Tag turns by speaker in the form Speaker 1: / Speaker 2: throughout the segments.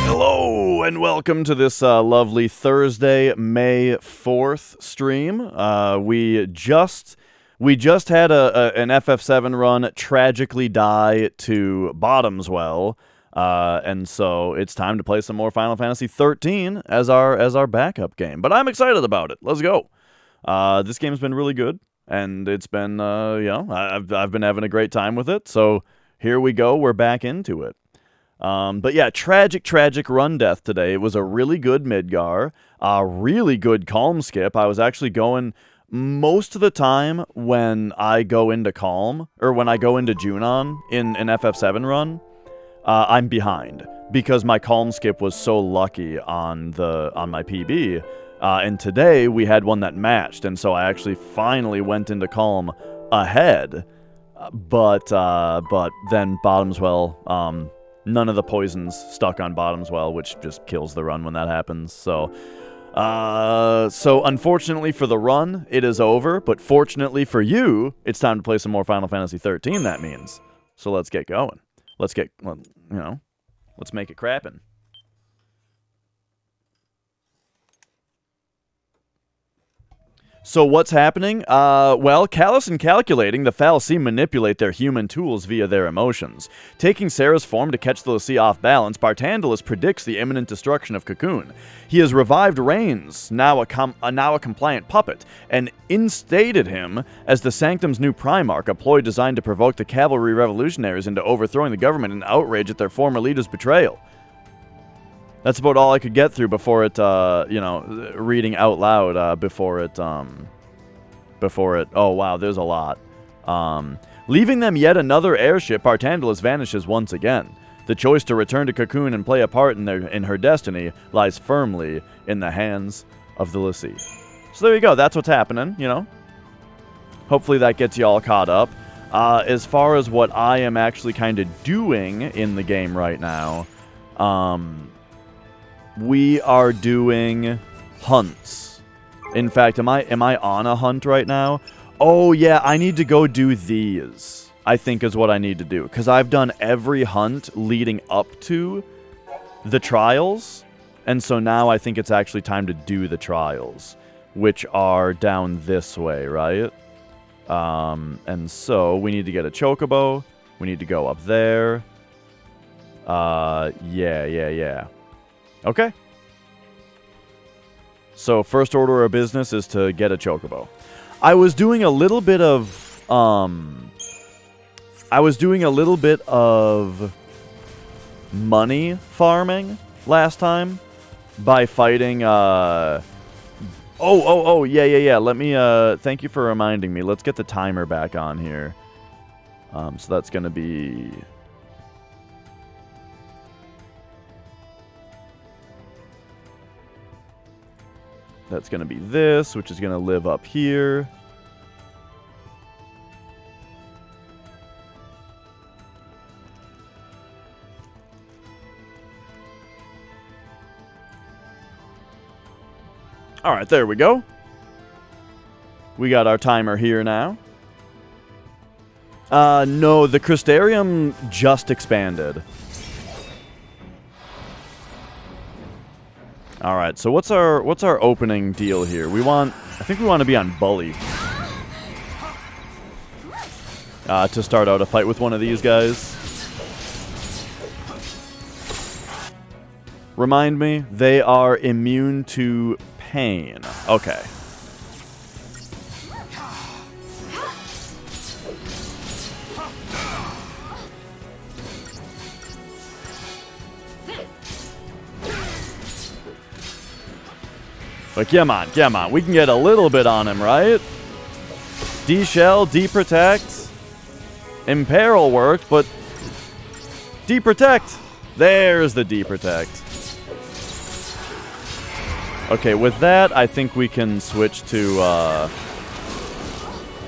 Speaker 1: Hello and welcome to this lovely Thursday, May 4th stream. We just had an FF7 run tragically die to Bottomswell, and so it's time to play some more Final Fantasy 13 as our backup game. But I'm excited about it. Let's go. This game's been really good, and it's been I've been having a great time with it. So here we go. We're back into it. But yeah, tragic run death today. It was a really good Midgar, a really good Calm skip. I was actually going most of the time when I go into Calm, or when I go into Junon in an FF7 run, I'm behind because my Calm skip was so lucky on my PB. And today we had one that matched, and so I actually finally went into Calm ahead. But then Bottomswell, none of the poisons stuck on Bottomswell, which just kills the run when that happens. So unfortunately for the run, it is over. But fortunately for you, it's time to play some more Final Fantasy 13, that means. So let's get going. Let's make it crappin'. So what's happening? Well, callous and calculating, the fal'Cie manipulate their human tools via their emotions. Taking Serra's form to catch the l'Cie off balance, Barthandelus predicts the imminent destruction of Cocoon. He has revived Reigns, now a compliant puppet, and instated him as the Sanctum's new Primarch, a ploy designed to provoke the cavalry revolutionaries into overthrowing the government in outrage at their former leader's betrayal. That's about all I could get through before it, reading out loud, before it, oh wow, there's a lot. Leaving them yet another airship, Barthandelus vanishes once again. The choice to return to Cocoon and play a part in her destiny lies firmly in the hands of the l'Cie. So there you go, that's what's happening, you know. Hopefully that gets you all caught up. As far as what I am actually kind of doing in the game right now, we are doing hunts. In fact, am I on a hunt right now? Oh yeah, I need to go do these, I think is what I need to do. Because I've done every hunt leading up to the trials. And so now I think it's actually time to do the trials, which are down this way, right? And so we need to get a chocobo. We need to go up there. Yeah. Okay. So first order of business is to get a chocobo. I was doing a little bit of money farming last time by fighting yeah. Let me thank you for reminding me. Let's get the timer back on here. So that's going to be this, which is going to live up here. All right, there we go. We got our timer here now. No, the Crystarium just expanded. All right, so what's our opening deal here? I think we want to be on Bully. To start out a fight with one of these guys. Remind me, they are immune to pain. Okay. But come on. We can get a little bit on him, right? D-Shell, D-Protect. Imperil worked, but D-Protect. There's the D-Protect. Okay, with that, I think we can switch to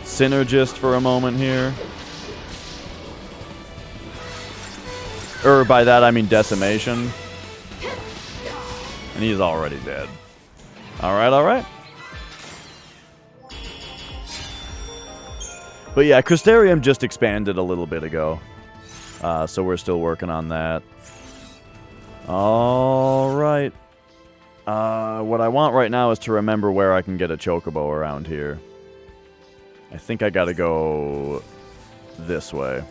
Speaker 1: Synergist for a moment here. Or by that, I mean Decimation. And he's already dead. Alright. But yeah, Crystarium just expanded a little bit ago. So we're still working on that. All right. What I want right now is to remember where I can get a chocobo around here. I think I gotta go this way.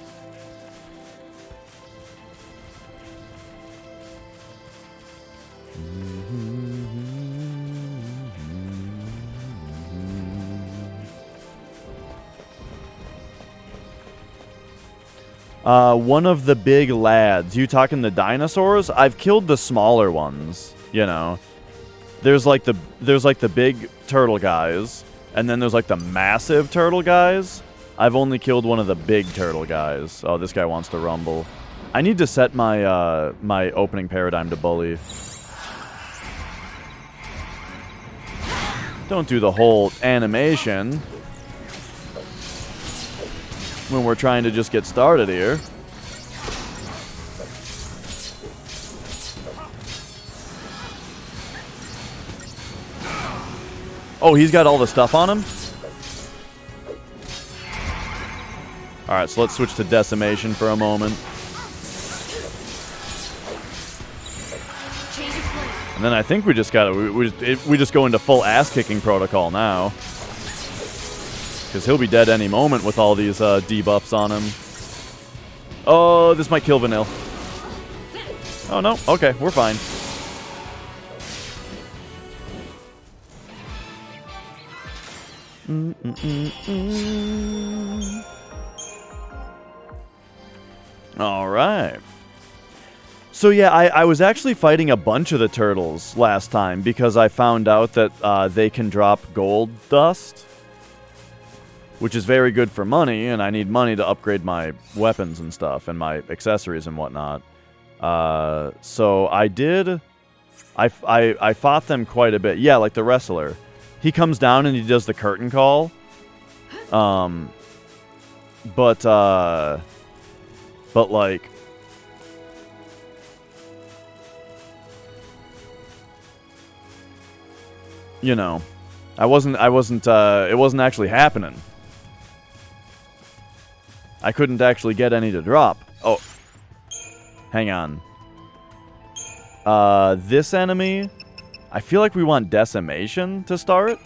Speaker 1: One of the big lads. You talking the dinosaurs? I've killed the smaller ones, you know. There's like the big turtle guys, and then there's like the massive turtle guys. I've only killed one of the big turtle guys. Oh, this guy wants to rumble. I need to set my my opening paradigm to bully. Don't do the whole animation when we're trying to just get started here. Oh, he's got all the stuff on him? Alright, so let's switch to decimation for a moment. And then I think we just gotta... We just go into full ass-kicking protocol now. Because he'll be dead any moment with all these debuffs on him. Oh, this might kill Vanille. Oh, no. Okay, we're fine. All right. So yeah, I was actually fighting a bunch of the turtles last time because I found out that they can drop gold dust, which is very good for money, and I need money to upgrade my weapons and stuff and my accessories and whatnot. So I did. I fought them quite a bit. Yeah, like the wrestler. He comes down and he does the curtain call. But like, you know, it wasn't actually happening. I couldn't actually get any to drop. Oh, hang on. This enemy, I feel like we want decimation to start.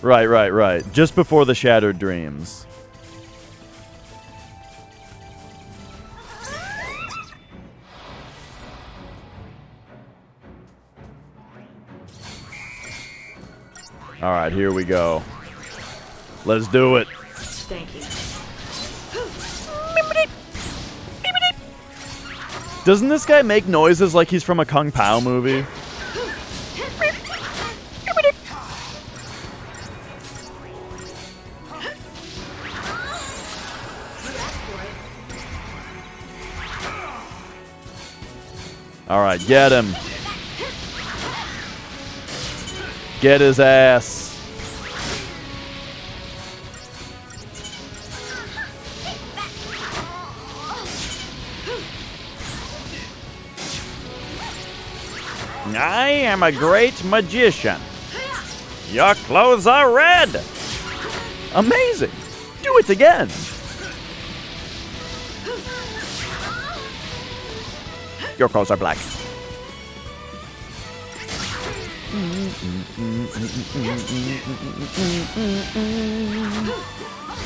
Speaker 1: Right. Just before the Shattered Dreams. Alright, here we go. Let's do it.
Speaker 2: Thank you.
Speaker 1: Doesn't this guy make noises like he's from a Kung Pao movie? Alright, get him. Get his ass. I am a great magician. Your clothes are red. Amazing. Do it again. Your clothes are black.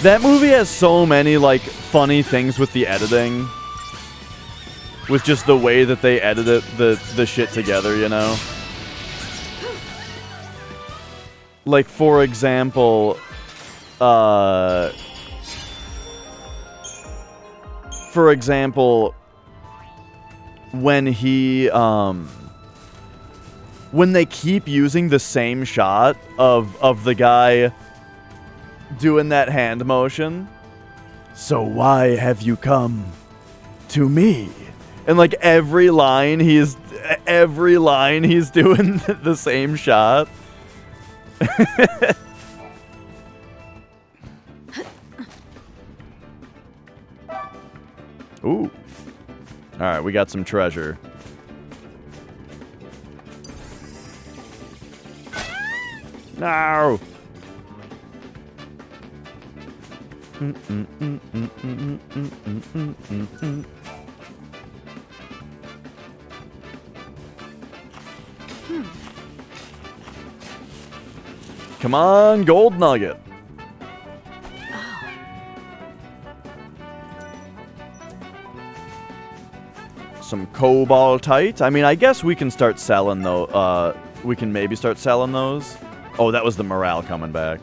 Speaker 1: That movie has so many, like, funny things with the editing. With just the way that they edited the shit together, you know? Like, for example, when he, when they keep using the same shot of the guy doing that hand motion. So why have you come to me? And like every line he's doing the same shot. Ooh. Alright, we got some treasure. No! Come on, gold nugget. Some cobaltite. I mean, I guess we can start selling though. We can maybe start selling those. Oh, that was the morale coming back.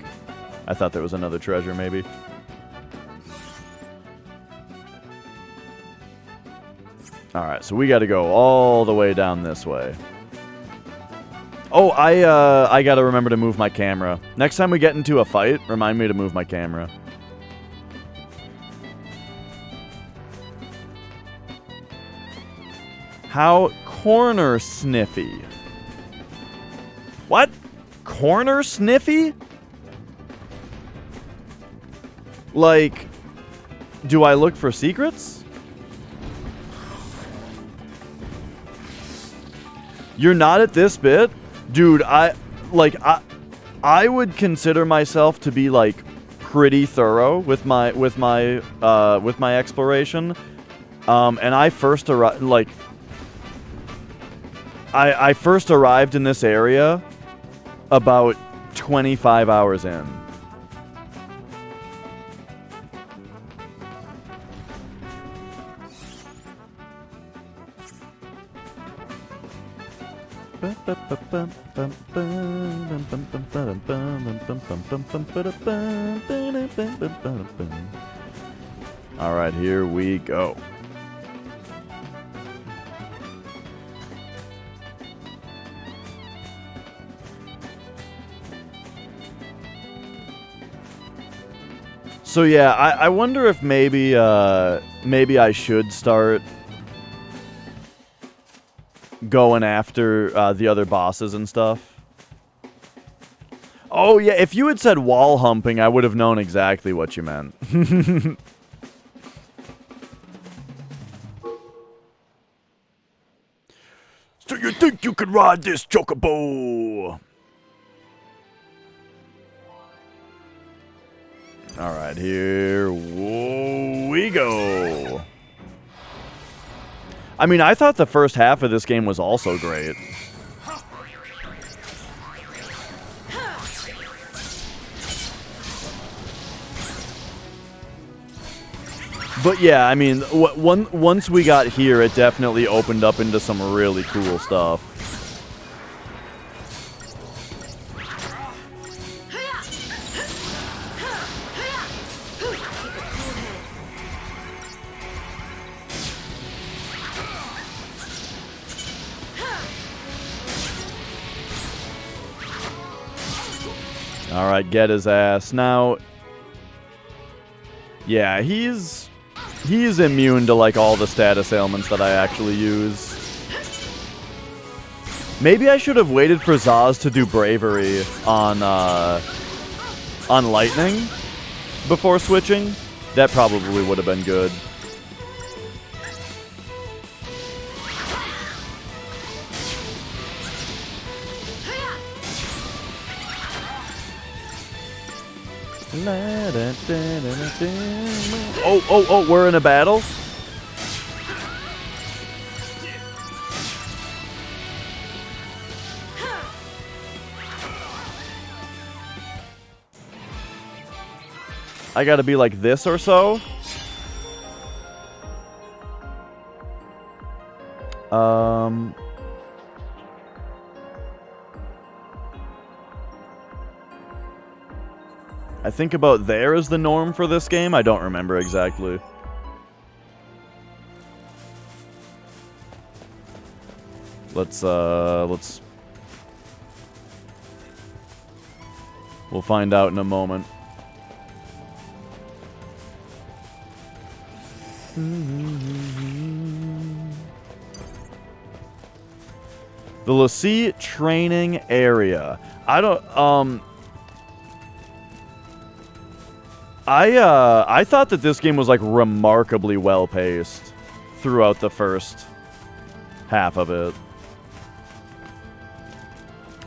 Speaker 1: I thought there was another treasure, maybe. Alright, so we gotta go all the way down this way. Oh, I gotta remember to move my camera. Next time we get into a fight, remind me to move my camera. How corner sniffy? What? Corner sniffy? Like, do I look for secrets? You're not at this bit? Dude, I would consider myself to be like pretty thorough with my exploration. And I first arrived like I first arrived in this area about 25 hours in. All right, here we go. So yeah, I wonder if maybe I should start going after the other bosses and stuff. Oh yeah, if you had said wall humping, I would have known exactly what you meant. So you think you could ride this chocobo? Alright, here we go. I mean, I thought the first half of this game was also great. But yeah, I mean, once we got here, it definitely opened up into some really cool stuff. Alright, get his ass. Now, yeah, he's immune to, like, all the status ailments that I actually use. Maybe I should have waited for Zaz to do bravery on lightning before switching. That probably would have been good. Oh, we're in a battle? I gotta be like this or so? I think about there is the norm for this game. I don't remember exactly. Let's we'll find out in a moment. The l'Cie training area. I don't I thought that this game was like remarkably well paced throughout the first half of it.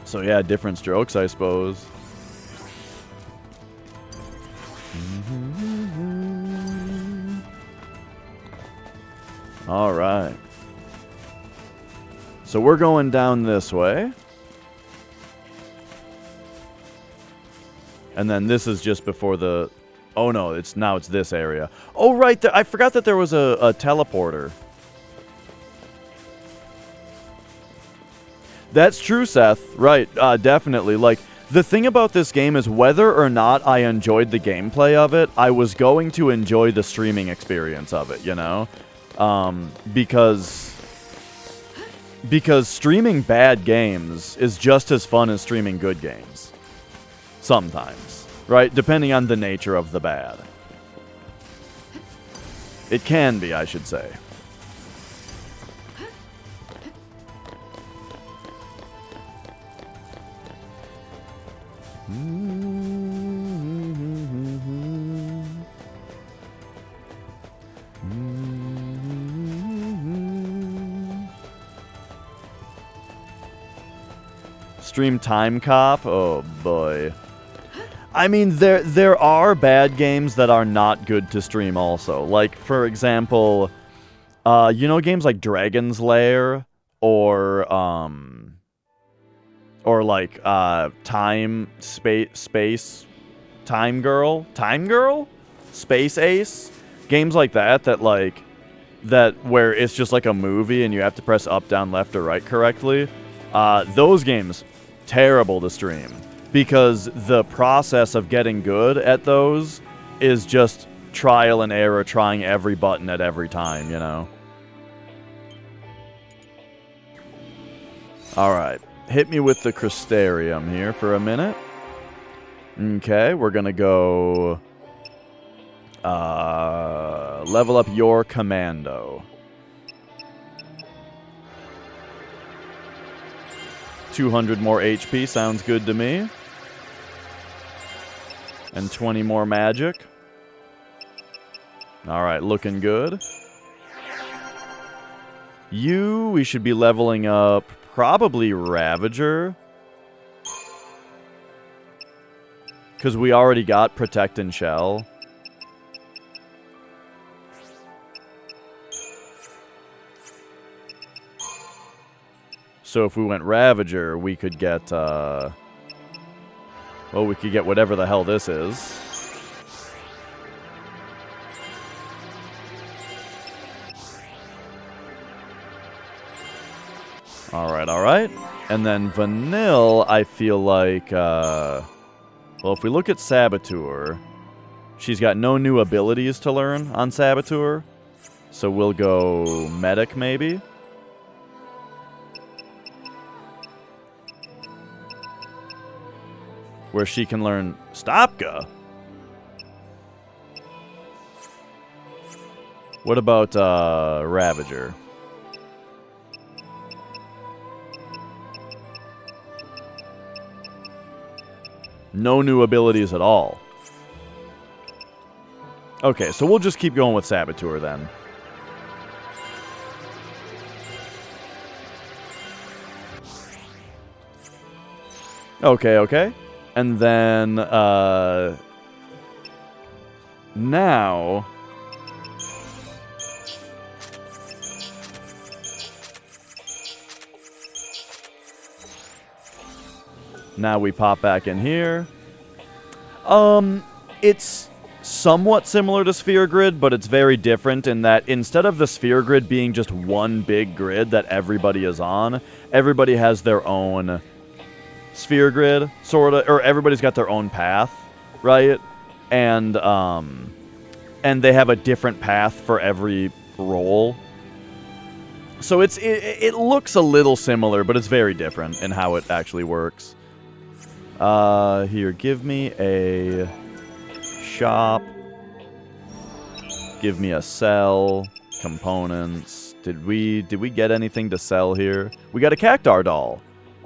Speaker 1: So yeah, different strokes, I suppose. All right. So we're going down this way. And then this is just before the... Oh, no, it's this area. Oh, right, I forgot that there was a teleporter. That's true, Seth. Right, definitely. Like, the thing about this game is whether or not I enjoyed the gameplay of it, I was going to enjoy the streaming experience of it, you know? Because streaming bad games is just as fun as streaming good games. Sometimes. Right? Depending on the nature of the bad. It can be, I should say. Stream Time Cop? Oh boy. I mean, there are bad games that are not good to stream also. Like, for example, you know games like Dragon's Lair or like Time Girl? Space Ace? Games like that where it's just like a movie and you have to press up, down, left, or right correctly. Those games, terrible to stream. Because the process of getting good at those is just trial and error, trying every button at every time, you know? Alright. Hit me with the Crystarium here for a minute. Okay, we're gonna go... level up your Commando. 200 more HP sounds good to me. And 20 more magic. Alright, looking good. We should be leveling up probably Ravager. Because we already got Protect and Shell. So if we went Ravager, we could get, well, we could get whatever the hell this is. Alright, alright. And then Vanille, I feel like, well, if we look at Saboteur, she's got no new abilities to learn on Saboteur. So we'll go Medic, maybe. Where she can learn Stopka. What about Ravager? No new abilities at all. Okay, so we'll just keep going with Saboteur then. Okay, okay. And then, now... Now we pop back in here. It's somewhat similar to Sphere Grid, but it's very different in that instead of the Sphere Grid being just one big grid that everybody is on, everybody has their own Sphere Grid, sort of, or everybody's got their own path, right? And they have a different path for every role. So it looks a little similar, but it's very different in how it actually works. Here, give me a shop. Give me a sell. Components. Did we get anything to sell here? We got a Cactuar doll.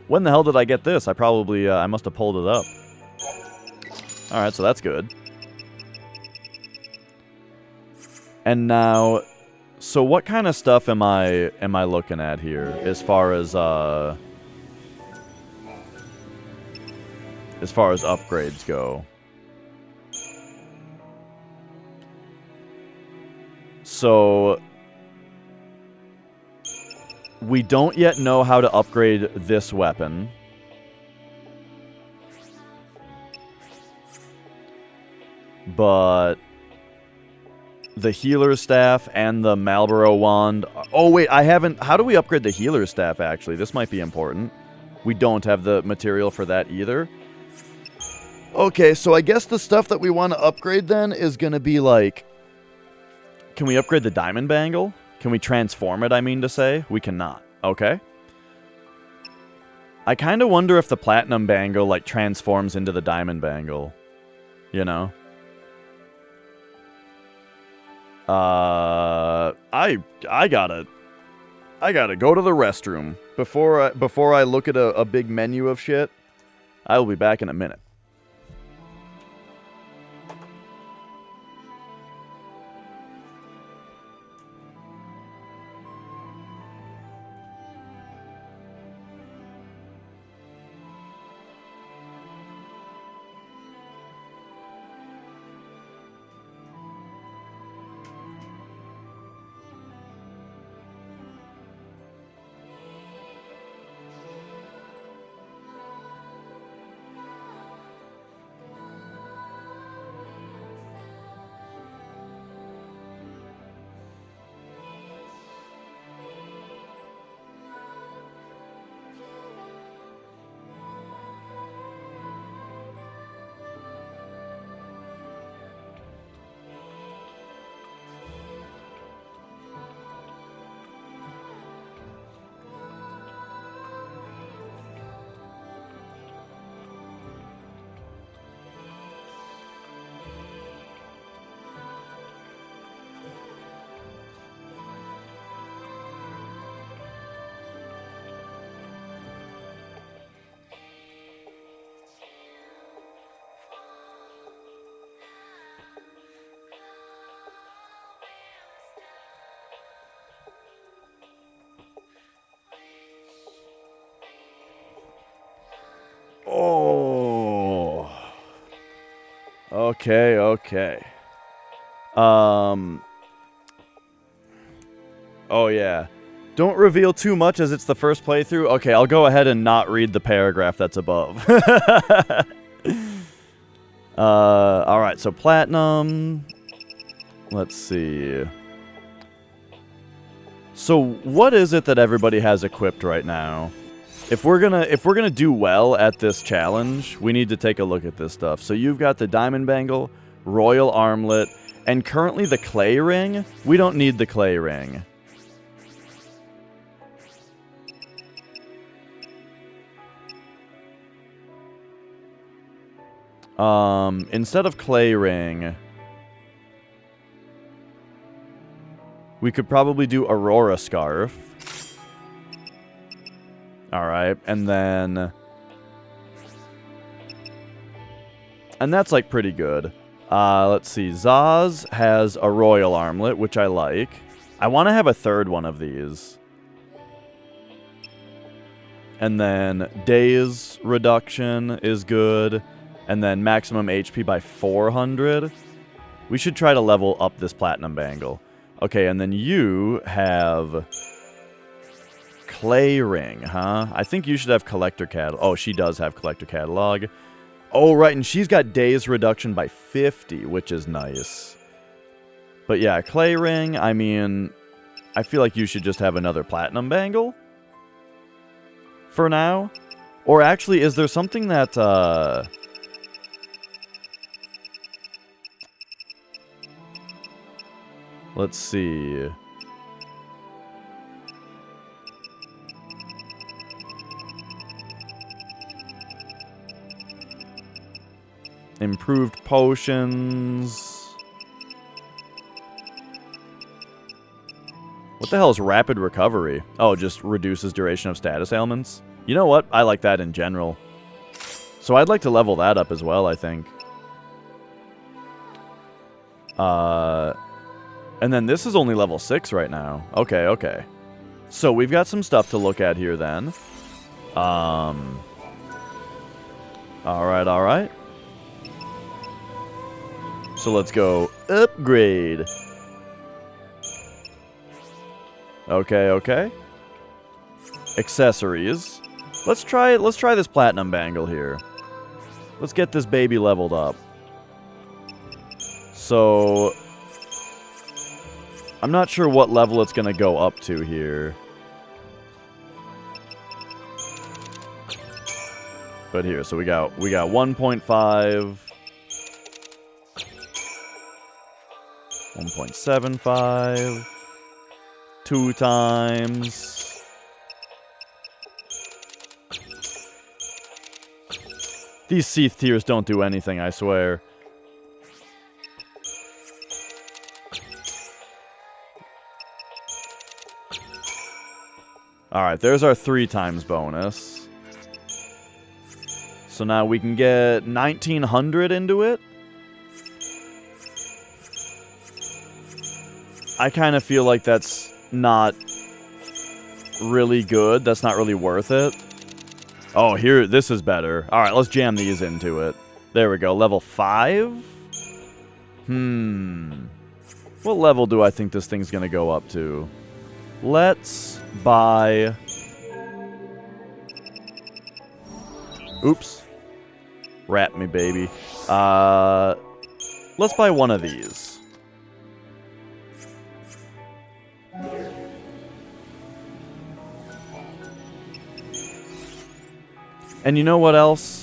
Speaker 1: When the hell did I get this? I must have pulled it up. Alright, so that's good. And now, so what kind of stuff am I looking at here as far as upgrades go? So we don't yet know how to upgrade this weapon. but the healer staff and the Malboro wand. Oh, wait, I haven't... How do we upgrade the healer staff, actually? This might be important. We don't have the material for that either. Okay, so I guess the stuff that we want to upgrade then is going to be like... Can we upgrade the diamond bangle? Can we transform it, I mean to say? We cannot. Okay. I kind of wonder if the platinum bangle, like, transforms into the diamond bangle. You know? I gotta go to the restroom before I look at a big menu of shit. I will be back in a minute. Oh. Okay, okay. Oh, yeah. Don't reveal too much as it's the first playthrough. Okay, I'll go ahead and not read the paragraph that's above. Alright, so platinum. Let's see. So, what is it that everybody has equipped right now? If we're gonna do well at this challenge, we need to take a look at this stuff. So you've got the diamond bangle, royal armlet, and currently the clay ring. We don't need the clay ring. Instead of clay ring, we could probably do Aurora scarf. Alright, and then... And that's, like, pretty good. Let's see. Zaz has a royal armlet, which I like. I want to have a third one of these. And then days reduction is good. And then maximum HP by 400. We should try to level up this platinum bangle. Okay, and then you have... Clay ring, huh? I think you should have collector catalog. Oh, she does have collector catalog. Oh, right, and she's got days reduction by 50, which is nice. But yeah, clay ring, I mean, I feel like you should just have another platinum bangle. For now. Or actually, is there something that, let's see... Improved potions. What the hell is rapid recovery? Oh, just reduces duration of status ailments. You know what? I like that in general. So I'd like to level that up as well, I think. And then this is only level 6 right now. Okay, okay. So we've got some stuff to look at here then. Alright, alright. So let's go upgrade. Okay, okay. Accessories. Let's try this platinum bangle here. Let's get this baby leveled up. So I'm not sure what level it's going to go up to here. But here, so we got 1.5, 1.75, 2 times. These Seath tiers don't do anything, I swear. Alright, there's our 3 times bonus. So now we can get 1900 into it. I kind of feel like that's not really good. That's not really worth it. Oh, here, this is better. All right, let's jam these into it. There we go. Level 5? What level do I think this thing's going to go up to? Let's buy... Oops. Rat me, baby. Let's buy one of these. And you know what else?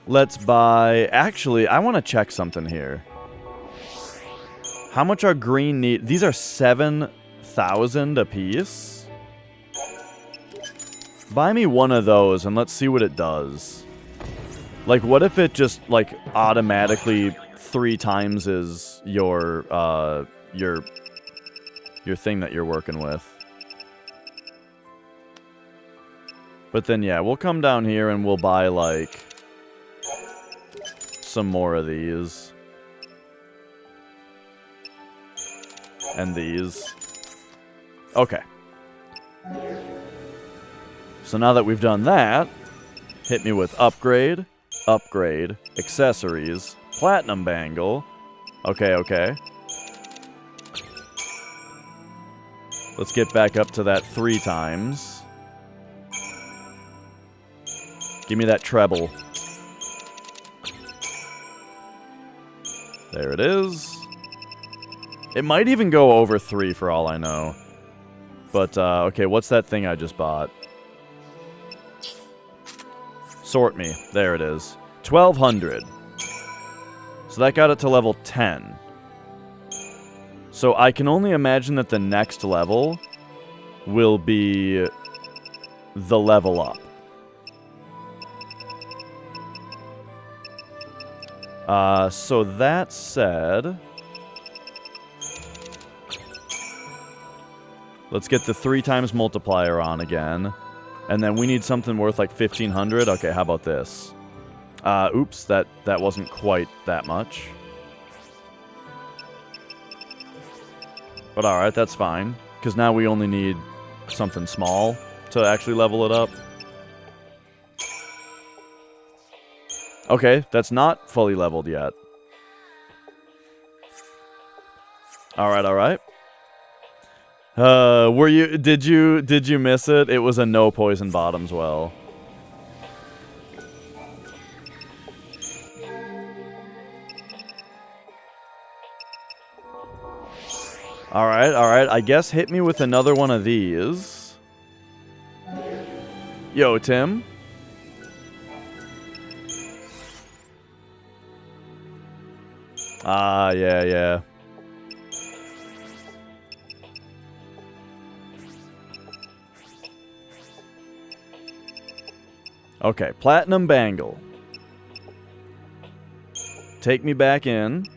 Speaker 1: Let's buy... Actually, I want to check something here. How much are green need? These are 7,000 apiece. Buy me one of those and let's see what it does. Like, what if it just, like, automatically 3 times is your thing that you're working with. But then, yeah, we'll come down here and we'll buy, like, some more of these. And these. Okay. So now that we've done that, hit me with upgrade, upgrade, accessories, platinum bangle. Okay, okay. Let's get back up to that 3 times. Give me that treble. There it is. It might even go over 3 for all I know. But, okay, what's that thing I just bought? Sort me. There it is. 1,200. So that got it to level 10. So I can only imagine that the next level will be the level up. So that said... Let's get the 3 times multiplier on again. And then we need something worth like 1,500. Okay, how about this? Oops, that wasn't quite that much. But alright, that's fine. Because now we only need something small to actually level it up. Okay, that's not fully leveled yet. Alright, alright. Did you miss it? It was a no poison bottoms well. Alright, alright. I guess hit me with another one of these. Yo, Tim. Ah, yeah, yeah. Okay, platinum bangle. Take me back in.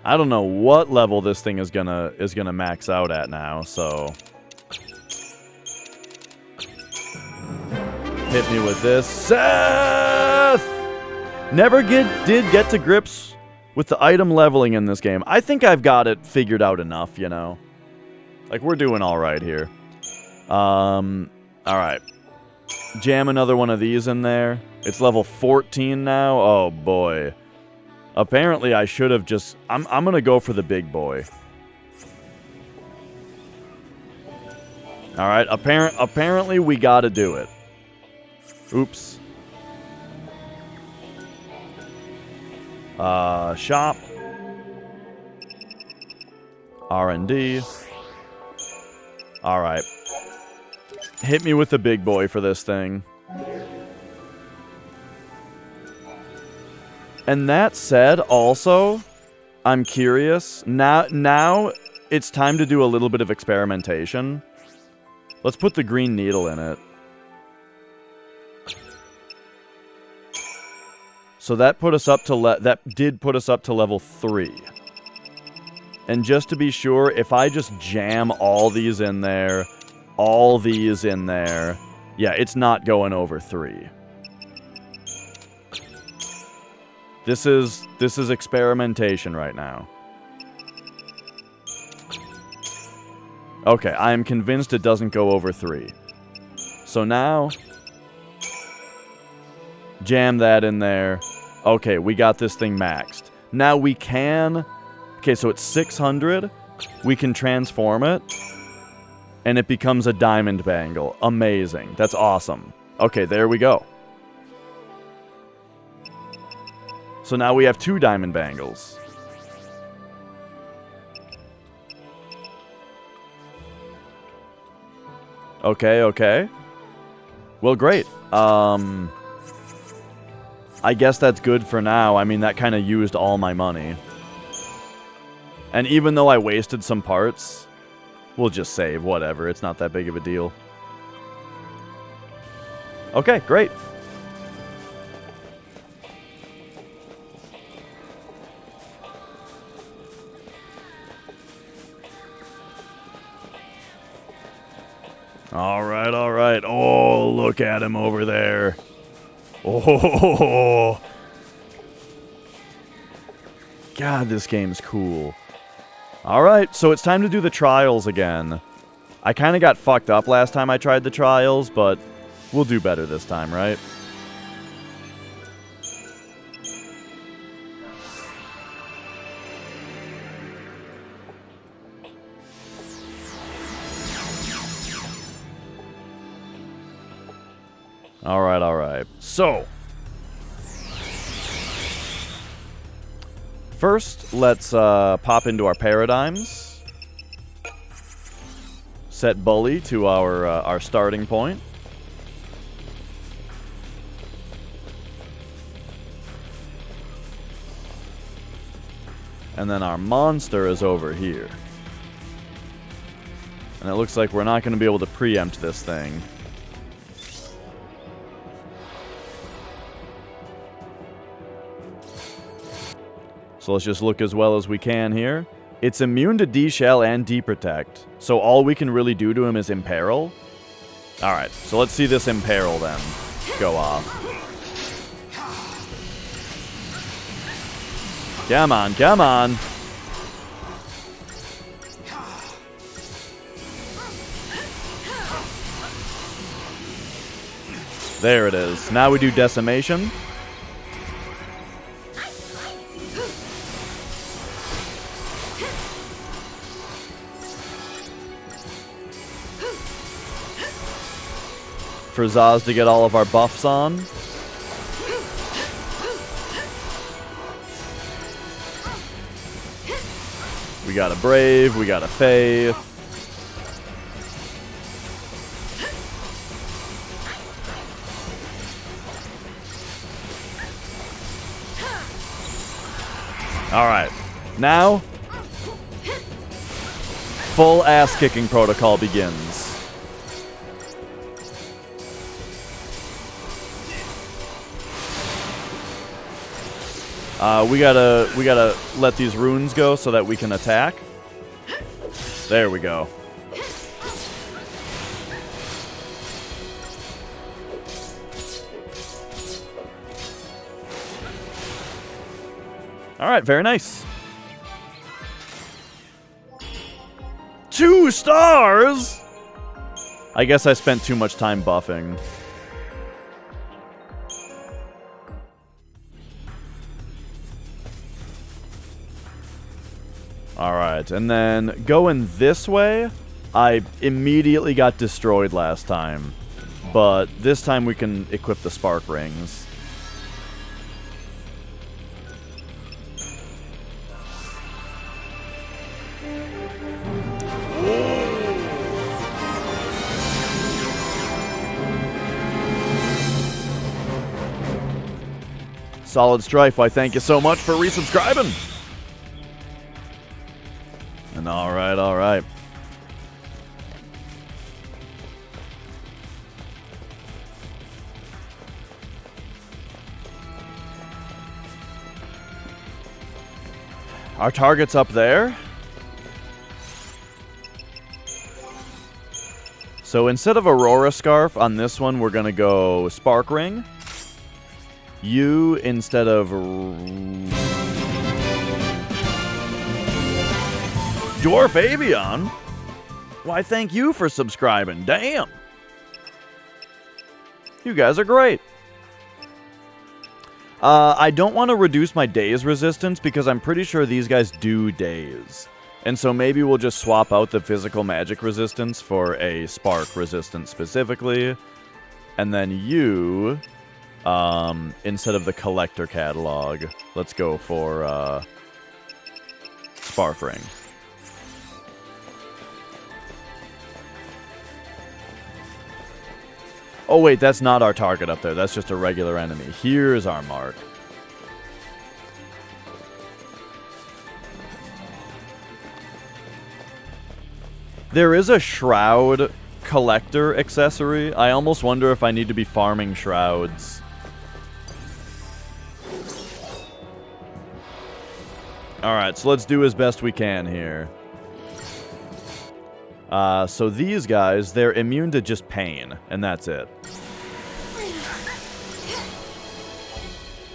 Speaker 1: I don't know what level this thing is gonna max out at now, so hit me with this. Seth! Never did get to grips with the item leveling in this game. I think I've got it figured out enough, you know. Like, we're doing alright here. Alright. Jam another one of these in there. It's level 14 now. Oh, boy. Apparently, I should have just... I'm going to go for the big boy. All right, apparently we got to do it. Oops. Shop. R&D. All right. Hit me with the big boy for this thing. And that said, also, I'm curious. Now it's time to do a little bit of experimentation. Let's put the green needle in it. So that put us up to that did put us up to level 3. And just to be sure, if I just jam all these in there, all these in there, yeah, it's not going over 3. This is experimentation right now. Okay, I am convinced it doesn't go over 3. So now, jam that in there. Okay, we got this thing maxed. Now we can... Okay, so it's 600. We can transform it. And it becomes a diamond bangle. Amazing. That's awesome. Okay, there we go. So now we have 2 diamond bangles. Okay, okay. Well, great. I guess that's good for now. I mean, that kind of used all my money. And even though I wasted some parts, we'll just save. Whatever. It's not that big of a deal. Okay, great. All right, all right. Oh, look at him over there. Oh, God, this game's cool. All right, so it's time to do the trials again. I kind of got fucked up last time I tried the trials, but we'll do better this time, right? All right, all right. So, first, let's pop into our paradigms. Set Bully to our starting point. And then our monster is over here. And it looks like we're not going to be able to preempt this thing. So let's just look as well as we can here. It's immune to D-Shell and D-Protect. So all we can really do to him is Imperil. Alright, so let's see this Imperil then go off. Come on, come on. There it is. Now we do Decimation. For Zaz to get all of our buffs on. We got a Brave, we got a Faith. Alright, now, full ass-kicking protocol begins. We gotta let these runes go so that we can attack. There we go. Alright, very nice. 2 stars?! I guess I spent too much time buffing. Alright, and then going this way, I immediately got destroyed last time, but this time we can equip the spark rings. Solid Strife, why thank you so much for resubscribing. And alright, alright. Our target's up there. So instead of Aurora Scarf on this one, we're gonna go Spark Ring. You instead of Dwarf Avion? Why, thank you for subscribing. Damn. You guys are great. I don't want to reduce my daze resistance because I'm pretty sure these guys do daze. And so maybe we'll just swap out the physical magic resistance for a spark resistance specifically. And then you... instead of the collector catalog, let's go for Spark Ring. Oh wait, that's not our target up there. That's just a regular enemy. Here's our mark. There is a shroud collector accessory. I almost wonder if I need to be farming shrouds. Alright, so let's do as best we can here. So these guys, they're immune to just pain, and that's it.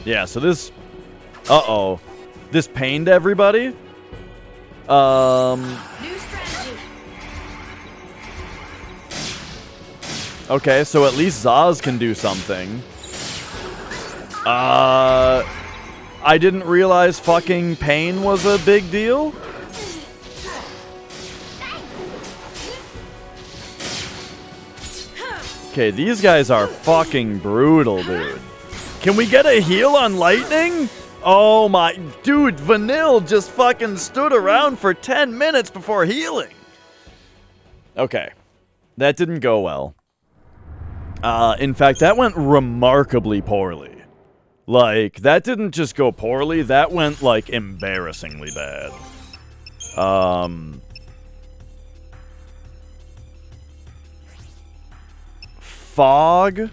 Speaker 1: Yeah, so this... Uh-oh. This pained everybody?
Speaker 2: New strategy.
Speaker 1: Okay, so at least Zaz can do something. I didn't realize fucking pain was a big deal. Okay, these guys are fucking brutal, dude. Can we get a heal on lightning? Oh my... Dude, Vanille just fucking stood around for 10 minutes before healing. Okay. That didn't go well. In fact, that went remarkably poorly. Like, that didn't just go poorly, that went, like, embarrassingly bad. Fog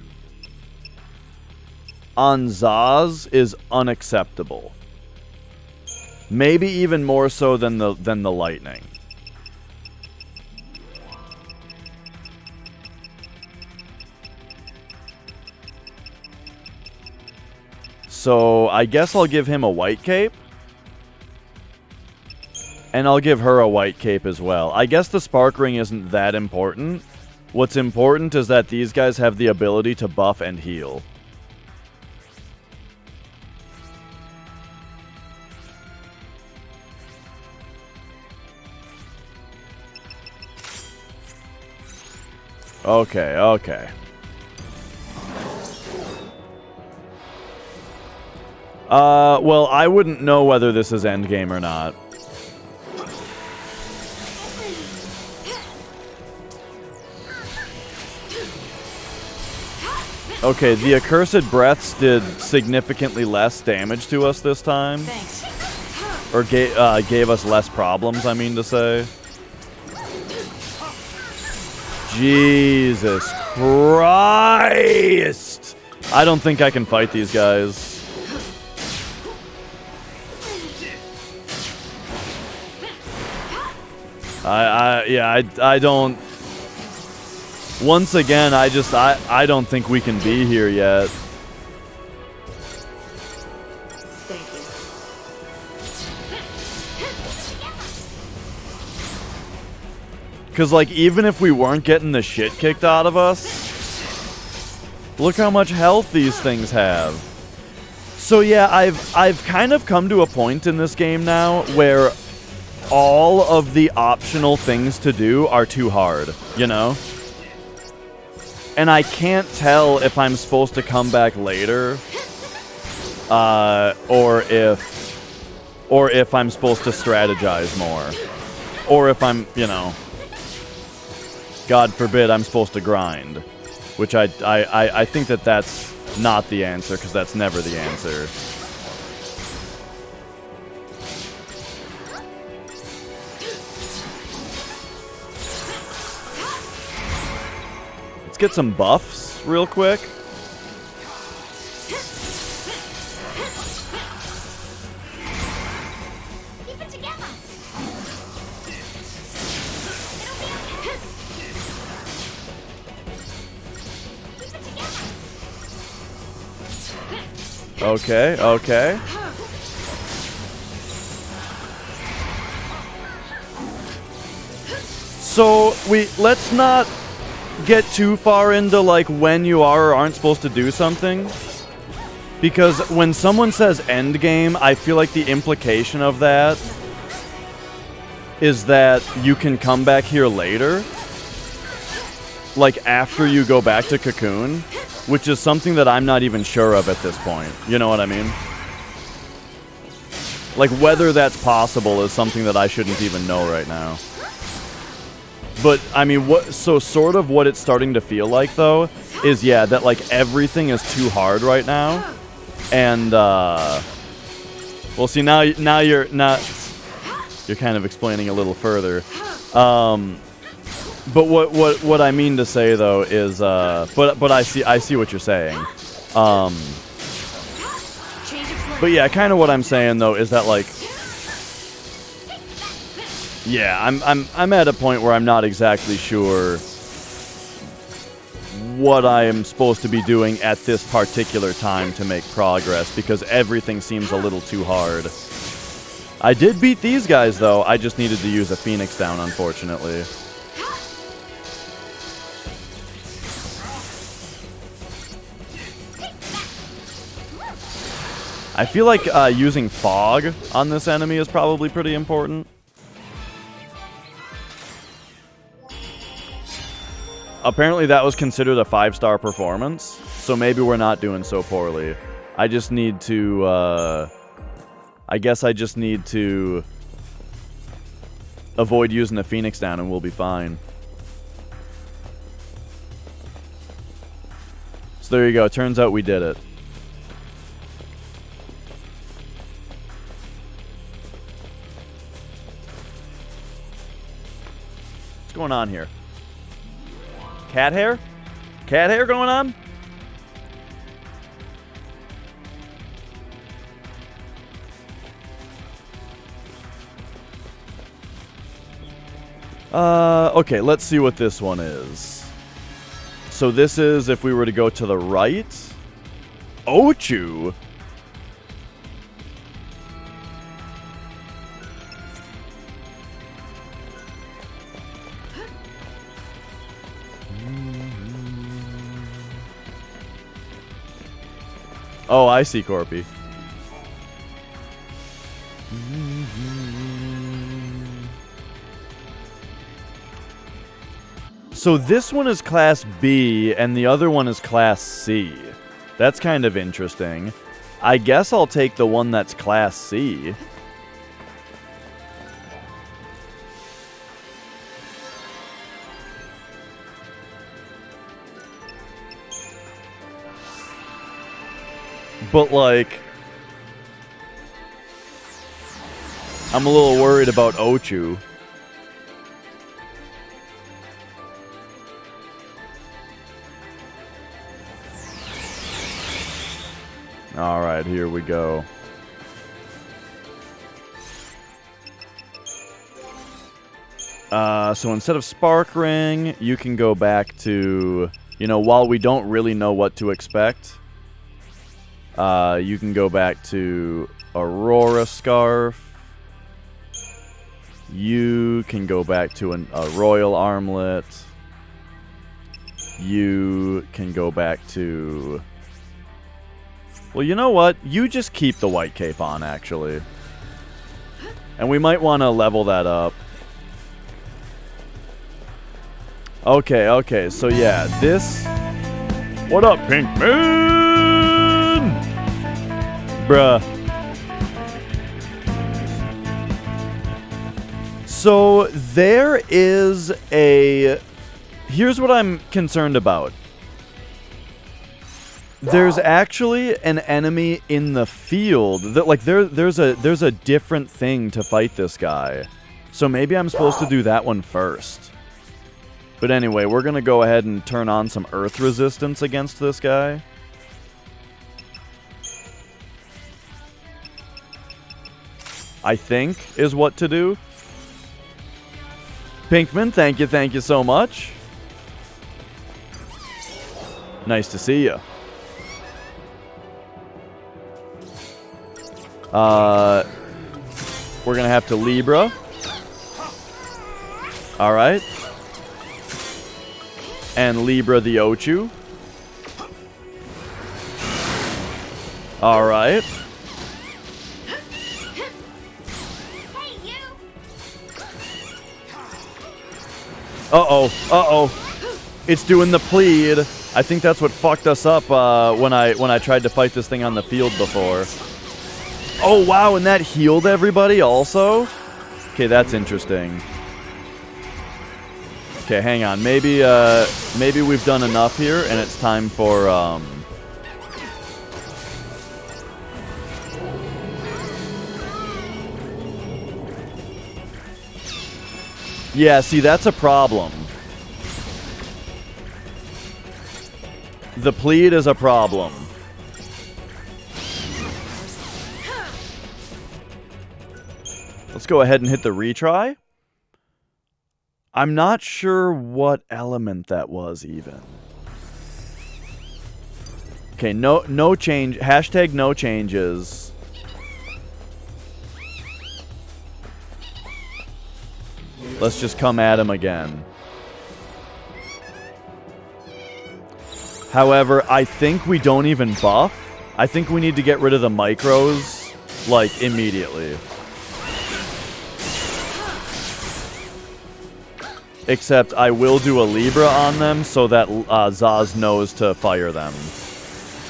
Speaker 1: on Zaz is unacceptable. Maybe even more so than the lightning. So, I guess I'll give him a white cape. And I'll give her a white cape as well. I guess the spark ring isn't that important. What's important is that these guys have the ability to buff and heal. Okay, okay. Well, I wouldn't know whether this is endgame or not. Okay, the Accursed Breaths did significantly less damage to us this time.
Speaker 2: Thanks.
Speaker 1: Or gave us less problems, I mean to say. Jesus Christ! I don't think I can fight these guys. I don't... Once again, I don't think we can be here yet.
Speaker 2: Thank you.
Speaker 1: Because, like, even if we weren't getting the shit kicked out of us, look how much health these things have. So yeah, I've kind of come to a point in this game now where all of the optional things to do are too hard, you know? And I can't tell if I'm supposed to come back later, or if I'm supposed to strategize more, or if I'm, you know, God forbid, I'm supposed to grind, which I think that that's not the answer, because that's never the answer. Let's get some buffs real quick.
Speaker 2: Keep it together. Keep it together.
Speaker 1: Okay, okay. So, let's not get too far into, like, when you are or aren't supposed to do something. Because when someone says end game, I feel like the implication of that is that you can come back here later. Like, after you go back to Cocoon. Which is something that I'm not even sure of at this point. You know what I mean? Like, whether that's possible is something that I shouldn't even know right now. But, I mean, so sort of what it's starting to feel like, though, is, yeah, that, like, everything is too hard right now. And, well, see, now you're kind of explaining a little further. But what I mean to say, though, is, but I see what you're saying. But yeah, kind of what I'm saying, though, is that, like, yeah, I'm at a point where I'm not exactly sure what I am supposed to be doing at this particular time to make progress, because everything seems a little too hard. I did beat these guys, though. I just needed to use a Phoenix down, unfortunately. I feel like using Fog on this enemy is probably pretty important. Apparently that was considered a 5-star performance, so maybe we're not doing so poorly. I just need to, I guess I just need to avoid using a Phoenix down and we'll be fine. So there you go, turns out we did it. What's going on here? Cat hair? Cat hair going on? Okay, let's see what this one is. So this is, if we were to go to the right, Ochu. Oh, I see, Corpy. So this one is Class B, and the other one is Class C. That's kind of interesting. I guess I'll take the one that's Class C. But, like, I'm a little worried about Ochu. Alright, here we go. So instead of Spark Ring, you can go back to, you know, while we don't really know what to expect, you can go back to Aurora Scarf. You can go back to a Royal Armlet. You can go back to... Well, you know what? You just keep the white cape on, actually. And we might want to level that up. Okay, okay. So, yeah, this... What up, Pinkman? Bruh. So, there is a... Here's what I'm concerned about. There's actually an enemy in the field that, like, there's a different thing to fight this guy. So maybe I'm supposed to do that one first. But anyway, we're gonna go ahead and turn on some earth resistance against this guy. I think is what to do. Pinkman, thank you so much. Nice to see you. We're gonna have to Libra. Alright. And Libra the Ochu. Alright.
Speaker 2: Hey, you!
Speaker 1: Uh-oh. Uh-oh. It's doing the plead. I think that's what fucked us up when I tried to fight this thing on the field before. Oh, wow, and that healed everybody also? Okay, that's interesting. Okay, hang on. Maybe we've done enough here, and it's time for, Yeah, see, that's a problem. The plead is a problem. Let's go ahead and hit the retry. I'm not sure what element that was even. Okay, no change. Hashtag no changes. Let's just come at him again. However, I think we don't even buff. I think we need to get rid of the micros, like, immediately. Except I will do a Libra on them so that Zaz knows to fire them.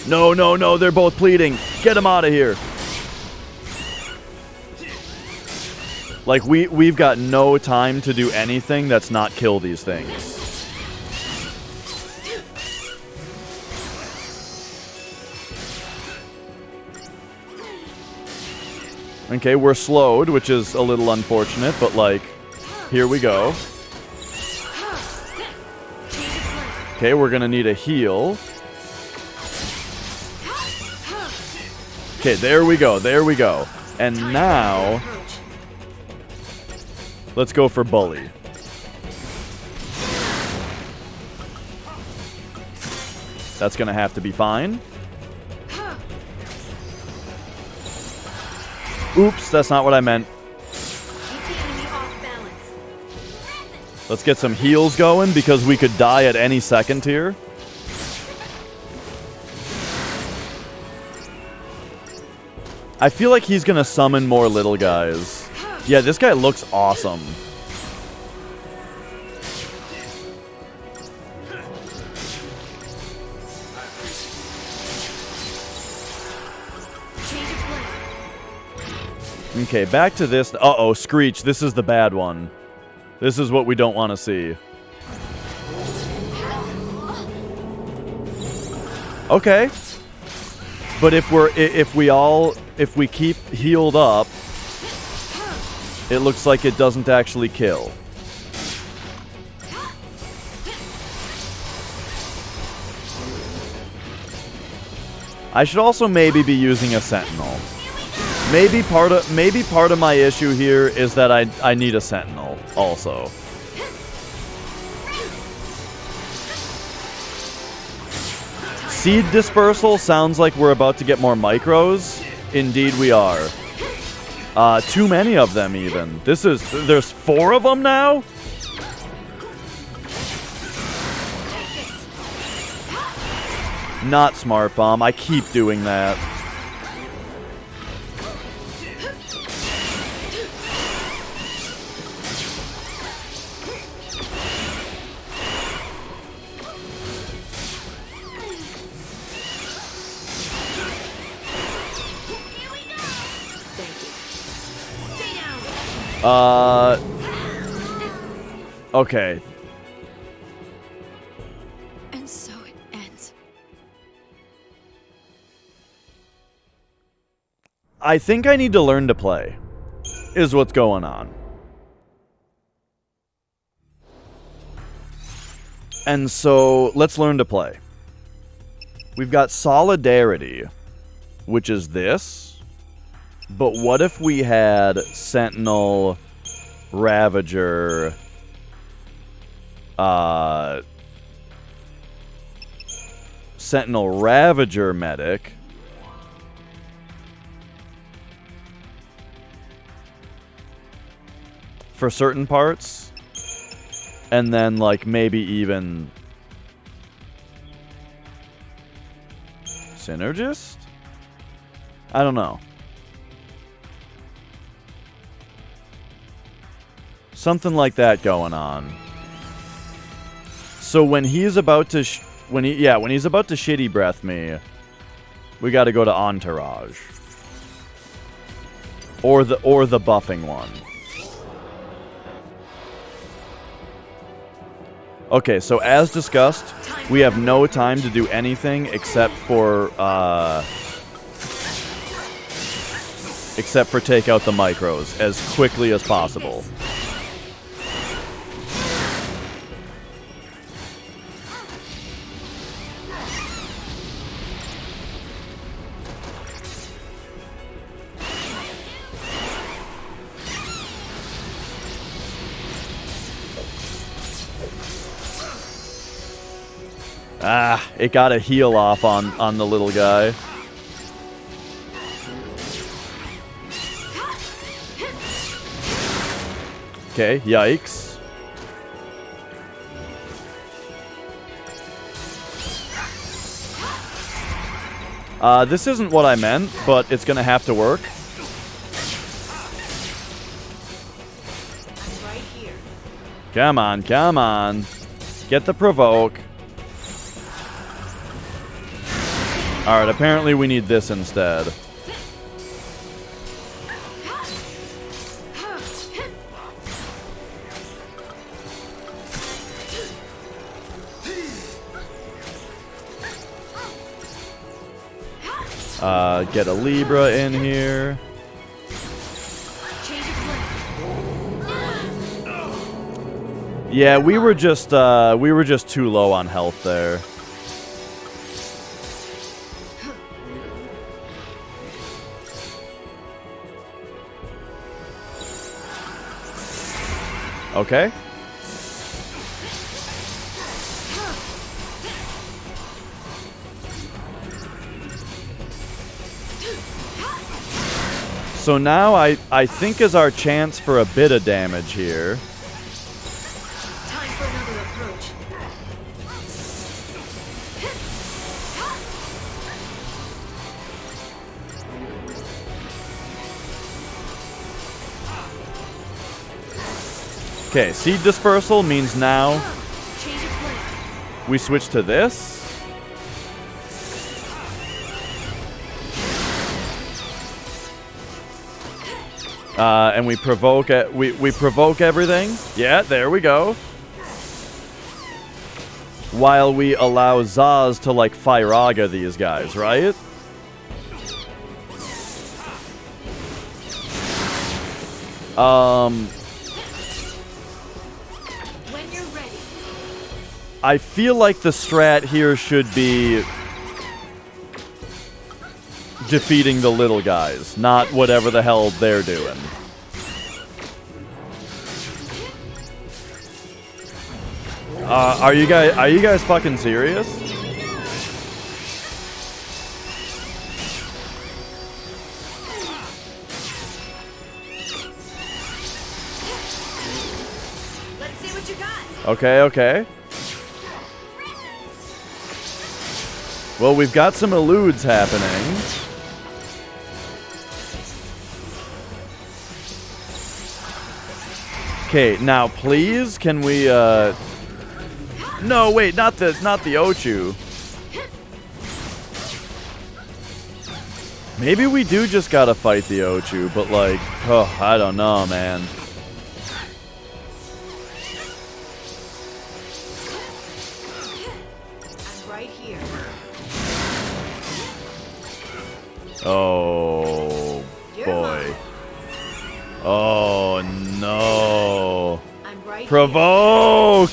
Speaker 1: No, no, no, they're both pleading. Get them out of here. Like, we've got no time to do anything that's not kill these things. Okay, we're slowed, which is a little unfortunate, but, like, here we go. Okay, we're gonna need a heal. Okay, there we go, there we go. And now, let's go for Bully. That's gonna have to be fine. Oops, that's not what I meant. Let's get some heals going because we could die at any second here. I feel like he's gonna summon more little guys. Yeah, this guy looks awesome. Okay, back to this. Uh-oh, Screech. This is the bad one. This is what we don't want to see. Okay. But if we keep healed up, it looks like it doesn't actually kill. I should also maybe be using a Sentinel. Maybe part of my issue here is that I need a Sentinel also. Seed dispersal sounds like we're about to get more micros. Indeed we are. Too many of them even. There's 4 of them now? Not Smart Bomb. I keep doing that. Okay.
Speaker 2: And so it ends.
Speaker 1: I think I need to learn to play, is what's going on. And so, let's learn to play. We've got Solidarity, which is this. But what if we had Sentinel, Ravager, Sentinel Ravager Medic, for certain parts, and then like maybe even Synergist? I don't know. Something like that going on. So when he's about to when he's about to shitty breath me, we got to go to Entourage. Or the buffing one. Okay, so as discussed, we have no time to do anything except for take out the micros as quickly as possible. Ah, it got a heal off on the little guy. Okay, yikes. This isn't what I meant, but it's gonna have to work.
Speaker 2: I'm right here.
Speaker 1: Come on, come on. Get the provoke. Alright, apparently we need this instead. Get a Libra in here. Yeah, we were just too low on health there. Okay. So now I think is our chance for a bit of damage here.
Speaker 2: Time for another approach.
Speaker 1: Okay, seed dispersal means now
Speaker 2: Change of plan.
Speaker 1: we switch to this. And we provoke it. We provoke everything. Yeah, there we go. While we allow Zaz to like Firaga these guys, right?
Speaker 2: When you're ready.
Speaker 1: I feel like the strat here should be defeating the little guys, not whatever the hell they're doing. Are you guys fucking serious?
Speaker 2: Let's see what you got.
Speaker 1: Okay, okay. Well, we've got some eludes happening. Okay, now please, can we, no, wait, not the Ochu. Maybe we do just gotta fight the Ochu, but like, oh, I don't know, man. Oh,
Speaker 2: You're
Speaker 1: boy.
Speaker 2: mine.
Speaker 1: Oh, no.
Speaker 2: I'm right
Speaker 1: Provoke!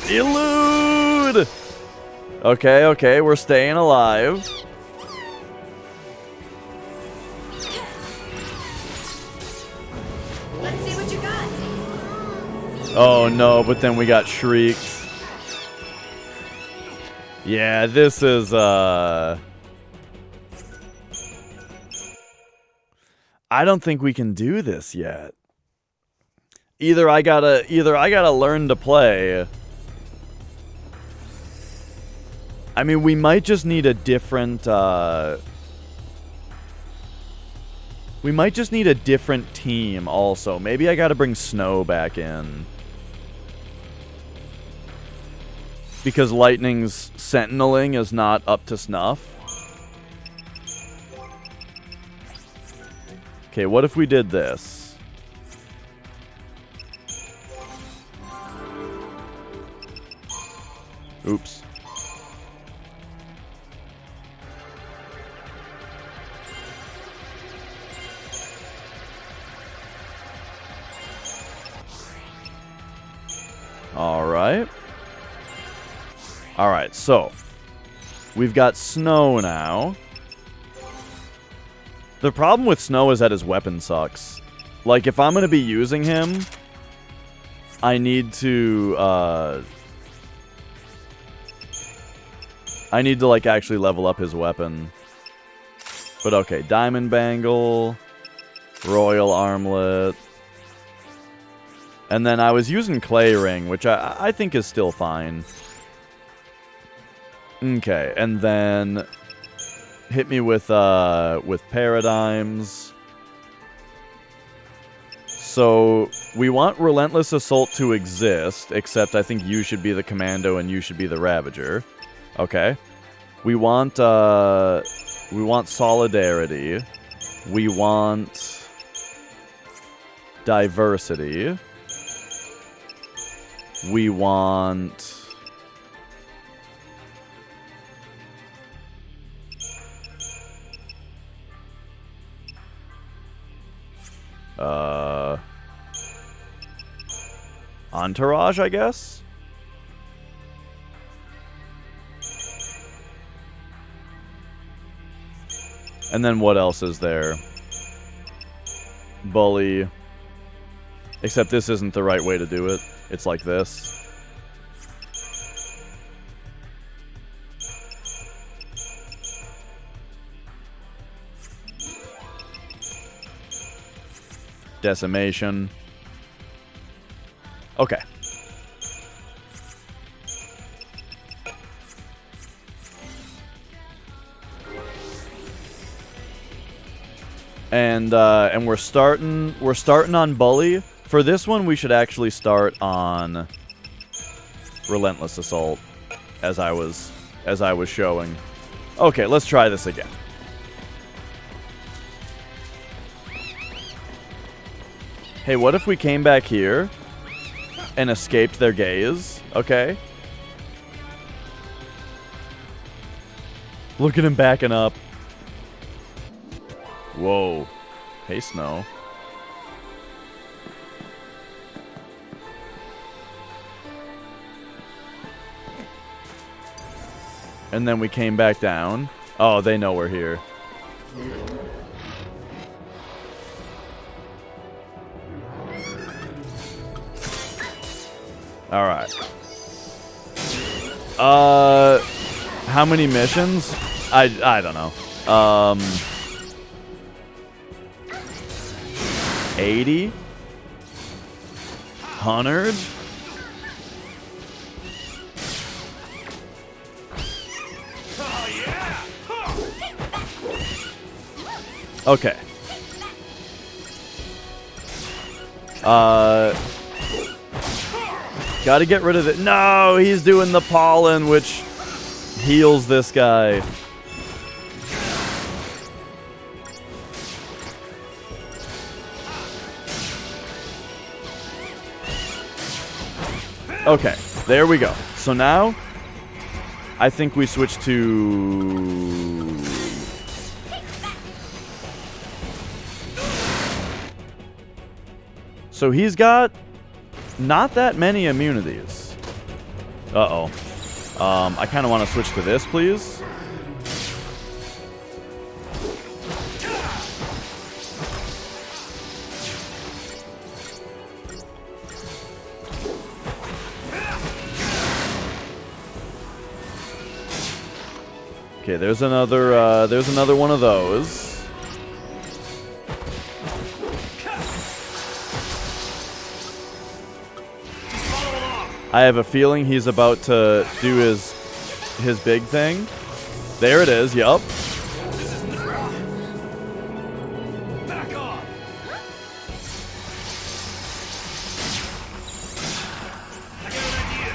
Speaker 2: here.
Speaker 1: Elude! Okay, okay, we're staying alive.
Speaker 2: Let's see what you got.
Speaker 1: Oh, no, but then we got shrieked. Yeah, this is, I don't think we can do this yet. Either I gotta learn to play. I mean, we might just need a different, we might just need a different team also. Maybe I gotta bring Snow back in. Because Lightning's sentineling is not up to snuff. Okay, what if we did this? Oops. Alright. Alright, so we've got Snow now. The problem with Snow is that his weapon sucks. Like, if I'm going to be using him, I need to, like, actually level up his weapon. But okay, Diamond Bangle, Royal Armlet. And then I was using Clay Ring, which I think is still fine. Okay, and then hit me with Paradigms. So we want Relentless Assault to exist, except I think you should be the Commando and you should be the Ravager. Okay. We want Solidarity. We want Diversity. We want Entourage, I guess? And then what else is there? Bully. Except this isn't the right way to do it. It's like this. Decimation. Okay. And we're starting on Bully. For this one, we should actually start on Relentless Assault, as I was showing. Okay, let's try this again. Hey, what if we came back here and escaped their gaze? Okay. Look at him backing up. Whoa. Hey, Snow. And then we came back down. Oh, they know we're here. Alright. How many missions? I don't know. 80? 100? Okay. Gotta get rid of it. No, he's doing the pollen, which heals this guy. Okay, there we go. So now, I think we switch to So he's got not that many immunities. Uh-oh. I kind of want to switch to this, please. Okay, there's another one of those. I have a feeling he's about to do his big thing. There it is, yup.
Speaker 3: Back off. I got an idea.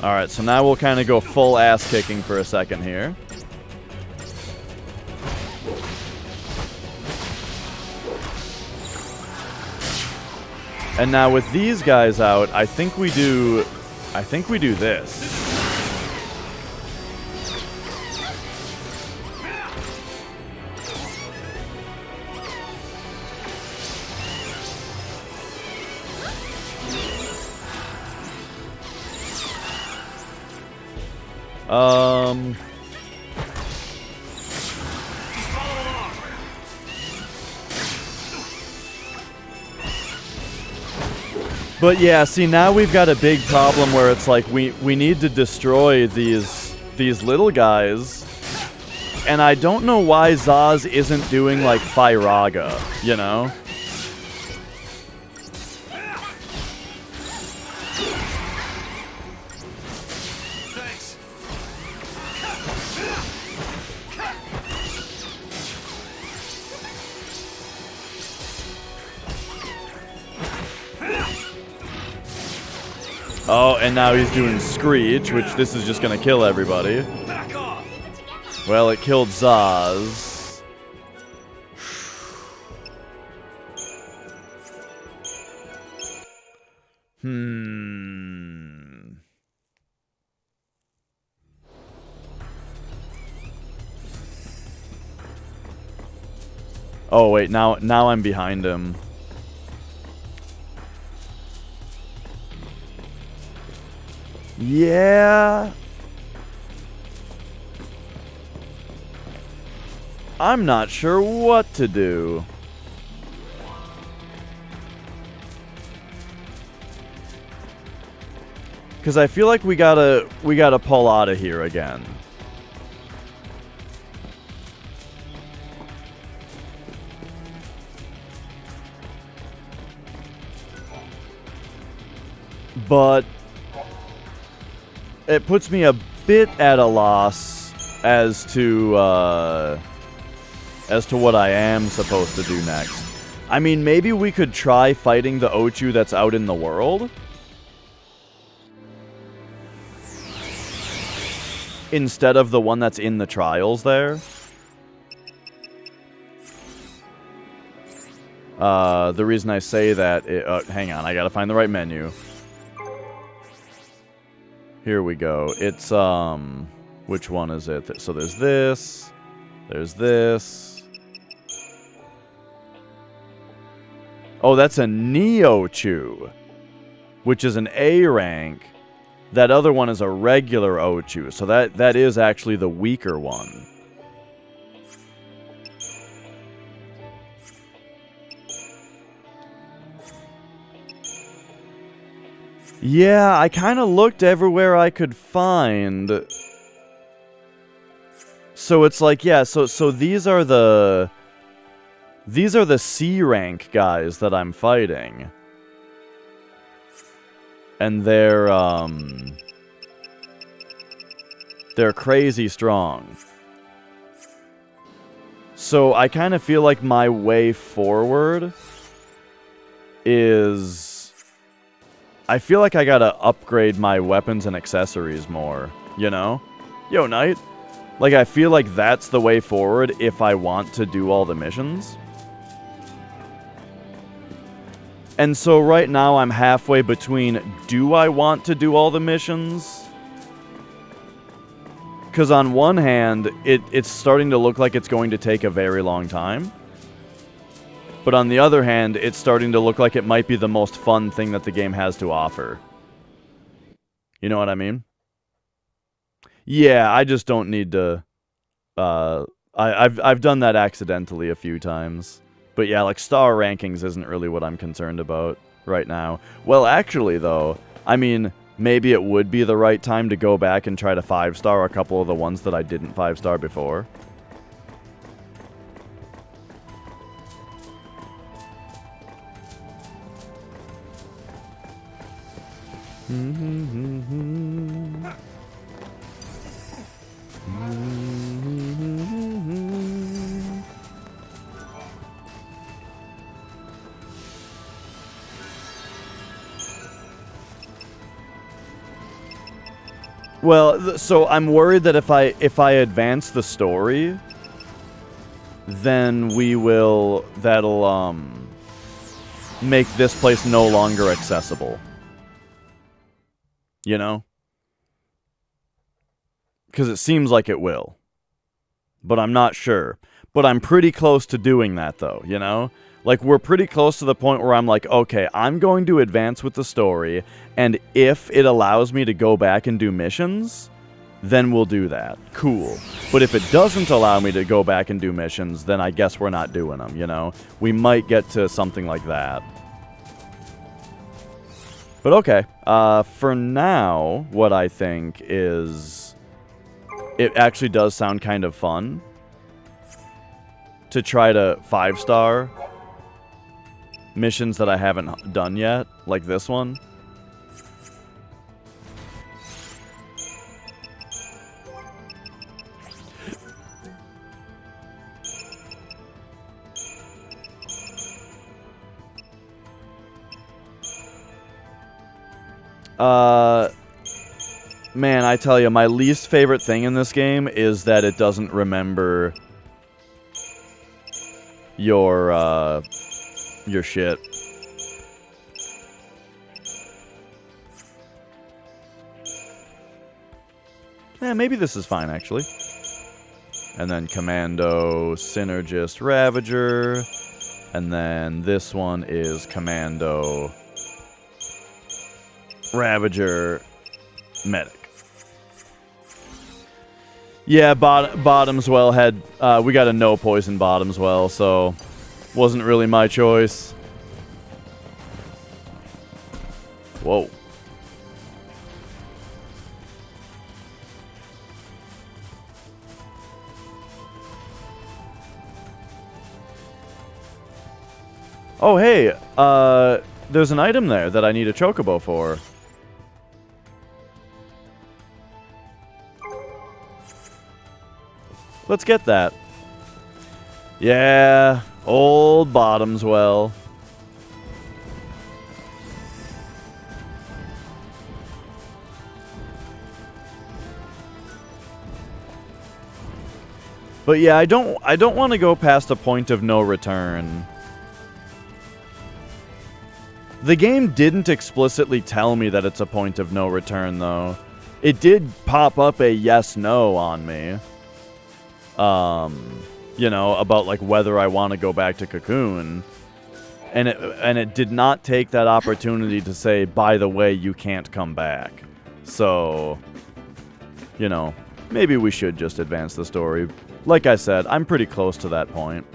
Speaker 1: Alright, so now we'll kind of go full ass kicking for a second here. And now with these guys out, I think we do this. But yeah, see, now we've got a big problem where it's like we need to destroy these little guys. And I don't know why Zaz isn't doing like Firaga, you know?
Speaker 3: Thanks.
Speaker 1: Oh, and now he's doing Screech, which this is just gonna kill everybody.
Speaker 3: Back off.
Speaker 1: Well, it killed Zaz. Oh wait, now I'm behind him. Yeah. I'm not sure what to do. Cause I feel like we gotta pull out of here again. But it puts me a bit at a loss as to what I am supposed to do next. I mean, maybe we could try fighting the Ochu that's out in the world instead of the one that's in the trials there. The reason I say that... hang on, I gotta find the right menu. Here we go. It's, which one is it? So there's this. There's this. Oh, that's a Neochu, which is an A rank. That other one is a regular Ochu, so that is actually the weaker one. Yeah, I kind of looked everywhere I could find. So it's like, yeah, so these are the C rank guys that I'm fighting. And they're crazy strong. So I kind of feel like my way forward is... I feel like I gotta upgrade my weapons and accessories more, you know? Yo, Knight. Like, I feel like that's the way forward if I want to do all the missions. And so right now I'm halfway between, do I want to do all the missions? Because on one hand, it's starting to look like it's going to take a very long time. But on the other hand, it's starting to look like it might be the most fun thing that the game has to offer. You know what I mean? Yeah, I just don't need to... I've done that accidentally a few times. But yeah, like, star rankings isn't really what I'm concerned about right now. Well, actually, though, I mean... Maybe it would be the right time to go back and try to 5-star a couple of the ones that I didn't 5-star before. Well, so I'm worried that if I advance the story, then that'll make this place no longer accessible. You know? Because it seems like it will. But I'm not sure. But I'm pretty close to doing that, though, you know? Like, we're pretty close to the point where I'm like, okay, I'm going to advance with the story, and if it allows me to go back and do missions, then we'll do that. Cool. But if it doesn't allow me to go back and do missions, then I guess we're not doing them, you know? We might get to something like that. But okay. For now, what I think is... It actually does sound kind of fun to try to 5-star missions that I haven't done yet, like this one. Man, I tell you, my least favorite thing in this game is that it doesn't remember your shit. Yeah, maybe this is fine, actually. And then Commando, Synergist, Ravager. And then this one is Commando, Ravager, Medic. Yeah, Bottomswell had... we got a no poison Bottomswell, so... Wasn't really my choice. Whoa. Oh, hey. There's an item there that I need a chocobo for. Let's get that. Yeah, old Bottomswell. But yeah, I don't want to go past a point of no return. The game didn't explicitly tell me that it's a point of no return, though. It did pop up a yes/no on me. You know, about like whether I want to go back to Cocoon. And it did not take that opportunity to say, by the way, you can't come back. So, you know, maybe we should just advance the story. Like I said, I'm pretty close to that point.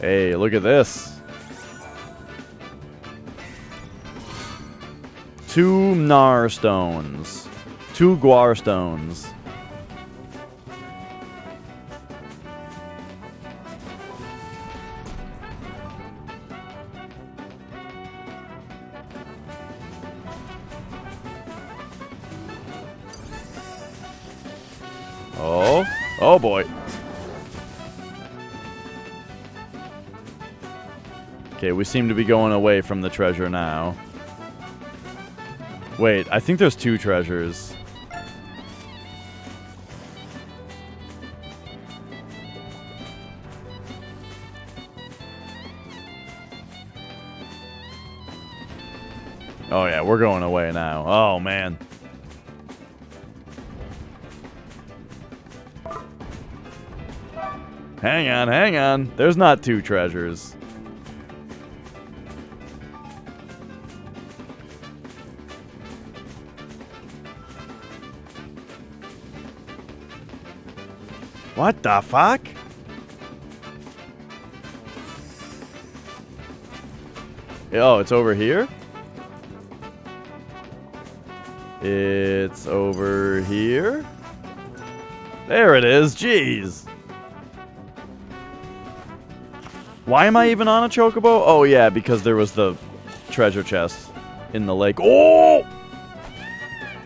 Speaker 1: Hey, look at this. 2 Gnar stones. 2 Guar stones. Oh. Oh boy. Okay, we seem to be going away from the treasure now. Wait, I think there's 2 treasures. Oh, yeah, we're going away now. Oh, man. Hang on, hang on. There's not 2 treasures. What the fuck? Oh, it's over here? It's over here? There it is. Jeez. Why am I even on a chocobo? Oh, yeah, because there was the treasure chest in the lake. Oh!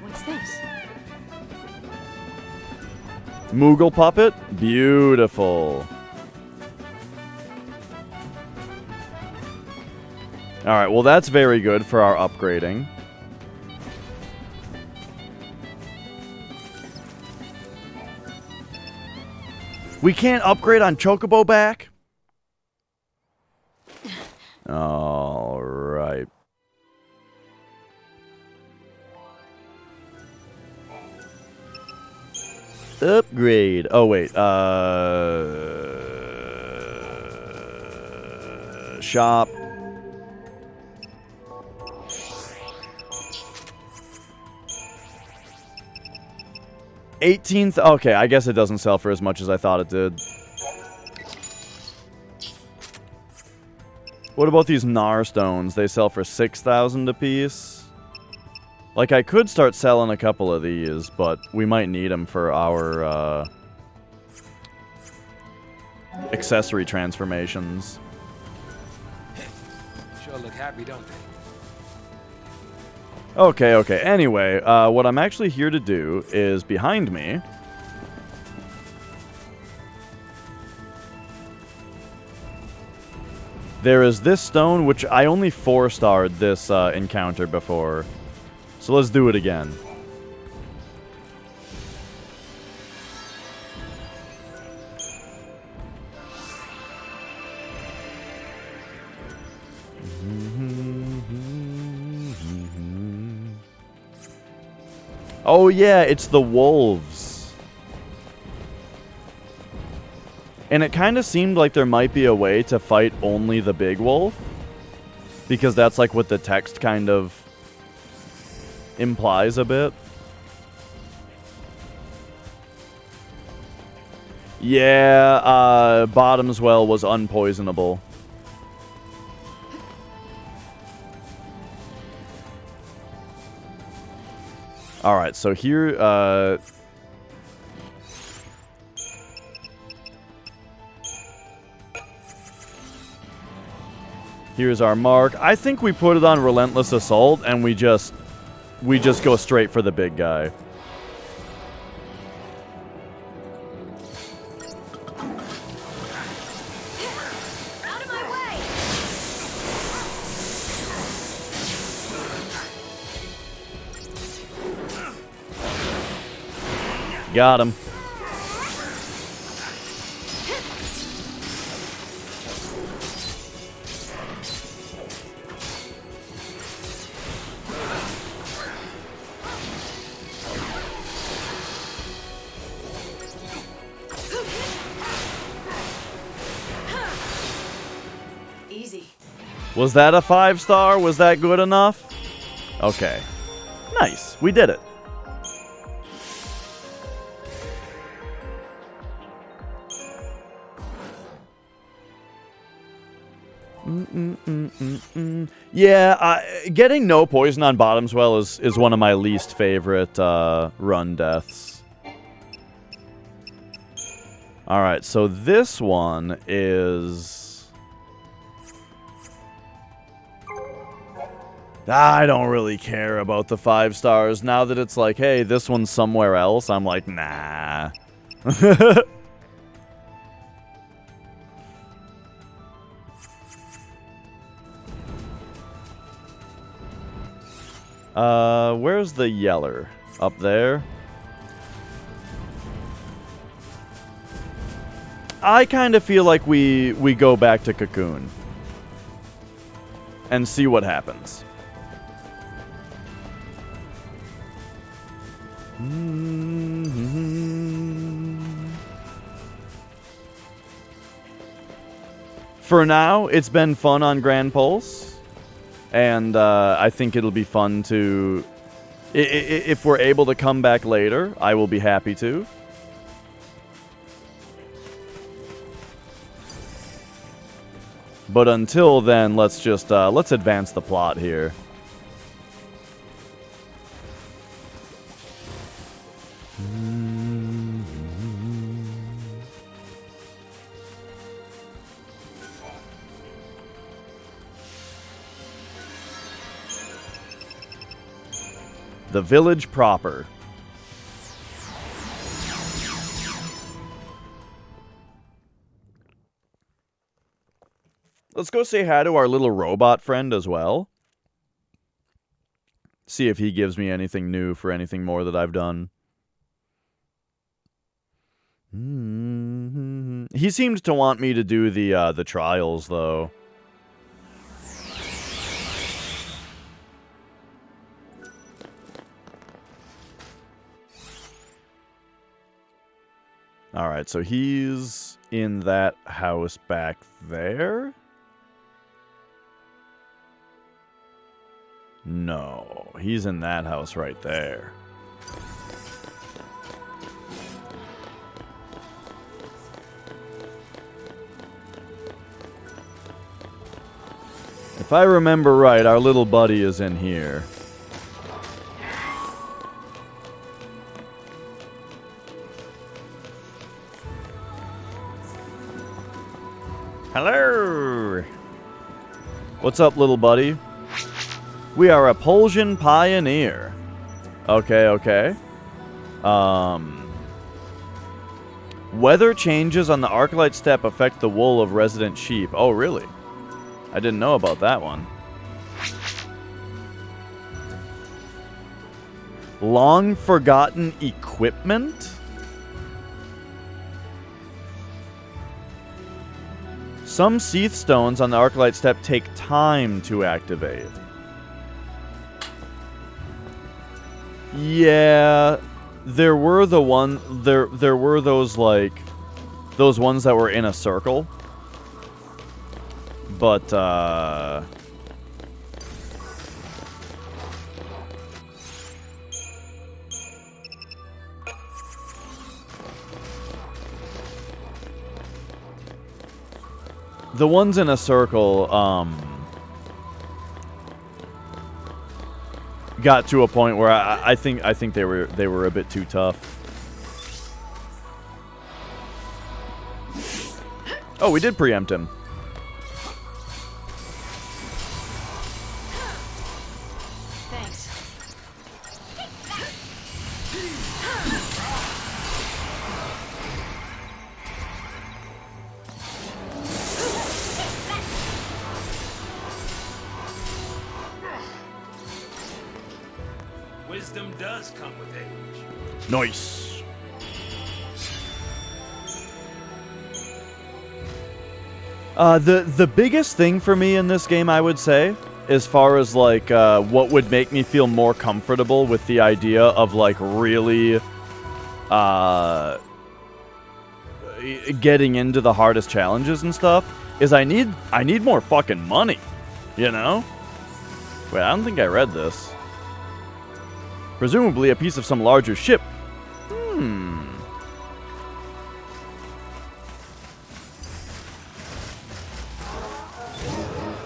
Speaker 2: What's this?
Speaker 1: Moogle puppet? Beautiful. Alright, well that's very good for our upgrading. We can't upgrade on Chocobo back? Alright. Upgrade. Oh, wait. Shop. $18,000. Okay, I guess it doesn't sell for as much as I thought it did. What about these Gnar stones? They sell for 6,000 apiece. Like, I could start selling a couple of these, but we might need them for our accessory transformations.
Speaker 4: Sure look happy, don't they?
Speaker 1: Okay, okay. Anyway, what I'm actually here to do is behind me. There is this stone, which I only 4-starred this encounter before. So let's do it again. Oh yeah, it's the wolves. And it kind of seemed like there might be a way to fight only the big wolf. Because that's like what the text kind of implies a bit. Yeah, Bottom's Well was unpoisonable. Alright, so here, here's our mark. I think we put it on Relentless Assault, and we just go straight for the big guy.
Speaker 2: Out of my way!
Speaker 1: Got him.
Speaker 2: Easy.
Speaker 1: Was that a 5-star? Was that good enough? Okay. Nice. We did it. Yeah, getting no poison on Bottom's Well is one of my least favorite run deaths. Alright, so this one is... I don't really care about the 5 stars. Now that it's like, hey, this one's somewhere else, I'm like, nah. Where's the Yeller? Up there? I kind of feel like we go back to Cocoon. And see what happens. For now, it's been fun on Grand Pulse, and I think it'll be fun to... If we're able to come back later, I will be happy to. But until then, let's just let's advance the plot here. The village proper. Let's go say hi to our little robot friend as well. See if he gives me anything new for anything more that I've done. He seemed to want me to do the trials, though. Alright, so he's in that house back there? No, he's in that house right there. If I remember right, our little buddy is in here. Hello! What's up, little buddy? We are a Polsian pioneer. Okay, okay. Weather changes on the Arclight Steppe affect the wool of resident sheep. Oh, really? I didn't know about that one. Long forgotten equipment? Some Seath stones on the Arclight Steppe take time to activate. Yeah, there were the one there were those those ones that were in a circle. But the ones in a circle got to a point where I think they were a bit too tough. Oh, we did preempt him.
Speaker 2: Thanks.
Speaker 3: Wisdom does come with age.
Speaker 1: Nice. The biggest thing for me in this game, I would say, as far as what would make me feel more comfortable with the idea of really getting into the hardest challenges and stuff, is I need more fucking money, you know? Wait, I don't think I read this. Presumably a piece of some larger ship.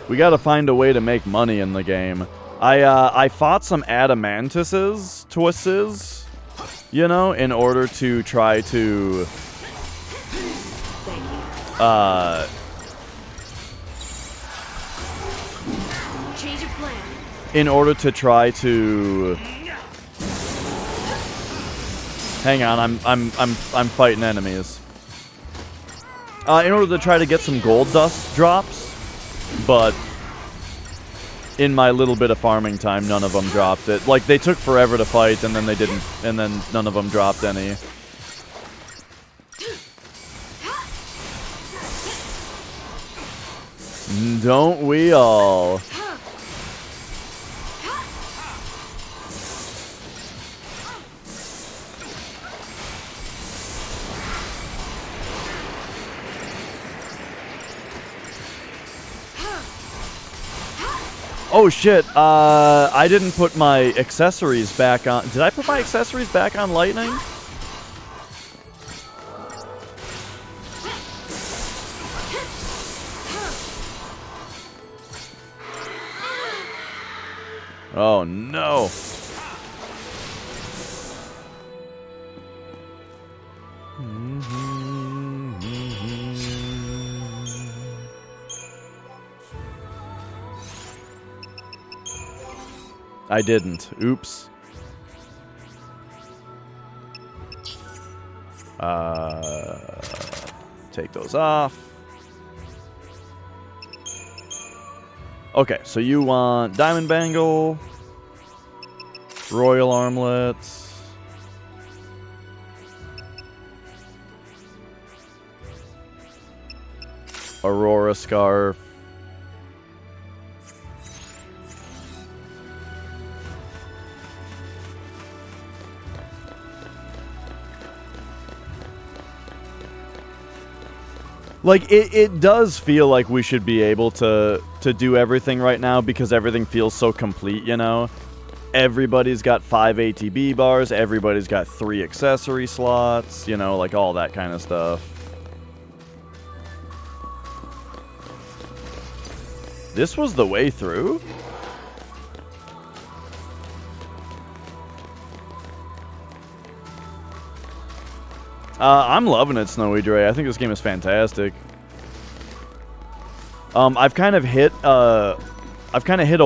Speaker 1: We gotta find a way to make money in the game. I fought some adamantuses, twists, you know, in order to try to
Speaker 2: Change of plan.
Speaker 1: in order to try to hang on, I'm fighting enemies. In order to try to get some gold dust drops, but in my little bit of farming time, none of them dropped it. Like, they took forever to fight, and then they didn't, and then none of them dropped any. Don't we all? Oh shit, I didn't put my accessories back on. Did I put my accessories back on lightning? Oh no. I didn't. Oops. Take those off. Okay, so you want Diamond Bangle, Royal Armlets, Aurora Scarf, like, it does feel like we should be able to do everything right now because everything feels so complete, you know? Everybody's got 5 ATB bars, everybody's got 3 accessory slots, you know, like all that kind of stuff. This was the way through? I'm loving it, Snowy Dre. I think this game is fantastic. I've kind of hit a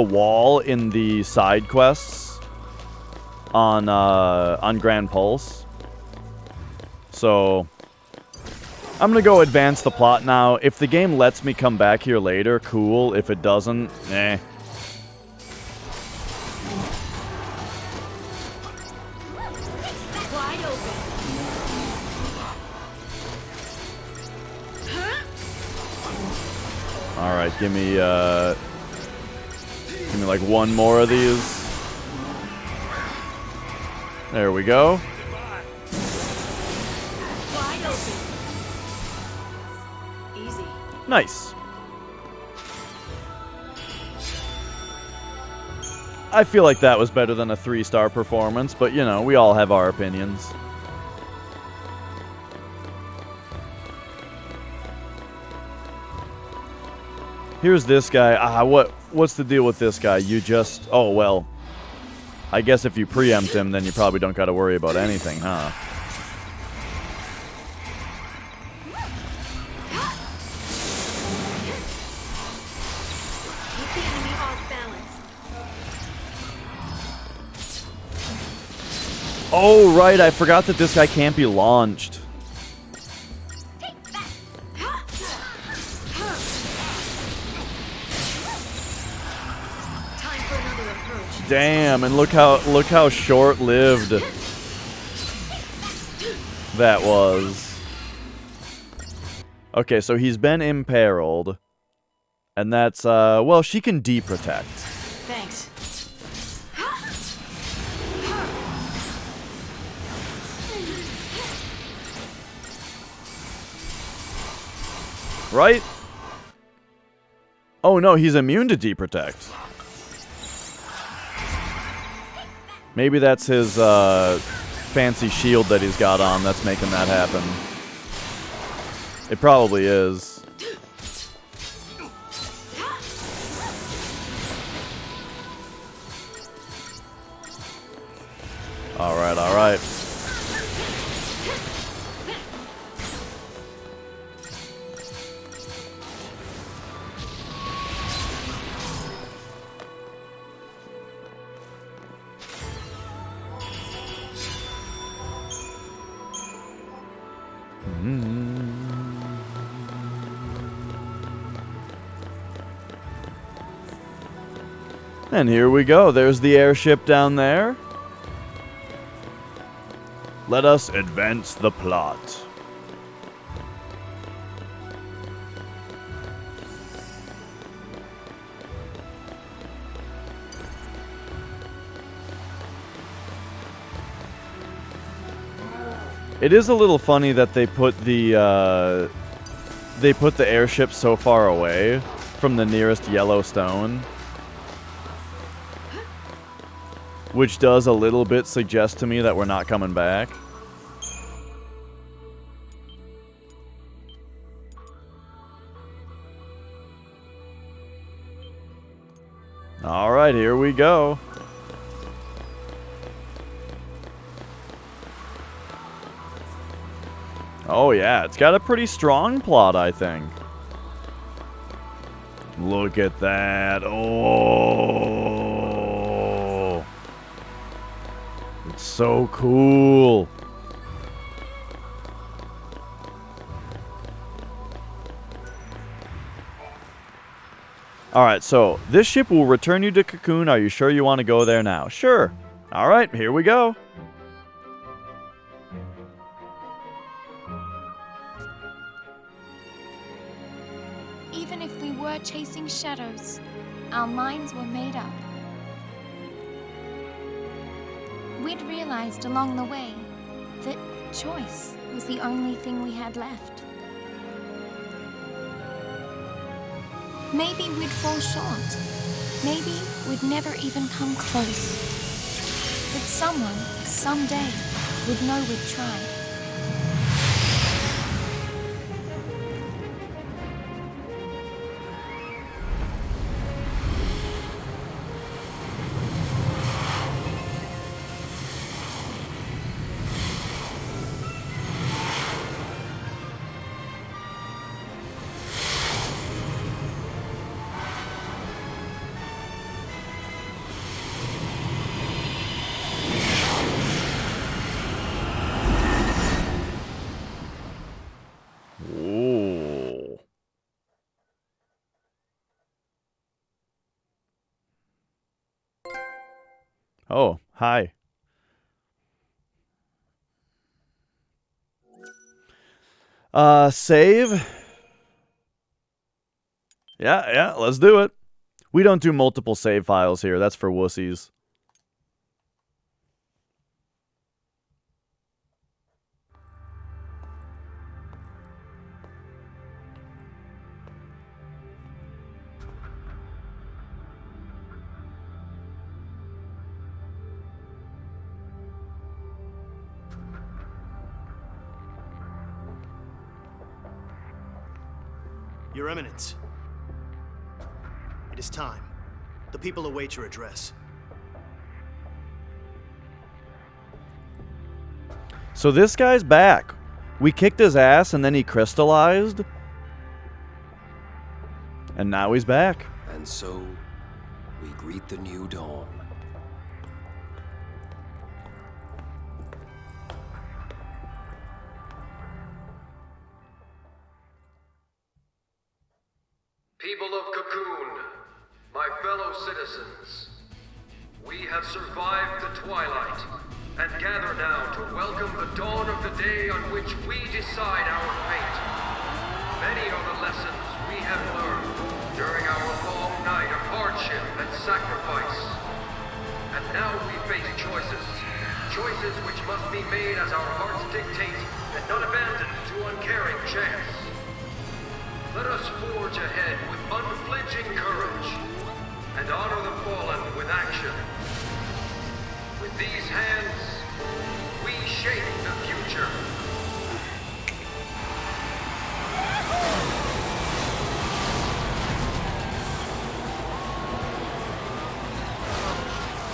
Speaker 1: wall in the side quests on Grand Pulse. So I'm gonna go advance the plot now. If the game lets me come back here later, cool. If it doesn't, eh.
Speaker 2: Wide open.
Speaker 1: All right, give me like one more of these. There we go.
Speaker 2: Wide open. Easy.
Speaker 1: Nice. I feel like that was better than a 3-star performance, but you know, we all have our opinions. Here's this guy. What's the deal with this guy? You just... Oh, well. I guess if you preempt him, then you probably don't gotta worry about anything, huh?
Speaker 2: Keep the enemy off balance.
Speaker 1: Oh, right. I forgot that this guy can't be launched.
Speaker 2: Time for another approach.
Speaker 1: Damn, and look how short-lived that was. Okay, so he's been imperiled. And that's, well, she can deprotect.
Speaker 2: Thanks.
Speaker 1: Right? Oh no, he's immune to deprotect. Maybe that's his fancy shield that he's got on that's making that happen. It probably is. Alright, alright. And here we go. There's the airship down there. Let us advance the plot. It is a little funny that they put the airship so far away from the nearest yellow stone. which does a little bit suggest to me that we're not coming back. All right, here we go. Oh yeah, it's got a pretty strong plot, I think. Look at that. Oh. It's so cool. Alright, so this ship will return you to Cocoon. Are you sure you want to go there now? Sure. Alright, here we go.
Speaker 4: Even if we were chasing shadows, our minds were made up. We'd realized along the way that choice was the only thing we had left. Maybe we'd fall short. Maybe we'd never even come close. But someone, someday, would know we'd tried.
Speaker 1: Ooh. Oh, hi. Save. Yeah, let's do it. We don't do multiple save files here. That's for wussies.
Speaker 5: Your Eminence. It is time. The people await your address.
Speaker 1: So this guy's back. We kicked his ass and then he crystallized. And now he's back.
Speaker 6: And so, we greet the new dawn.
Speaker 7: People of Cocoon, my fellow citizens, we have survived the twilight and gather now to welcome the dawn of the day on which we decide our fate. Many are the lessons we have learned during our long night of hardship and sacrifice. And now we face choices. Choices which must be made as our hearts dictate and not abandoned to uncaring chance. Let us forge ahead with unflinching courage and honor the fallen with action. With these hands, we shape the future.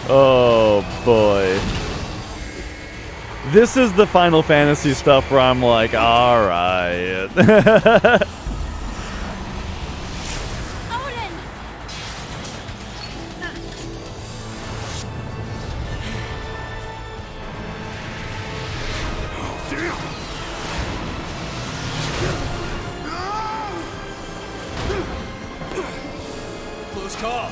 Speaker 1: Oh boy. This is the Final Fantasy stuff where I'm like, alright.
Speaker 3: Close call.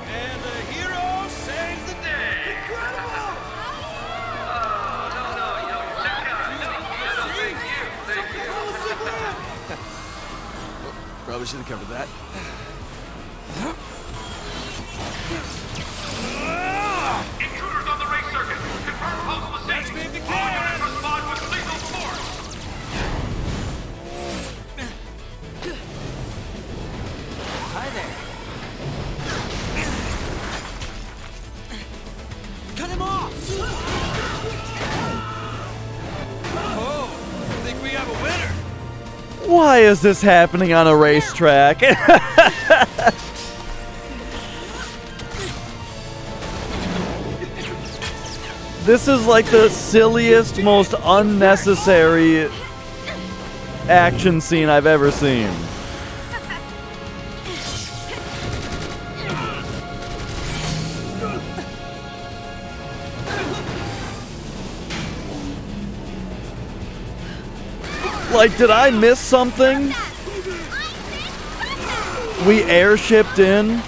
Speaker 3: And the hero saves the day. Incredible!
Speaker 6: Probably should have covered that.
Speaker 7: Intruders on the race circuit. Confirm post was safe. All units respond with lethal force.
Speaker 8: Hi there.
Speaker 1: Why is this happening on a racetrack? This is like the silliest, most unnecessary action scene I've ever seen. Like, did I miss something? We airshipped in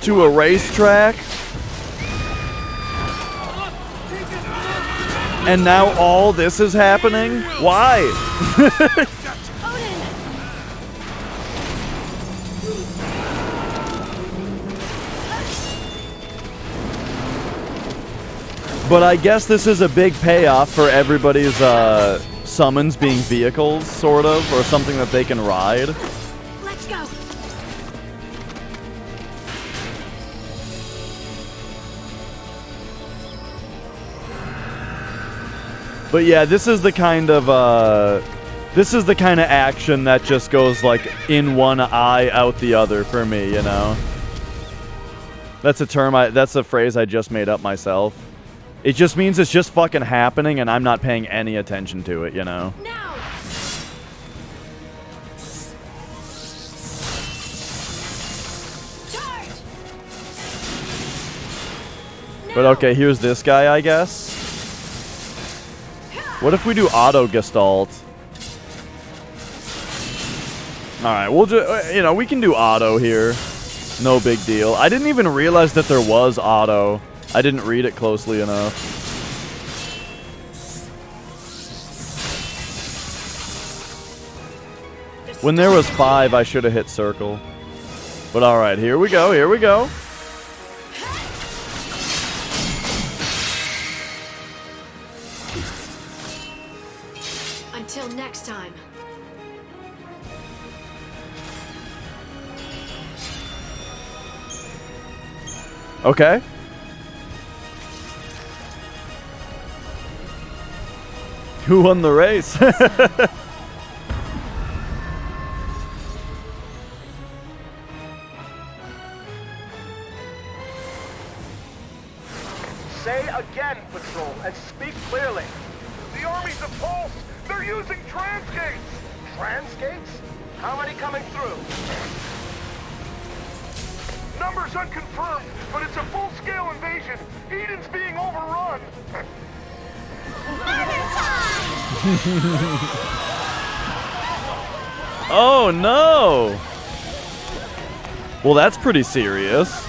Speaker 1: to a racetrack, and now all this is happening? Why? But I guess this is a big payoff for everybody's summons being vehicles, sort of, or something that they can ride.
Speaker 2: Let's go.
Speaker 1: But yeah, this is the kind of action that just goes like in one eye, out the other for me, you know. That's a phrase I just made up myself. It just means it's just fucking happening and I'm not paying any attention to it, you know.
Speaker 2: Now. Charge.
Speaker 1: But okay, here's this guy, I guess. What if we do auto gestalt? Alright, we'll just, you know, we can do auto here. No big deal. I didn't even realize that there was auto. I didn't read it closely enough. When there was 5, I should have hit circle. But alright, here we go, here we go.
Speaker 2: Until next time.
Speaker 1: Okay. Who won the race?
Speaker 8: Say again, Patrol, and speak clearly. The armies of Pulse, they're using transgates! Transgates? How many coming through? Numbers unconfirmed, but it's a full-scale invasion. Eden's being overrun.
Speaker 1: Oh no! Well, that's pretty serious.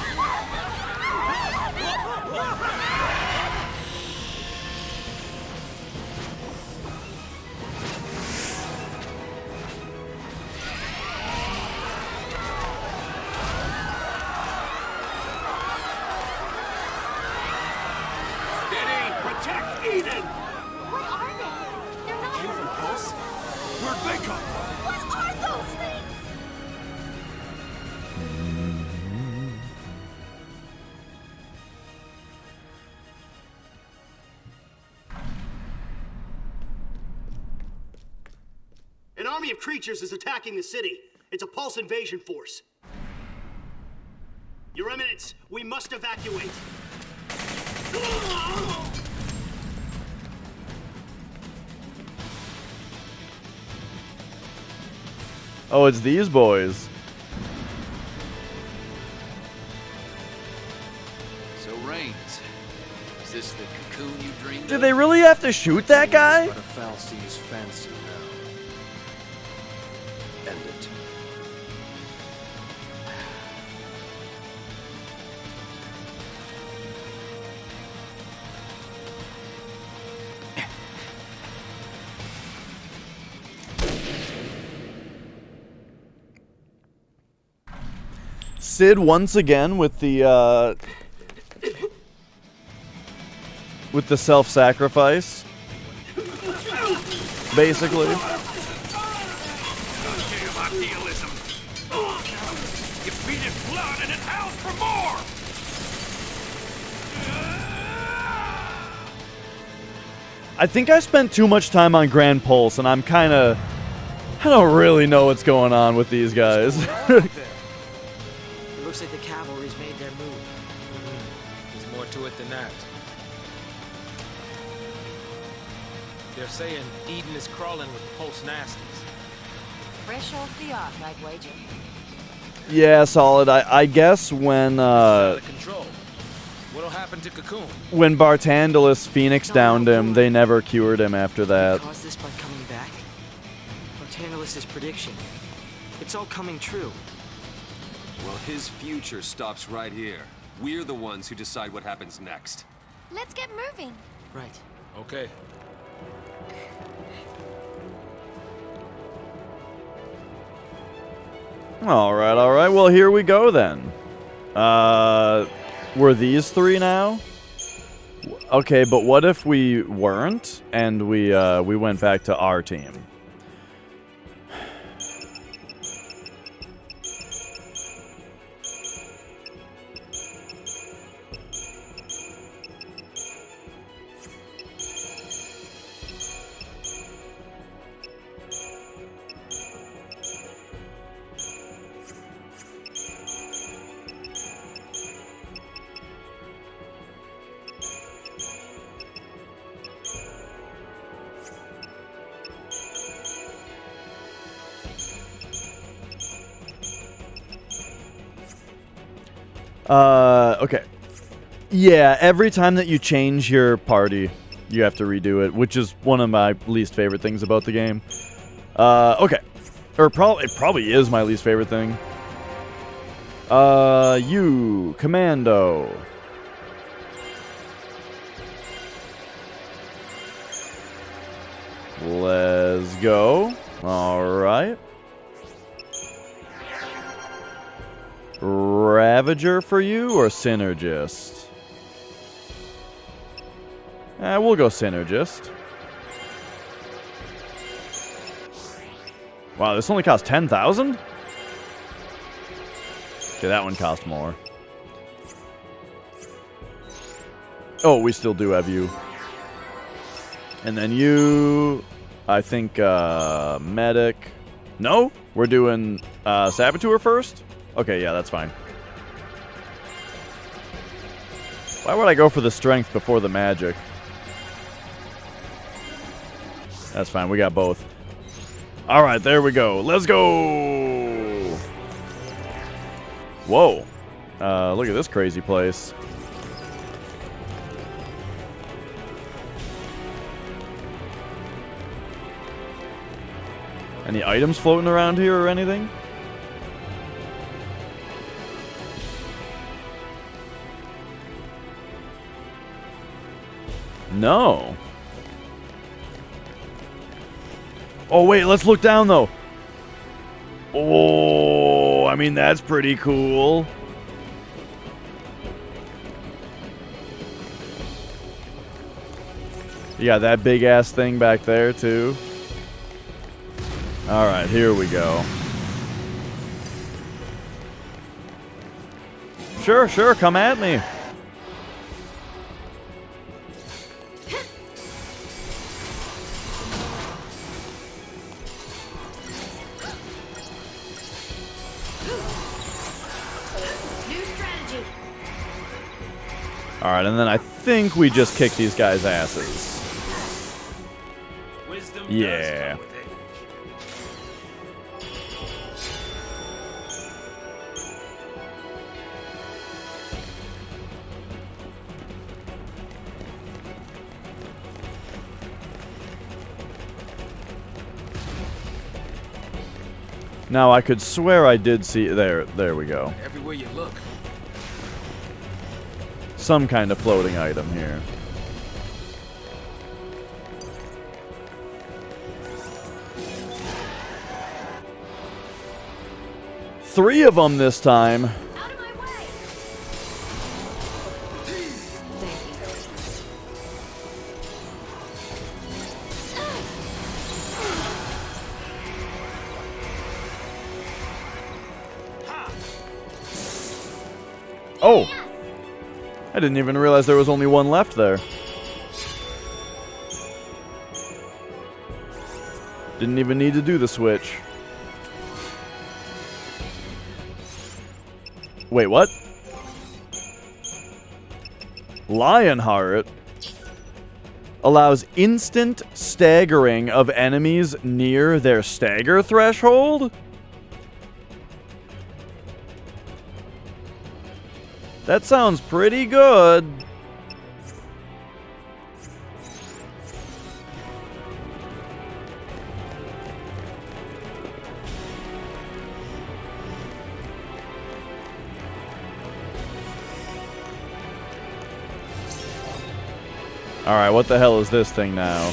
Speaker 3: Protect Eden!
Speaker 4: What are they? They're not.
Speaker 3: Came from Pulse? Where'd they come from?
Speaker 4: What are those things?
Speaker 5: An army of creatures is attacking the city. It's a Pulse invasion force. Your Eminence, we must evacuate.
Speaker 1: Oh, it's these boys.
Speaker 6: So, Reigns, is this the cocoon you dreamed
Speaker 1: Did they really have to shoot that guy?
Speaker 6: But a Falsi's fancy now. End it.
Speaker 1: Sid once again with the self-sacrifice, basically.
Speaker 3: Damn idealism! You feed it blood and it howls for more!
Speaker 1: I think I spent too much time on Grand Pulse, and I'm kind of I don't really know what's going on with these guys.
Speaker 9: It looks like the cavalry's made their move.
Speaker 10: There's more to it than that. They're saying Eden is crawling with Pulse Nasties.
Speaker 2: Fresh off the ark, I'd wager.
Speaker 1: Yeah, solid. I guess when
Speaker 10: Out of control. What'll happen to Cocoon?
Speaker 1: when Bartandalus Phoenix downed him, they never cured him after that.
Speaker 9: Caused this by coming back? Bartandalus' prediction. It's all coming true.
Speaker 6: Well, his future stops right here. We're the ones who decide what happens next.
Speaker 4: Let's get moving.
Speaker 9: Right.
Speaker 10: Okay.
Speaker 1: All right. Well, here we go then. Were these three now? Okay, but what if we weren't and we went back to our team? Okay. Yeah, every time that you change your party, you have to redo it, which is one of my least favorite things about the game. Okay. Or it probably is my least favorite thing. You, Commando. Let's go. All right. Ravager for you or Synergist? We'll go Synergist. Wow, this only costs 10,000? Okay, that one cost more. Oh, we still do have you. And then you, I think, Medic. No? We're doing Saboteur first? Okay, yeah, that's fine. Why would I go for the strength before the magic? That's fine, we got both. Alright, there we go. Let's go! Whoa. Look at this crazy place. Any items floating around here or anything? No. Oh, wait, let's look down, though. Oh, I mean, that's pretty cool. You got that big-ass thing back there, too. All right, here we go. Sure, come at me. Alright, and then I think we just kick these guys' asses. Yeah. Now I could swear I did see there we go.
Speaker 10: Everywhere you look.
Speaker 1: Some kind of floating item here. Three of them this time.
Speaker 2: Out of my way.
Speaker 1: Oh! I didn't even realize there was only one left there. Didn't even need to do the switch. Wait, what? Lionheart allows instant staggering of enemies near their stagger threshold? That sounds pretty good. Alright, what the hell is this thing now?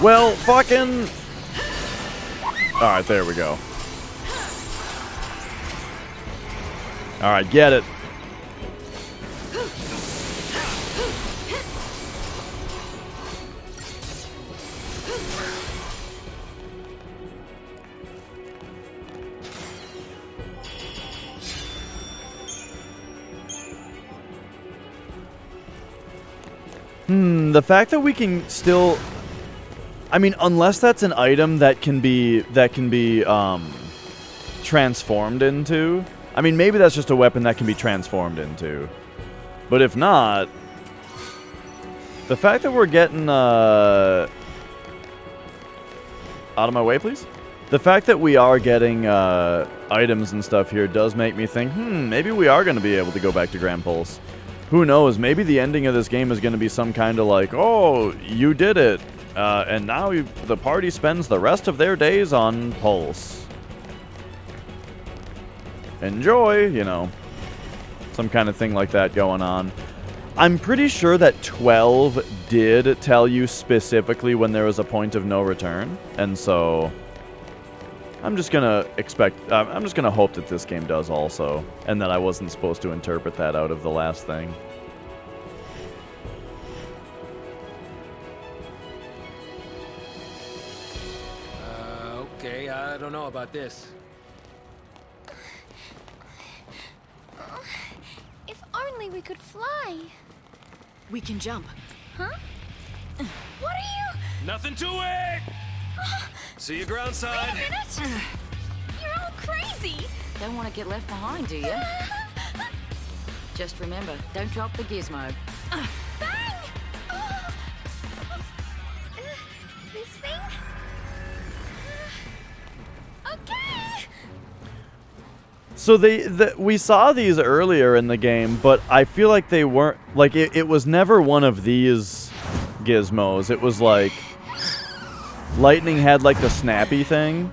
Speaker 1: Well, fucking... Alright, there we go. Alright, get it. The fact that we can still... I mean, unless that's an item that can be transformed into. I mean, maybe that's just a weapon that can be transformed into. But if not, the fact that we're getting out of my way, please. The fact that we are getting items and stuff here does make me think, maybe we are going to be able to go back to Grand Pulse. Who knows? Maybe the ending of this game is going to be some kind of like, oh, you did it. And now the party spends the rest of their days on Pulse. Enjoy, you know. Some kind of thing like that going on. I'm pretty sure that 12 did tell you specifically when there was a point of no return. And so... I'm just gonna I'm just gonna hope that this game does also, and that I wasn't supposed to interpret that out of the last thing.
Speaker 10: Okay, I don't know about this.
Speaker 4: If only we could fly.
Speaker 2: We can jump.
Speaker 4: Huh? What are you?
Speaker 10: Nothing to it!
Speaker 6: See you ground side.
Speaker 4: Wait a minute! You're all crazy!
Speaker 2: Don't want to get left behind, do you? Just remember, don't drop the gizmo.
Speaker 4: Bang! This thing? Okay!
Speaker 1: So we saw these earlier in the game, but I feel like they weren't... Like, it was never one of these gizmos. It was like... Lightning had like the snappy thing.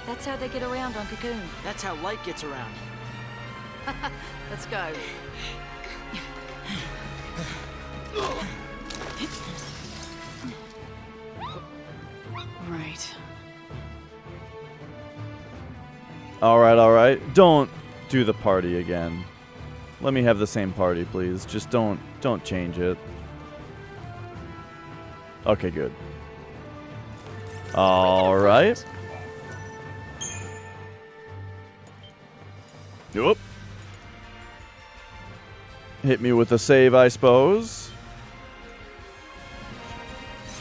Speaker 2: That's how they get around on Cocoon.
Speaker 9: That's how light gets around.
Speaker 2: Let's go. Right.
Speaker 1: Alright. Don't do the party again. Let me have the same party, please. Just don't change it. Okay, good. Alright. Whoop. Hit me with a save, I suppose.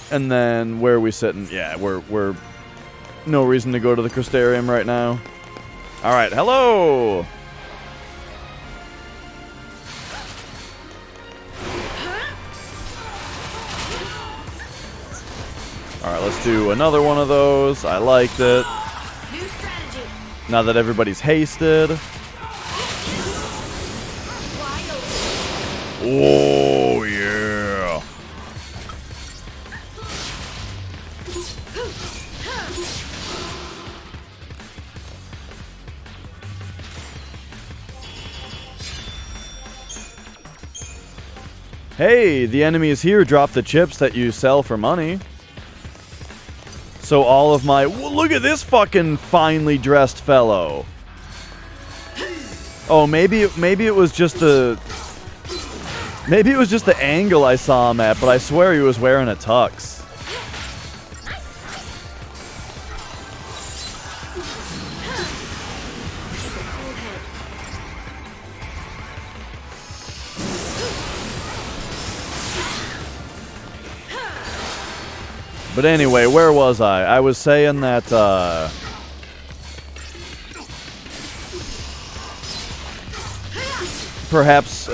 Speaker 1: And then where are we sitting? Yeah, we're no reason to go to the Crystarium right now. All right, hello. All right, let's do another one of those. I liked it.
Speaker 2: New strategy.
Speaker 1: Now that everybody's hasted. Oh, yeah. Hey, the enemy is here. Drop the chips that you sell for money. So all of my... Look at this fucking finely dressed fellow. Oh, maybe it was just the... Maybe it was just the angle I saw him at, but I swear he was wearing a tux. But anyway, where was I? I was saying that, perhaps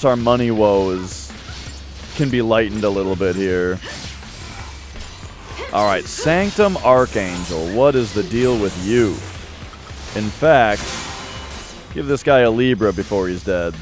Speaker 1: our money woes can be lightened a little bit here. Alright, Sanctum Archangel, what is the deal with you? In fact, give this guy a Libra before he's dead.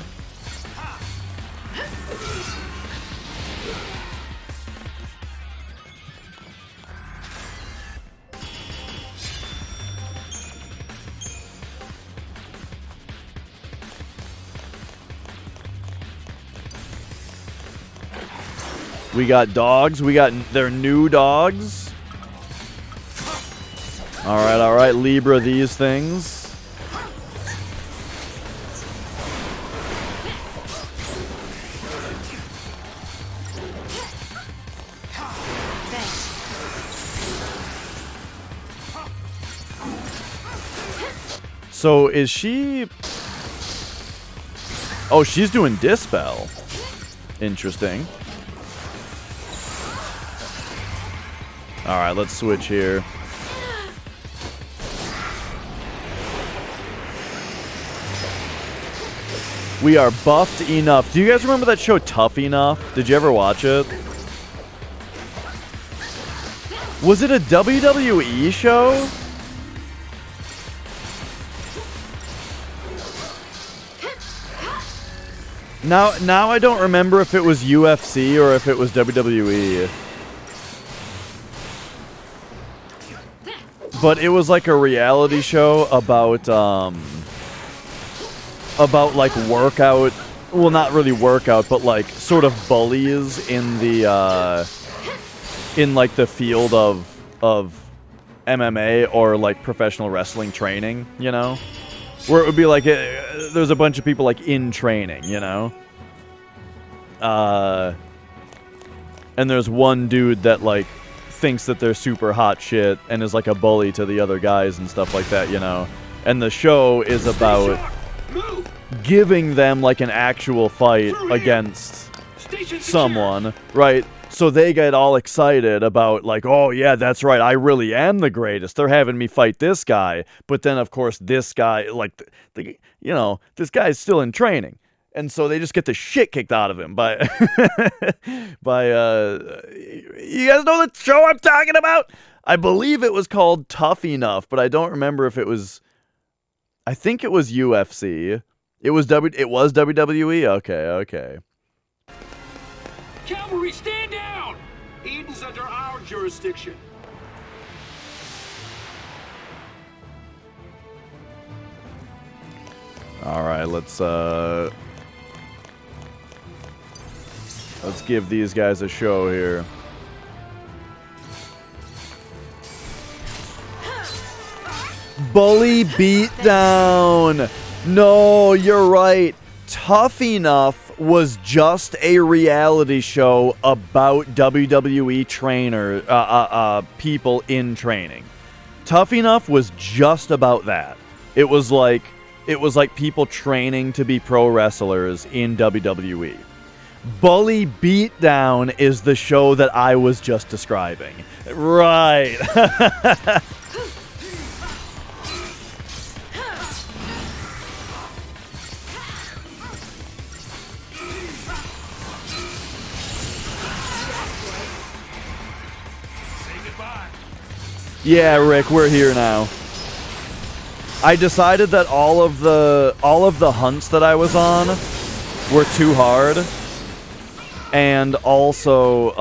Speaker 1: We got dogs. We got their new dogs. All right, Libra these things. So is she... Oh, she's doing Dispel. Interesting. Alright, let's switch here. We are buffed enough. Do you guys remember that show Tough Enough? Did you ever watch it? Was it a WWE show? Now I don't remember if it was UFC or if it was WWE. But it was like a reality show about like workout, well, not really workout, but like sort of bullies in the in like the field of MMA or like professional wrestling training, you know, where it would be like there's a bunch of people like in training, you know, and there's one dude that like thinks that they're super hot shit and is like a bully to the other guys and stuff like that, you know. And the show is about giving them like an actual fight against someone, right? So they get all excited about like, oh yeah, that's right, I really am the greatest. They're having me fight this guy. But then of course this guy, like, you know, this guy's still in training. And so they just get the shit kicked out of him by, you guys know the show I'm talking about? I believe it was called Tough Enough, but I don't remember if it was, I think it was UFC. It was WWE? Okay.
Speaker 3: Cavalry, stand down! Eden's under our jurisdiction.
Speaker 1: Alright, let's give these guys a show here. Bully beatdown! No, you're right. Tough Enough was just a reality show about WWE trainer people in training. Tough Enough was just about that. It was like people training to be pro wrestlers in WWE. Bully Beatdown is the show that I was just describing. Right. Yeah, Rick, we're here now. I decided that all of the hunts that I was on were too hard. And also,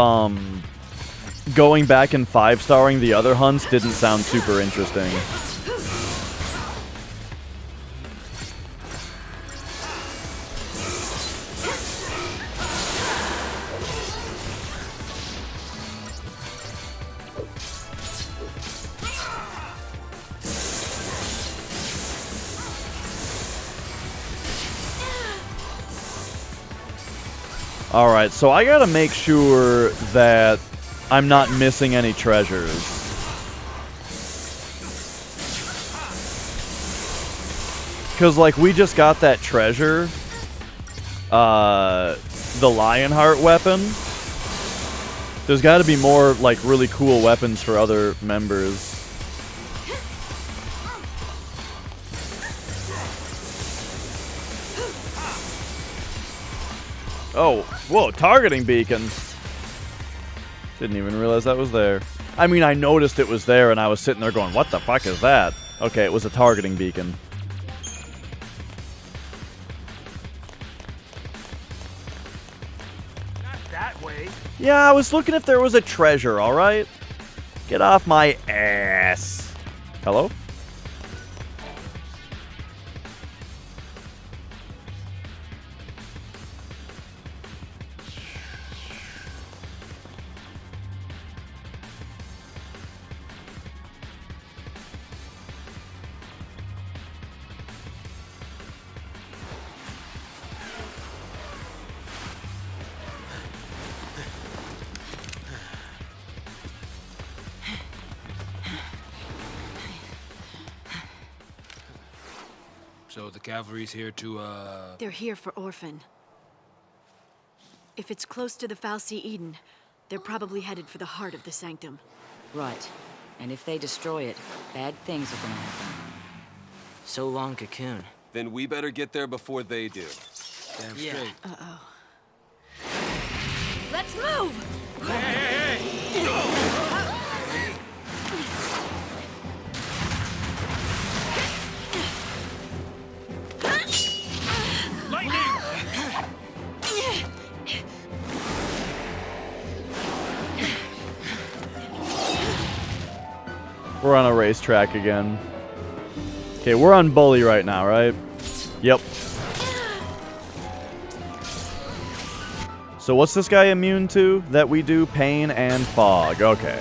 Speaker 1: going back and 5-starring the other hunts didn't sound super interesting. Alright, so I gotta make sure that I'm not missing any treasures. Because, like, we just got that treasure. The Lionheart weapon. There's gotta be more, like, really cool weapons for other members. Oh, whoa, targeting beacon. Didn't even realize that was there. I mean, I noticed it was there and I was sitting there going, what the fuck is that? Okay, it was a targeting beacon.
Speaker 8: Not that way.
Speaker 1: Yeah, I was looking if there was a treasure, alright? Get off my ass. Hello?
Speaker 10: So the cavalry's here to,
Speaker 11: They're here for Orphan. If it's close to the Fal'Cie Eden, they're probably headed for the heart of the Sanctum.
Speaker 2: Right. And if they destroy it, bad things are gonna happen.
Speaker 9: So long, Cocoon.
Speaker 6: Then we better get there before they do.
Speaker 10: damn straight.
Speaker 11: Uh-oh. Let's move!
Speaker 1: We're on a racetrack again. Okay, we're on Bully right now, right? Yep. So what's this guy immune to that we do? Pain and fog. Okay.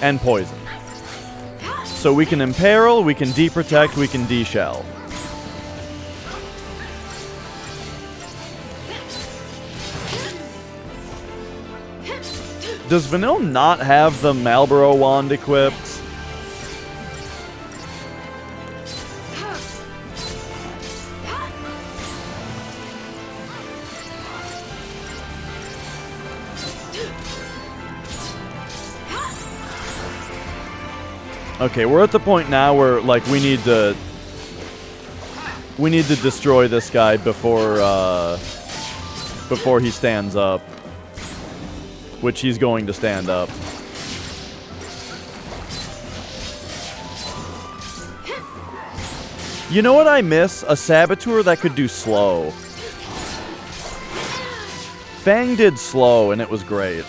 Speaker 1: And poison. So we can imperil, we can deprotect, we can deshell. Does Vanille not have the Malboro wand equipped? Okay, we're at the point now where, like, we need to destroy this guy before he stands up. Which he's going to stand up. You know what I miss? A Saboteur that could do slow. Fang did slow, and it was great.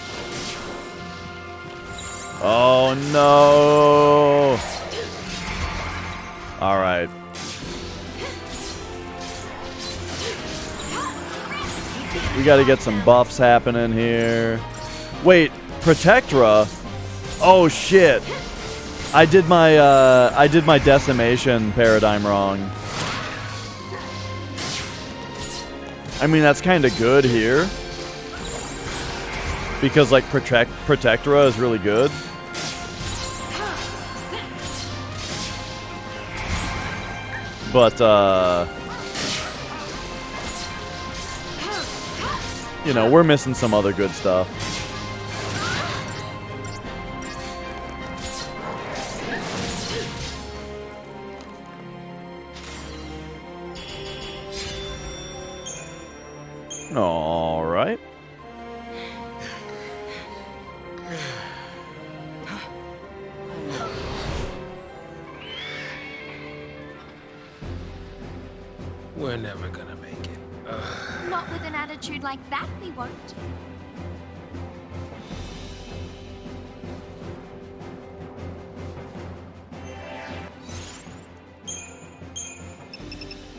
Speaker 1: Oh, no. Alright. We gotta get some buffs happening here. Wait, Protectra? Oh shit! I did my decimation paradigm wrong. I mean, that's kind of good here because like Protectra is really good. But you know, we're missing some other good stuff. All right.
Speaker 10: We're never gonna make it.
Speaker 4: Not with an attitude like that, we won't.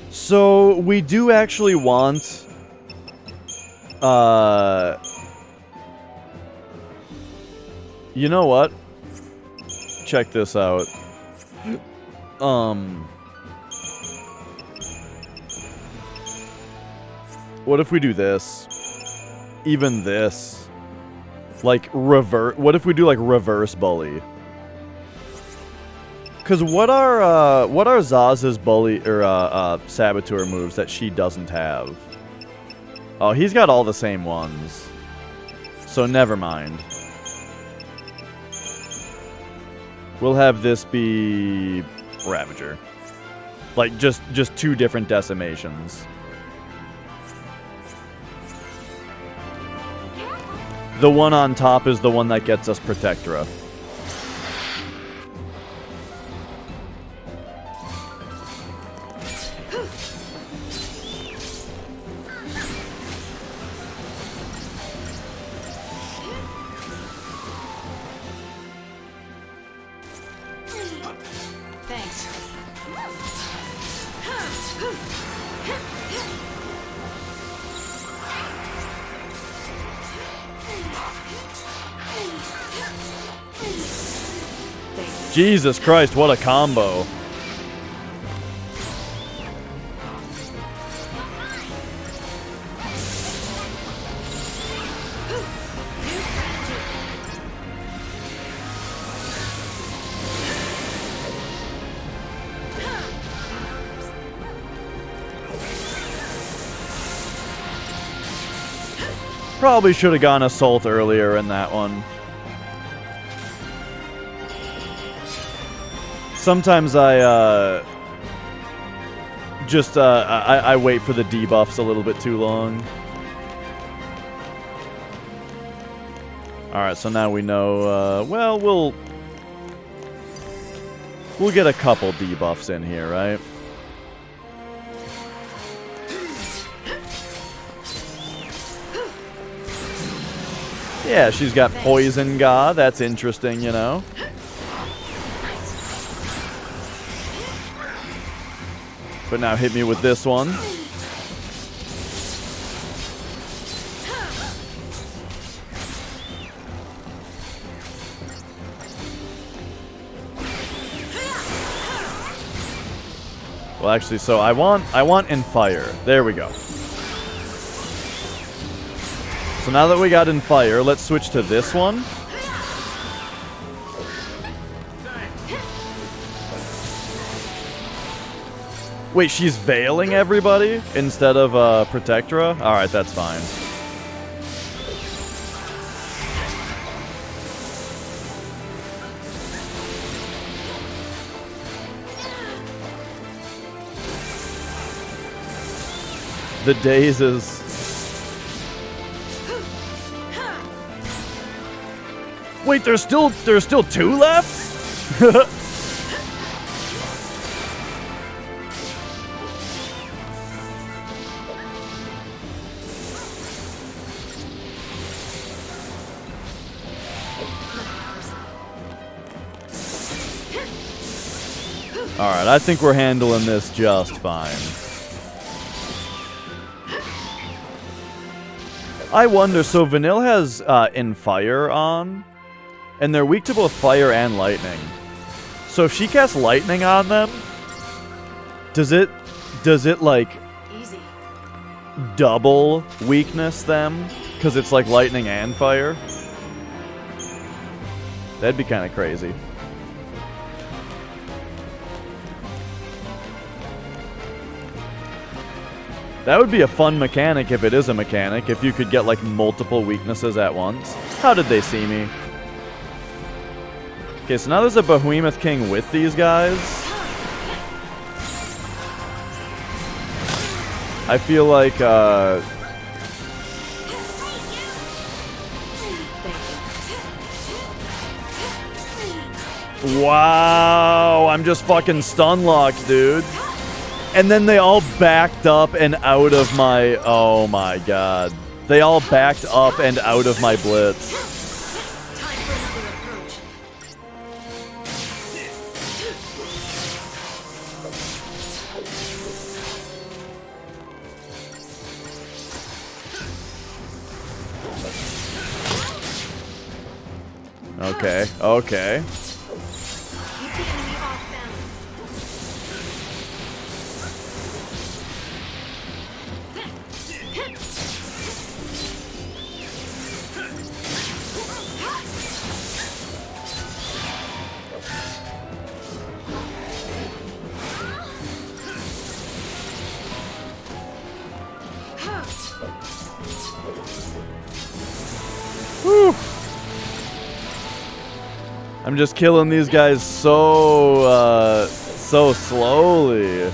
Speaker 1: So we do actually want you know what? Check this out. What if we do this? even this. Like, what if we do, like, reverse bully? Because what are Zaz's bully, or, saboteur moves that she doesn't have? Oh, he's got all the same ones. So never mind. We'll have this be Ravager. Like, just 2 different decimations. The one on top is the one that gets us Protectora.
Speaker 11: Thanks.
Speaker 1: Jesus Christ, what a combo. Probably should have gone Assault earlier in that one. Sometimes I I wait for the debuffs a little bit too long. Alright, so now we know, well, we'll get a couple debuffs in here, right? Yeah, she's got Poison God. That's interesting, you know. But now hit me with this one. Well, actually, so I want in fire. There we go. So now that we got in fire, let's switch to this one. Wait, she's veiling everybody instead of Protectora? Alright, that's fine. The dazes. Wait, there's still 2 left? Alright, I think we're handling this just fine. I wonder, so Vanille has in fire on, and they're weak to both fire and lightning. So if she casts lightning on them, does it like
Speaker 11: Easy.
Speaker 1: double weakness them? Because it's like lightning and fire? That'd be kind of crazy. That would be a fun mechanic if it is a mechanic, if you could get like multiple weaknesses at once. How did they see me? Okay, so now there's a Behemoth King with these guys. I feel like, wow, I'm just fucking stun locked, dude. And then they all backed up and out of my... Oh my god. They all backed up and out of my blitz. Okay, okay. Whew. I'm just killing these guys so slowly.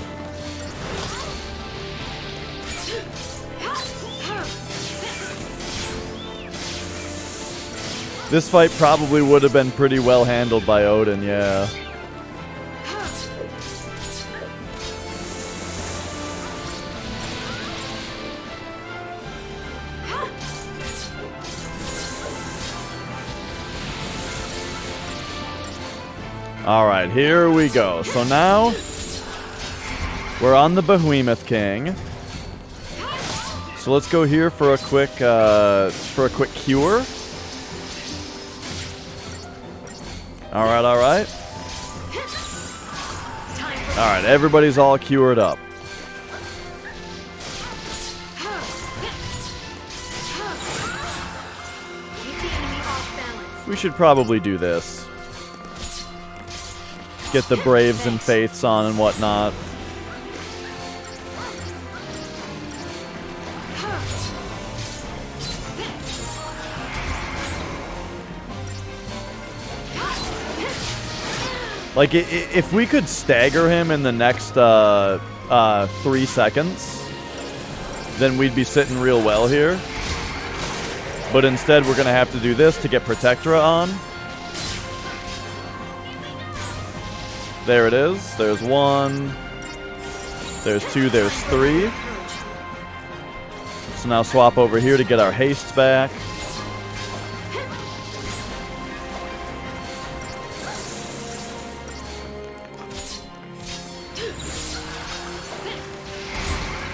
Speaker 1: This fight probably would have been pretty well handled by Odin, yeah. Alright, here we go. So now, we're on the Behemoth King. So let's go here for a quick cure. Alright, alright. Alright, everybody's all cured up. We should probably do this. Get the Braves and Faiths on and whatnot. Like, if we could stagger him in the next 3 seconds, then we'd be sitting real well here. But instead, we're going to have to do this to get Protectora on. There it is. There's 1. There's 2. There's 3. So now swap over here to get our hastes back.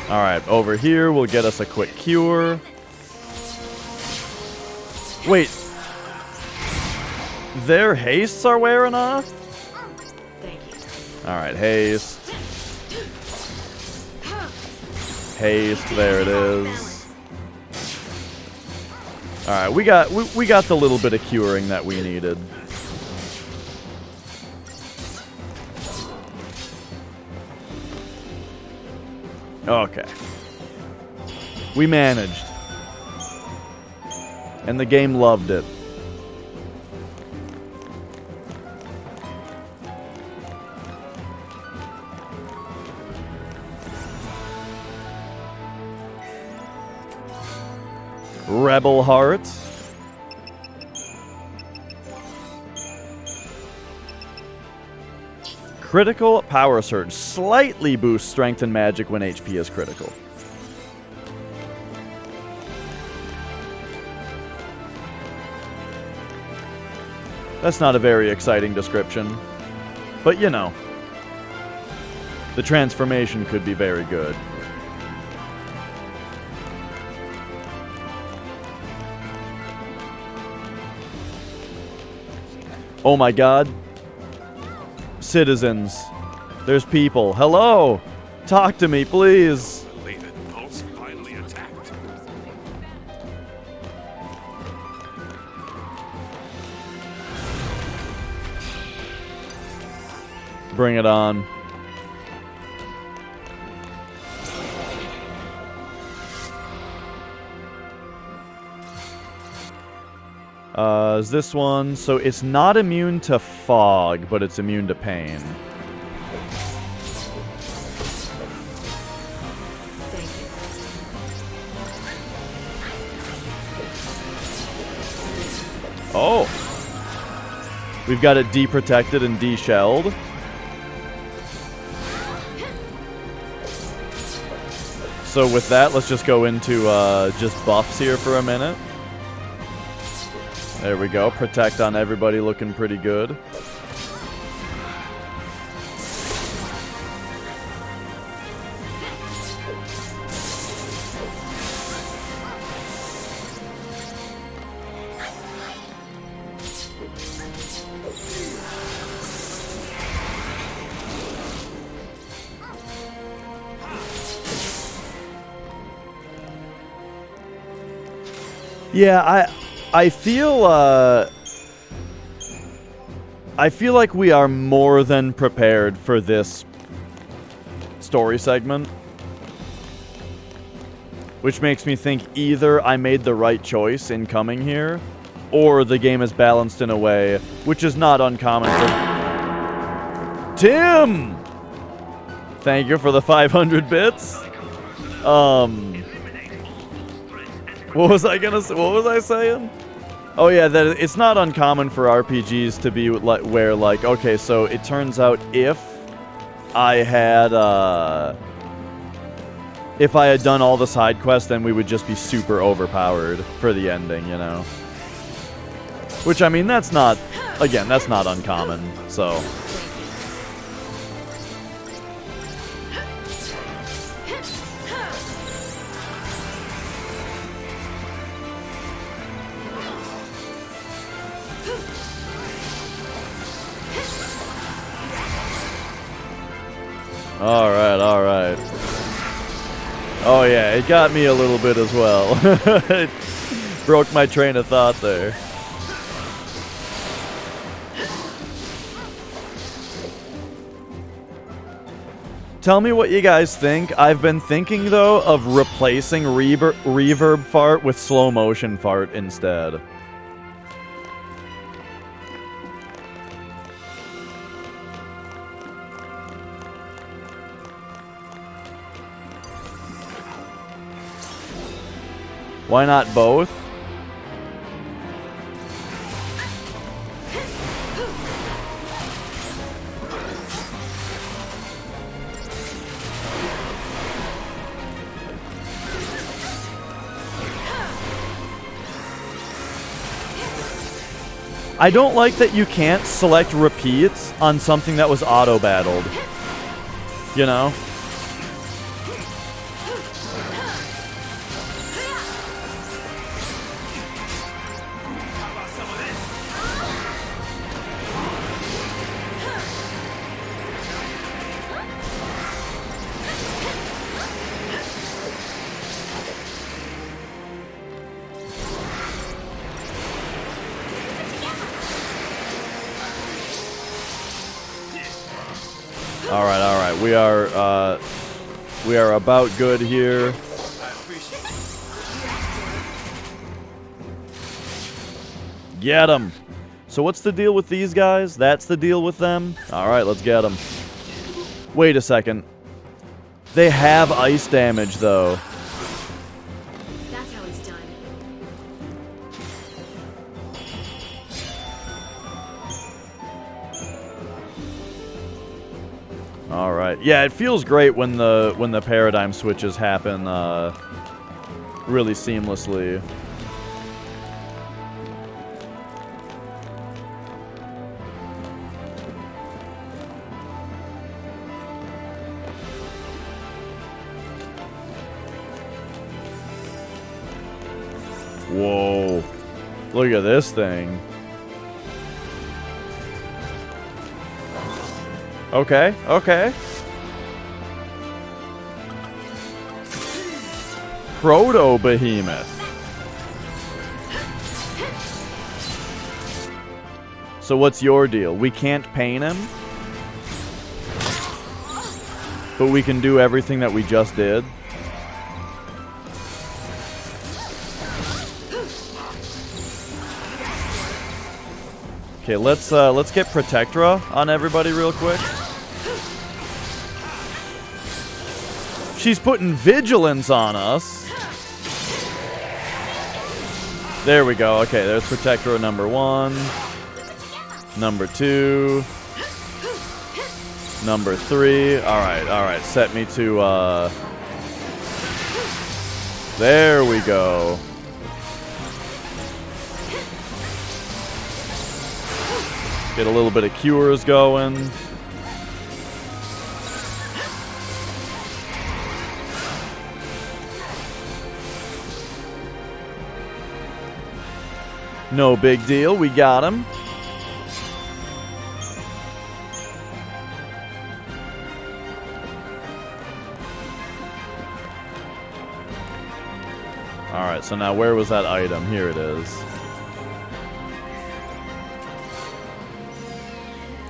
Speaker 1: Alright, over here will get us a quick cure. Wait. Their hastes are wearing off?
Speaker 11: Thank you.
Speaker 1: Alright, haste. Haste, there it is. Alright, we got the little bit of curing that we needed. Okay. We managed. And the game loved it. Rebel Heart. Critical Power Surge. Slightly boosts strength and magic when HP is critical. That's not a very exciting description. But you know. The transformation could be very good. Oh my god. Citizens. There's people. Hello! Talk to me, please.
Speaker 3: Belated Pulse finally attacked.
Speaker 1: Bring it on. Is this one? So it's not immune to fog, but it's immune to pain. Oh. We've got it de-protected and de-shelled. So with that, let's just go into just buffs here for a minute. There we go. Protect on everybody looking pretty good. Yeah, I feel like we are more than prepared for this story segment. which makes me think either I made the right choice in coming here, or the game is balanced in a way which is not uncommon for... Tim! Thank you for the 500 bits. What was I gonna say? What was I saying? Oh yeah, that it's not uncommon for RPGs to be like where like, okay, so it turns out if I had done all the side quests, then we would just be super overpowered for the ending, you know. Which, I mean, that's not, again, that's not uncommon, so. Alright. Oh yeah, it got me a little bit as well. It broke my train of thought there. Tell me what you guys think. I've been thinking, though, of replacing reverb fart with slow motion fart instead. Why not both? I don't like that you can't select repeats on something that was auto-battled. You know? Alright, we are about good here. Get them. So what's the deal with these guys? That's the deal with them? Alright, let's get them. Wait a second. They have ice damage, though.
Speaker 11: That's how it's done.
Speaker 1: All right. Yeah, it feels great when the paradigm switches happen really seamlessly. Whoa. Look at this thing. Okay. Proto-Behemoth. So what's your deal? We can't paint him? But we can do everything that we just did? Okay, let's get Protectra on everybody real quick. She's putting vigilance on us. There we go. Okay, there's Protectra number 1. Number 2. Number 3. Alright. Set me to, there we go. Get a little bit of cures going. No big deal, we got him. Alright, so now where was that item? Here it is.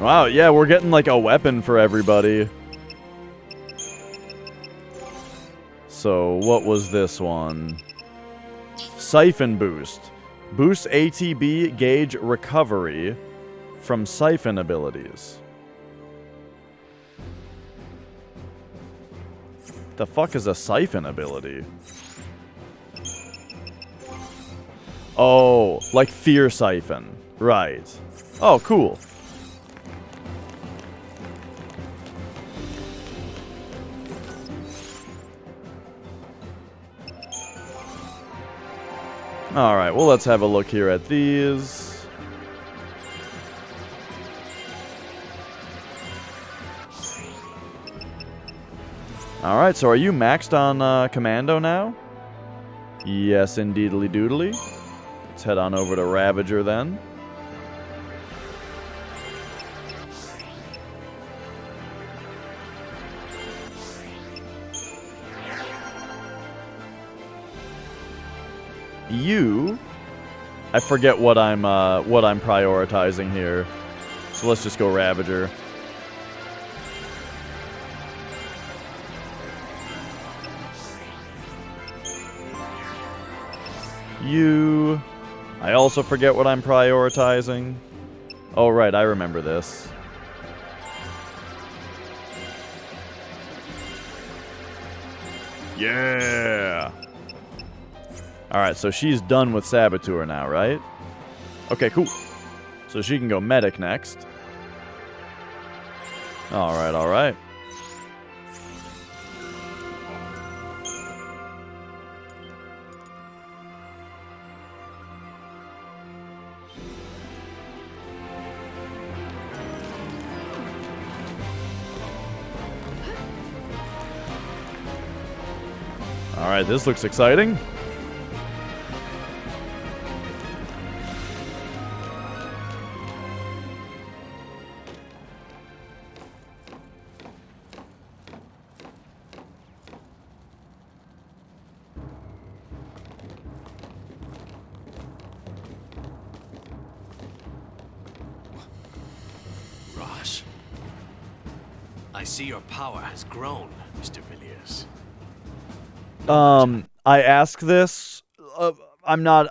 Speaker 1: Wow, yeah, we're getting like a weapon for everybody. So what was this one? Siphon Boost. Boost ATB gauge recovery from siphon abilities. The fuck is a siphon ability? Oh, like Fear Siphon. Right. Oh, cool. Alright, well, let's have a look here at these. Alright, so are you maxed on Commando now? Yes, indeedly doodly. Let's head on over to Ravager then. I forget what I'm prioritizing here. So let's just go Ravager. I also forget what I'm prioritizing. Oh right, I remember this. Yeah. Alright, so she's done with Saboteur now, right? Okay, cool. So she can go Medic next. Alright, alright. Alright, this looks exciting.
Speaker 3: I see your power has grown, Mr. Villiers.
Speaker 1: I ask this. I'm not.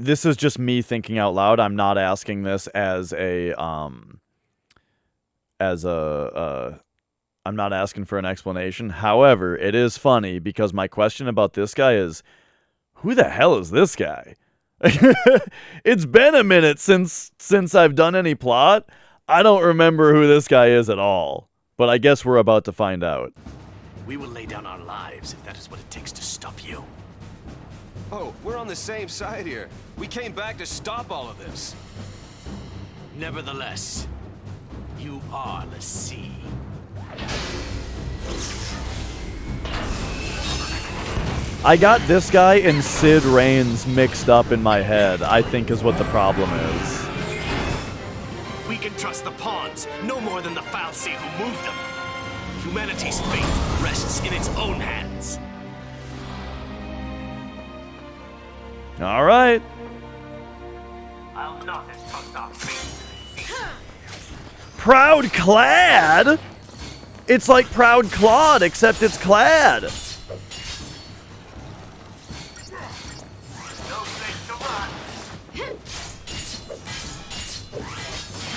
Speaker 1: This is just me thinking out loud. I'm not asking this as a. I'm not asking for an explanation. However, it is funny because my question about this guy is, who the hell is this guy? It's been a minute since I've done any plot. I don't remember who this guy is at all. But I guess we're about to find out.
Speaker 3: We will lay down our lives if that is what it takes to stop you.
Speaker 6: Oh, we're on the same side here. We came back to stop all of this.
Speaker 3: Nevertheless, you are l'Cie.
Speaker 1: I got this guy and Sid Raines mixed up in my head, I think is what the problem is.
Speaker 3: We can trust the pawns no more than the fal'Cie who moved them. Humanity's fate rests in its own hands.
Speaker 1: All right.
Speaker 8: I'll not entrust our fate.
Speaker 1: Proud Clad? It's like Proud Claude, except it's Clad.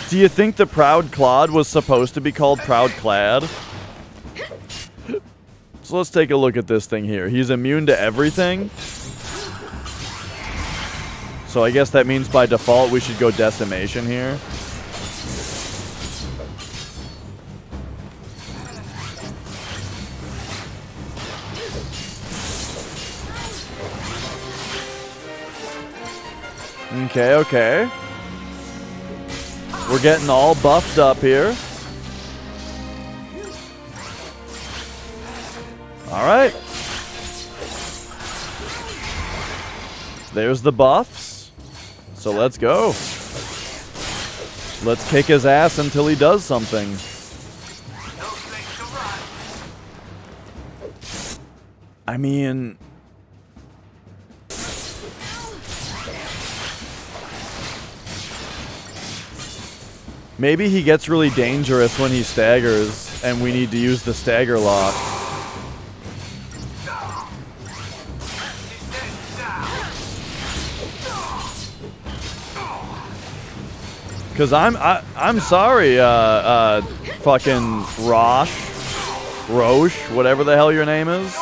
Speaker 1: Do you think the Proud Claude was supposed to be called Proud Clad? So let's take a look at this thing here. He's immune to everything. So I guess that means by default we should go Decimation here. Okay, okay. We're getting all buffed up here. All right. There's the buffs. So let's go. Let's kick his ass until he does something. I mean... maybe he gets really dangerous when he staggers, and we need to use the stagger lock. Cause I'm sorry, fucking Roche, whatever the hell your name is.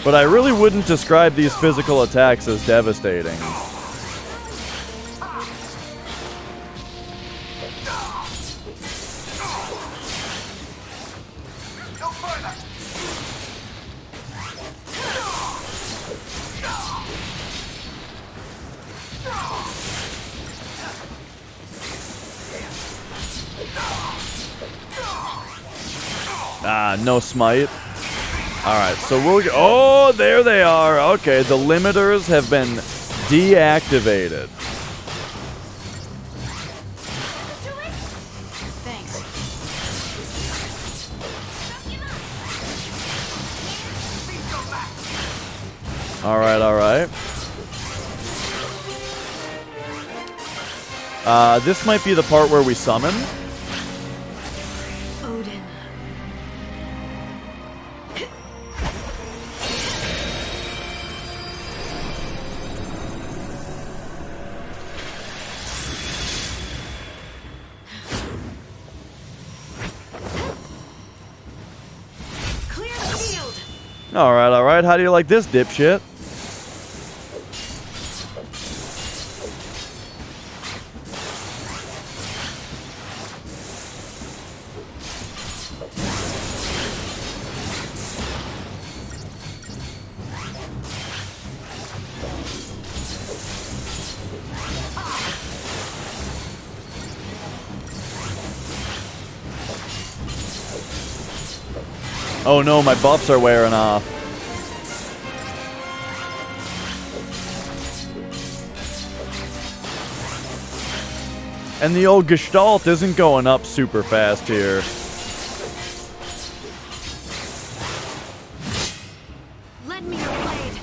Speaker 1: But I really wouldn't describe these physical attacks as devastating. Ah, no smite. Alright, so we'll go. Oh, there they are. Okay, the limiters have been deactivated.
Speaker 11: Thanks.
Speaker 1: Alright, alright. This might be the part where we summon.
Speaker 11: Odin. Clear the field.
Speaker 1: Alright, alright. How do you like this, dipshit? Oh no, my buffs are wearing off. And the old Gestalt isn't going up super fast here.
Speaker 11: Lend me your blade.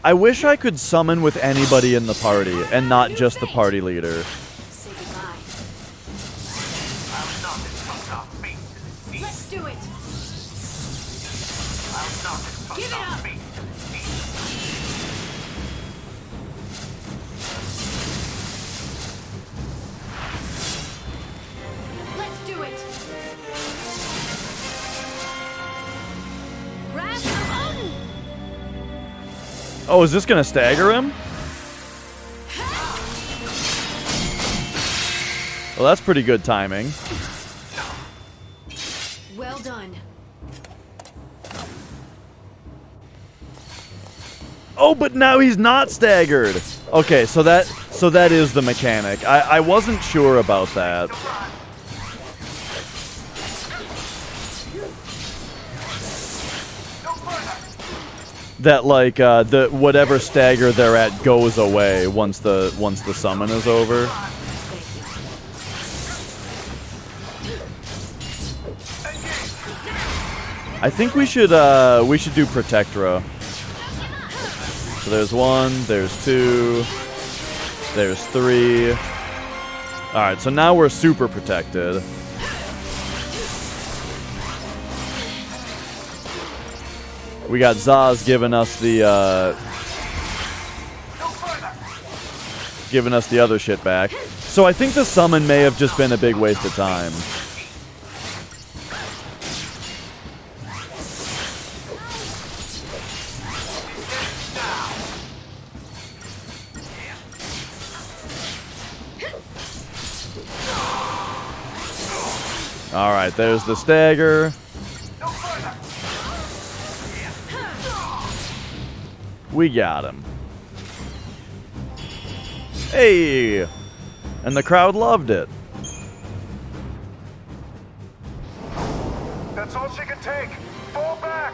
Speaker 1: I wish I could summon with anybody in the party and not just the party leader.
Speaker 11: Say goodbye. Let's do it. Give it up. Let's do it. Wrath of Odin.
Speaker 1: Oh, is this gonna stagger him? Well, that's pretty good timing.
Speaker 11: Well done.
Speaker 1: Oh, but now he's not staggered. Okay, so that is the mechanic. I wasn't sure about that. That like the whatever stagger they're at goes away once the summon is over. I think we should do Protectra. So there's 1, there's 2, there's 3. All right, so now we're super protected. We got Zaz giving us the other shit back. So I think the summon may have just been a big waste of time. All right, there's the stagger. We got him. Hey! And the crowd loved it.
Speaker 8: That's all she can take. Fall back.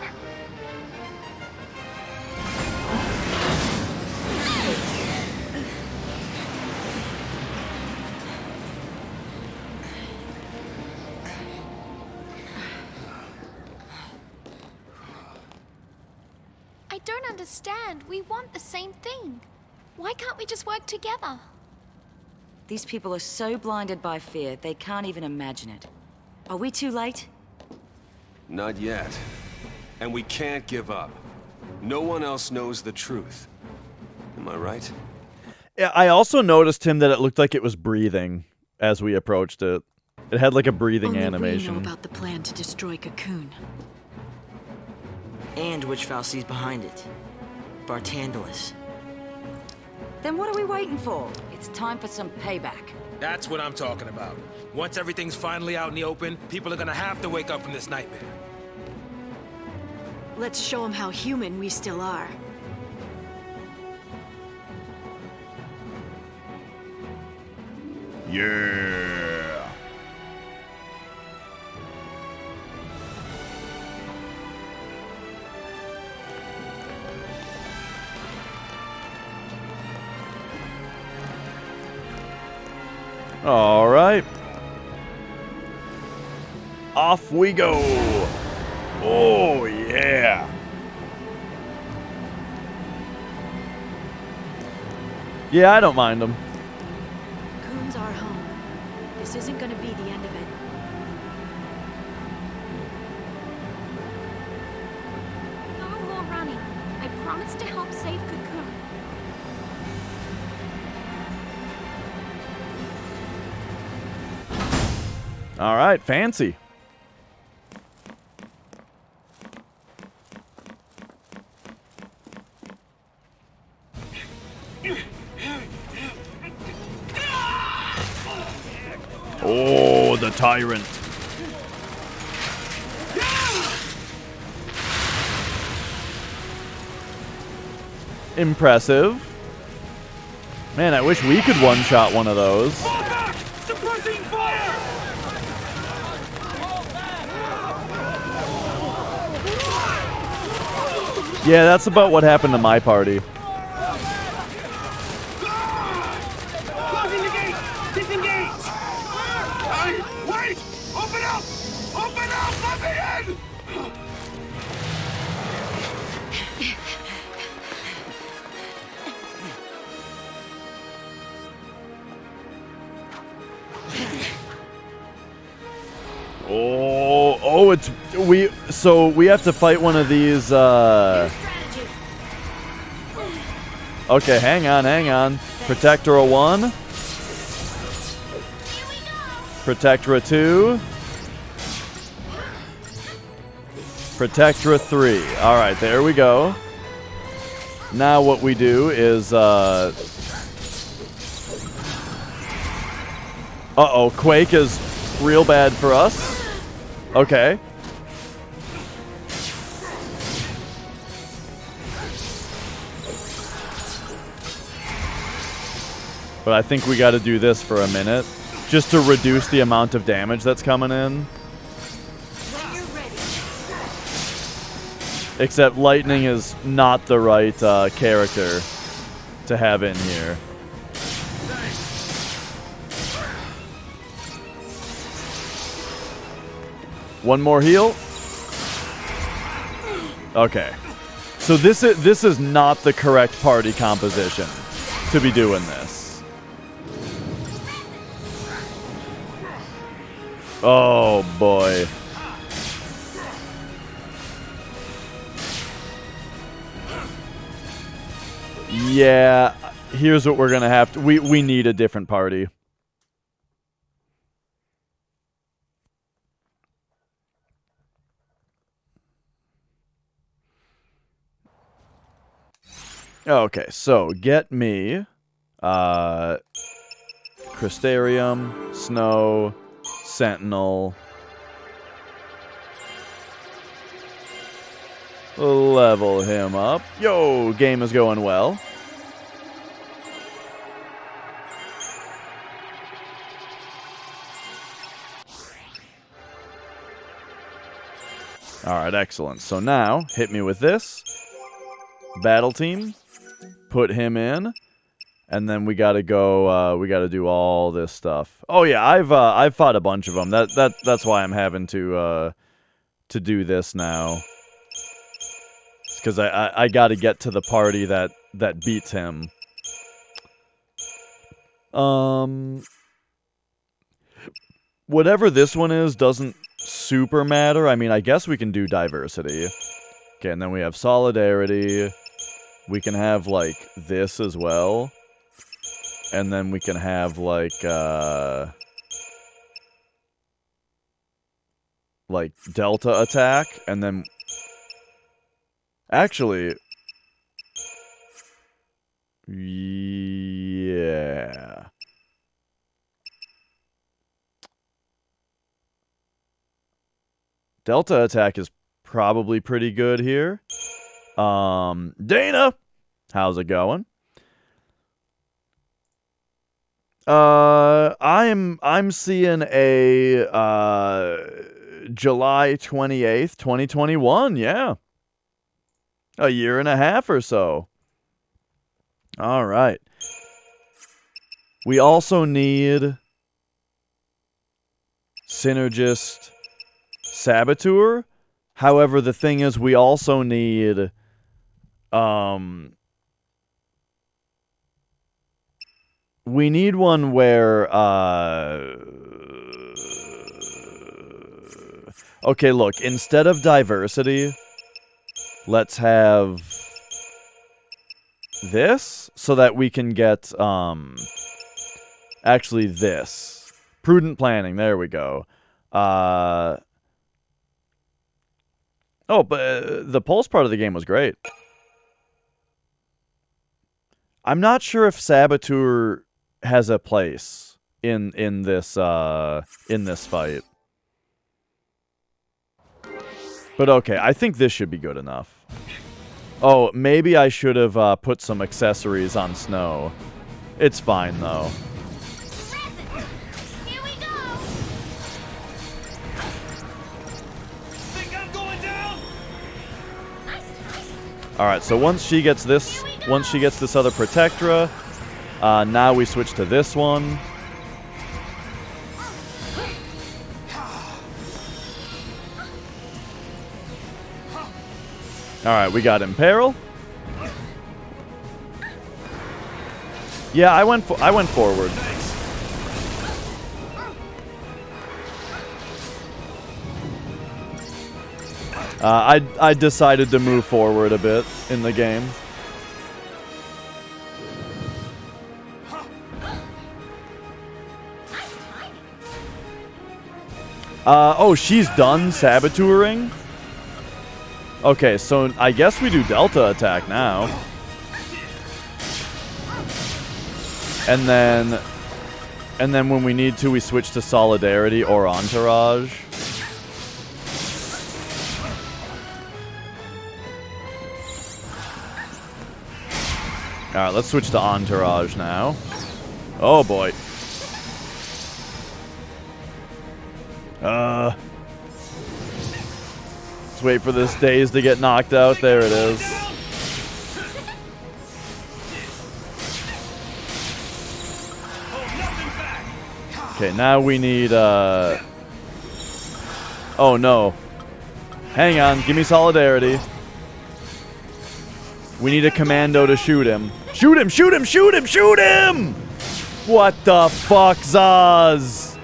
Speaker 4: I don't understand. We want the same thing. Why can't we just work together?
Speaker 2: These people are so blinded by fear, they can't even imagine it. Are we too late?
Speaker 6: Not yet. And we can't give up. No one else knows the truth. Am I right?
Speaker 1: Yeah, I also noticed, Tim, that it looked like it was breathing as we approached it. It had like a breathing
Speaker 11: Only
Speaker 1: animation.
Speaker 11: we know about the plan to destroy Cocoon.
Speaker 9: And which Falsi's behind it. Bartandalus.
Speaker 2: Then what are we waiting for? It's time for some payback.
Speaker 10: That's what I'm talking about. Once everything's finally out in the open, people are gonna have to wake up from this nightmare.
Speaker 11: Let's show them how human we still are.
Speaker 1: Yeah. All right. Off we go. Oh, yeah. Yeah, I don't mind them.
Speaker 11: Coon's our home. This isn't gonna be the end of it.
Speaker 4: No more running. I promise to help save Cocoon.
Speaker 1: All right, fancy. Oh, the tyrant. Impressive. Man, I wish we could one-shot one of those.
Speaker 8: Suppressing fire!
Speaker 1: Yeah, that's about what happened to my party.
Speaker 8: Closing the gate! Disengage! Wait! Open up! Open up! Let me in!
Speaker 1: Oh, it's so we have to fight one of these Okay, hang on. Protectora 1. Protectora 2. Protectora 3. All right, there we go. Now what we do is uh-oh, Quake is real bad for us. Okay. But I think we got to do this for a minute, just to reduce the amount of damage that's coming in. Except Lightning is not the right character to have in here. One more heal. Okay. So this is not the correct party composition to be doing this. Oh boy. Yeah, here's what we're gonna have to. We need a different party. Okay, so get me Crystarium, Snow, Sentinel. Level him up. Yo, game is going well. Alright, excellent. So now, hit me with this. Battle team. Put him in. And then we gotta go, we gotta do all this stuff. Oh yeah, I've fought a bunch of them. That's why I'm having to do this now. Because I gotta get to the party that beats him. Whatever this one is doesn't super matter. I mean, I guess we can do diversity. Okay, and then we have solidarity. We can have, like, this as well. And then we can have, like Delta attack. And then... Actually... Yeah... Delta attack is probably pretty good here. Dana! How's it going? I'm seeing a July 28th, 2021, yeah. A year and a half or so. All right. We also need Synergist Saboteur. However, the thing is, we also need we need one where okay, look, instead of diversity, let's have this so that we can get actually this. Prudent planning, there we go. Oh, but the pulse part of the game was great. I'm not sure if Saboteur has a place in this fight. But okay, I think this should be good enough. Oh, maybe I should have put some accessories on Snow. It's fine though. Alright, so once she gets this other Protectra, now we switch to this one. Alright, we got Imperil. Yeah, I went forward. I decided to move forward a bit in the game. Oh, she's done saboteuring? Okay, so I guess we do Delta attack now. And then when we need to, we switch to Solidarity or Entourage. Alright, let's switch to Entourage now. Oh boy. Let's wait for this Daze to get knocked out. There it is. Okay, now we need, oh no. Hang on, give me Solidarity. We need a commando to shoot him. Shoot him, shoot him, shoot him, shoot him! What the fuck, Zaz?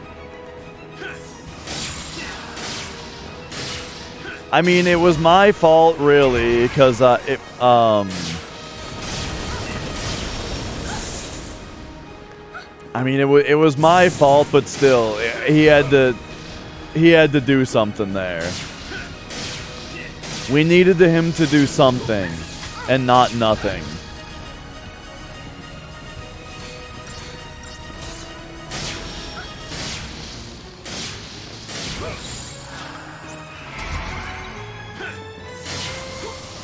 Speaker 1: I mean, it was my fault, really, because, I mean, it was my fault, but still, he had to do something there. We needed him to do something, and not nothing.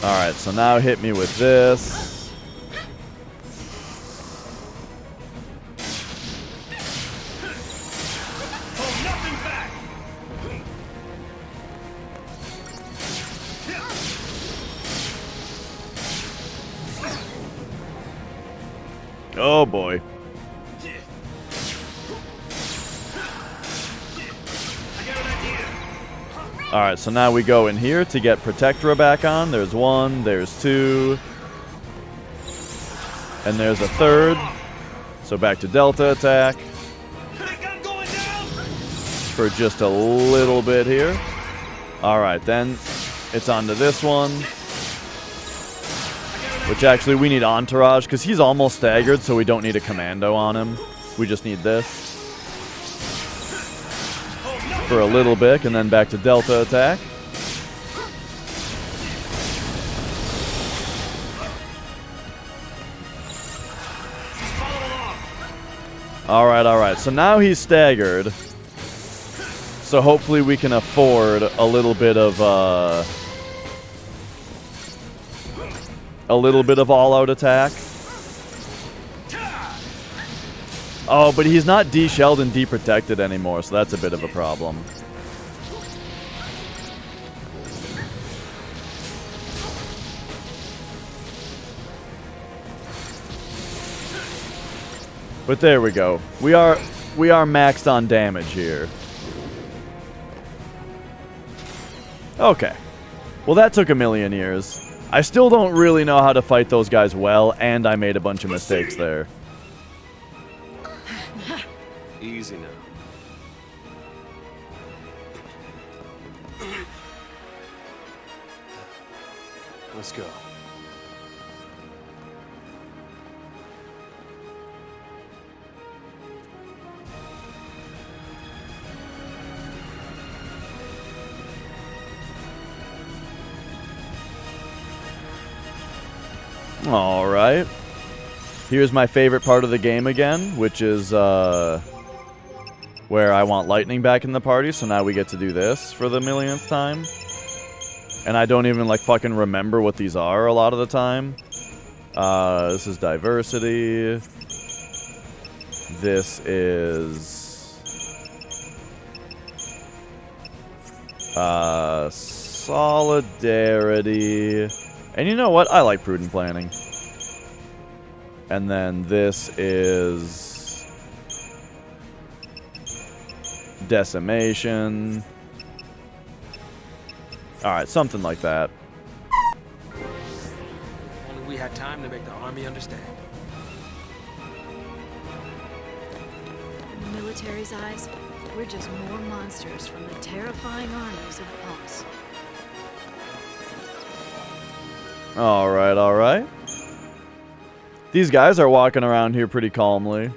Speaker 1: Alright, so now hit me with this. Oh boy. Alright, so now we go in here to get Protectra back on. There's one, there's two. And there's a third. So back to Delta attack. For just a little bit here. Alright, then it's on to this one. Which actually we need Entourage, because he's almost staggered, so we don't need a commando on him. We just need this. For a little bit, and then back to Delta attack. Alright. So now he's staggered. So hopefully we can afford a little bit of all-out attack. Oh, but he's not de-shelled and de-protected anymore, so that's a bit of a problem. But there we go. We are maxed on damage here. Okay. Well, that took a million years. I still don't really know how to fight those guys well, and I made a bunch of mistakes there.
Speaker 6: Easy now. Let's go.
Speaker 1: Alright. Here's my favorite part of the game again, which is where I want Lightning back in the party, so now we get to do this for the millionth time. And I don't even, like, fucking remember what these are a lot of the time. This is Diversity. This is... Solidarity. And you know what? I like prudent planning. And then this is... Decimation. Alright, something like that.
Speaker 10: Only we had time to make the army understand.
Speaker 11: In the military's eyes, we're just more monsters from the terrifying armies of Pulse.
Speaker 1: Alright. These guys are walking around here pretty calmly.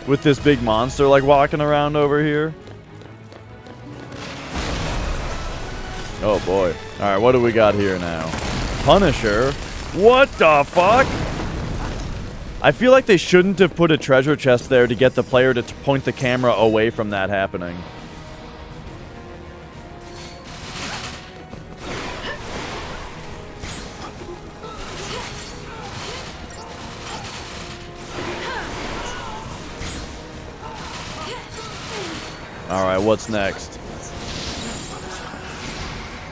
Speaker 1: With this big monster, like, walking around over here. Oh, boy. Alright, what do we got here now? Punisher? What the fuck? I feel like they shouldn't have put a treasure chest there to get the player to point the camera away from that happening. Alright, what's next?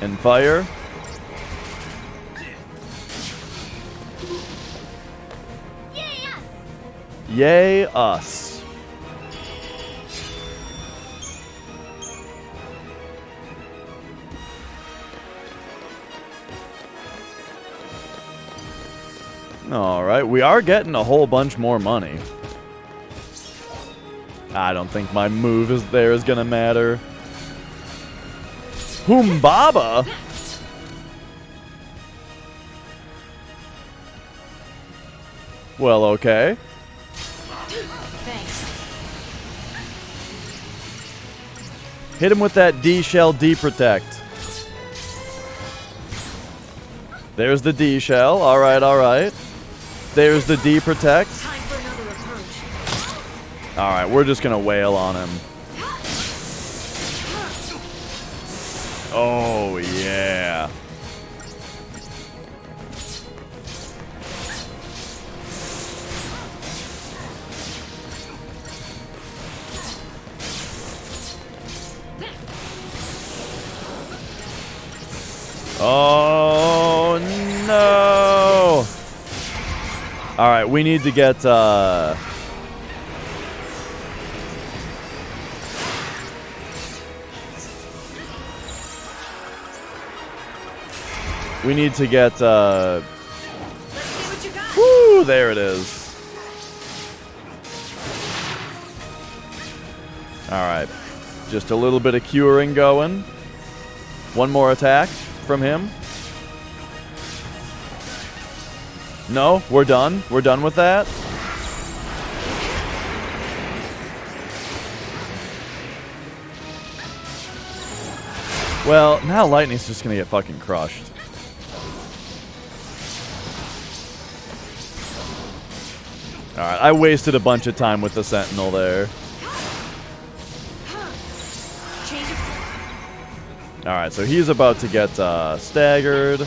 Speaker 1: And fire? Yay, us. Alright, we are getting a whole bunch more money. I don't think my move is gonna matter. Humbaba? Well, okay. Hit him with that D-shell D-protect. There's the D-shell. Alright. There's the D-protect. Alright, we're just gonna wail on him. Oh, yeah. Oh, no. Alright, we need to get, We need to get, woo, there it is. Alright. Just a little bit of curing going. One more attack from him. No, we're done. We're done with that. Well, now Lightning's just gonna get fucking crushed. Alright, I wasted a bunch of time with the Sentinel there. Alright, so he's about to get staggered.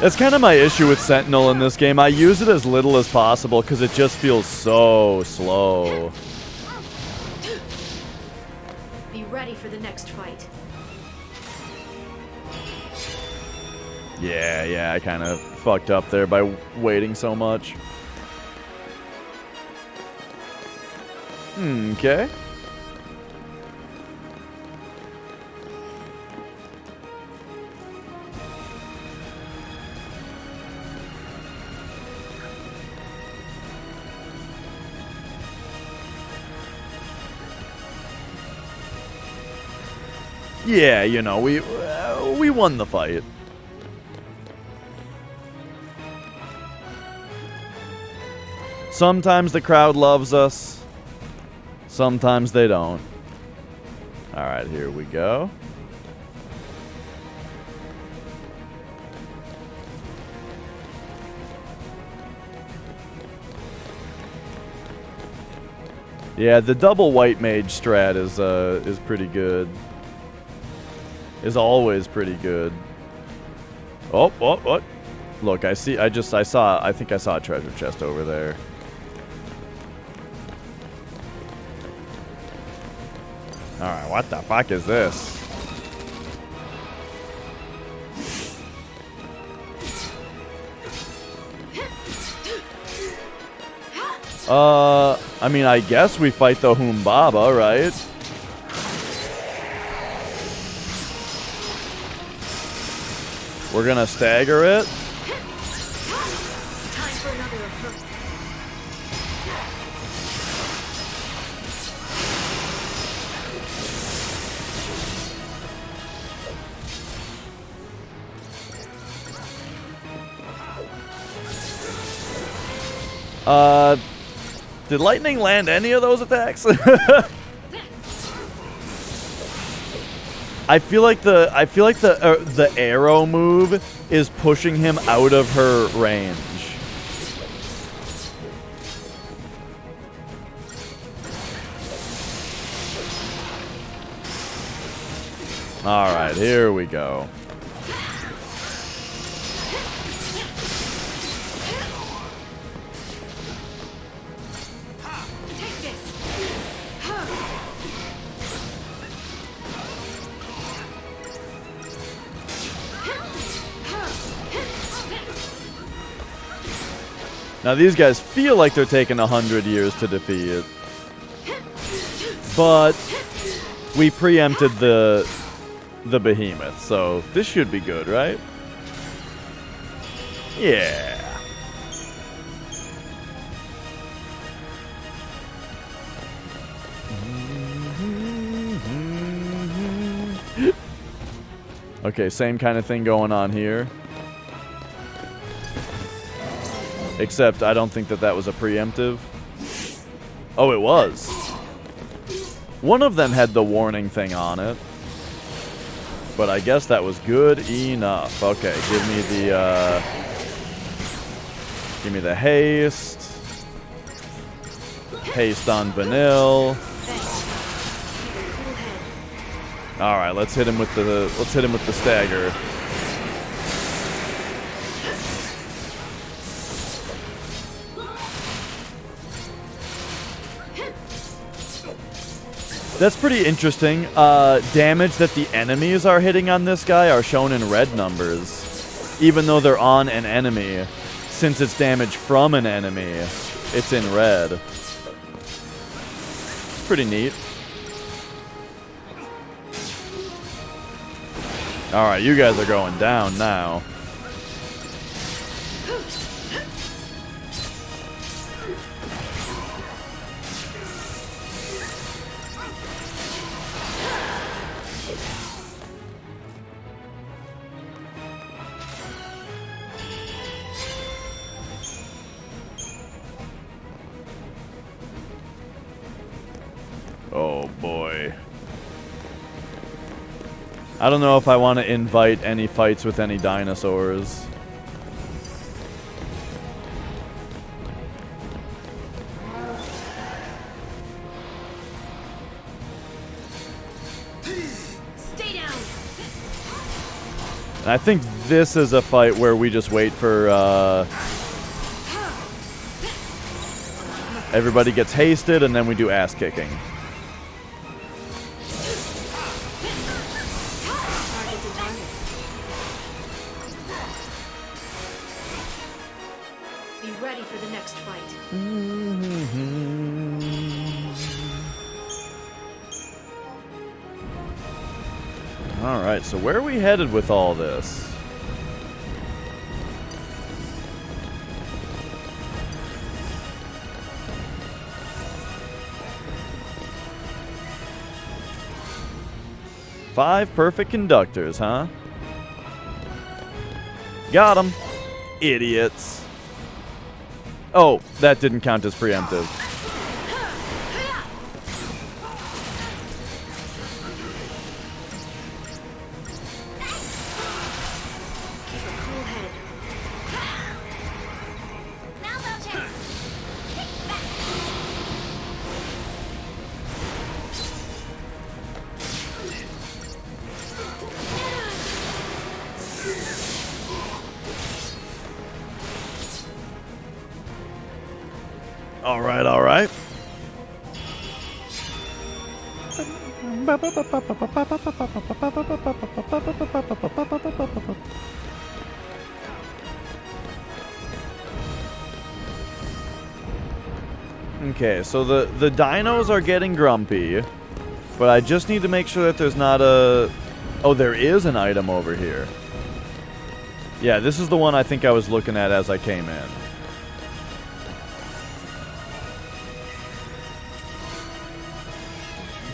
Speaker 1: That's kind of my issue with Sentinel in this game. I use it as little as possible because it just feels so slow.
Speaker 11: Be ready for the next fight.
Speaker 1: Yeah, I kind of fucked up there by waiting so much. Okay. Yeah, you know, we won the fight. Sometimes the crowd loves us. Sometimes they don't. Alright, here we go. Yeah, the double white mage strat is pretty good. Is always pretty good. Oh, what? Look, I think I saw a treasure chest over there. Alright, what the fuck is this? I mean, I guess we fight the Humbaba, right? We're gonna stagger it.
Speaker 11: Time for another approach.
Speaker 1: Did lightning land any of those attacks? I feel like the arrow move is pushing him out of her range. All right, here we go. Now these guys feel like they're taking 100 years to defeat, but we preempted the behemoth, so this should be good, right? Yeah. Okay, same kind of thing going on here. Except I don't think that was a preemptive. Oh, it was. One of them had the warning thing on it. But I guess that was good enough. Okay, give me the haste. Haste on Vanille. All right, let's hit him with the stagger. That's pretty interesting. Damage that the enemies are hitting on this guy are shown in red numbers, even though they're on an enemy. Since it's damage from an enemy, it's in red. pretty neat. Alright, you guys are going down now. Oh boy. I don't know if I want to invite any fights with any dinosaurs.
Speaker 11: Stay down.
Speaker 1: And I think this is a fight where we just wait for everybody gets hasted and then we do ass kicking.
Speaker 11: Be ready for the next fight.
Speaker 1: Alright, so where are we headed with all this? Five perfect conductors, huh? Got 'em. Idiots. Oh, that didn't count as preemptive. Alright, alright. Okay, so the dinos are getting grumpy, but I just need to make sure that there's not a... Oh, there is an item over here. Yeah, this is the one I think I was looking at as I came in.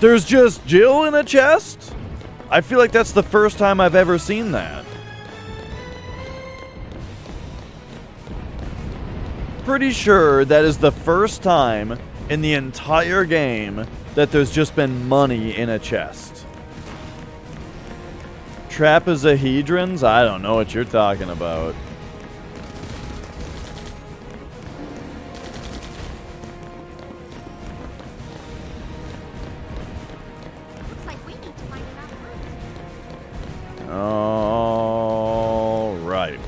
Speaker 1: There's just Jill in a chest? I feel like that's the first time I've ever seen that. Pretty sure that is the first time in the entire game that there's just been money in a chest. Trapezohedrons? I don't know what you're talking about. All right.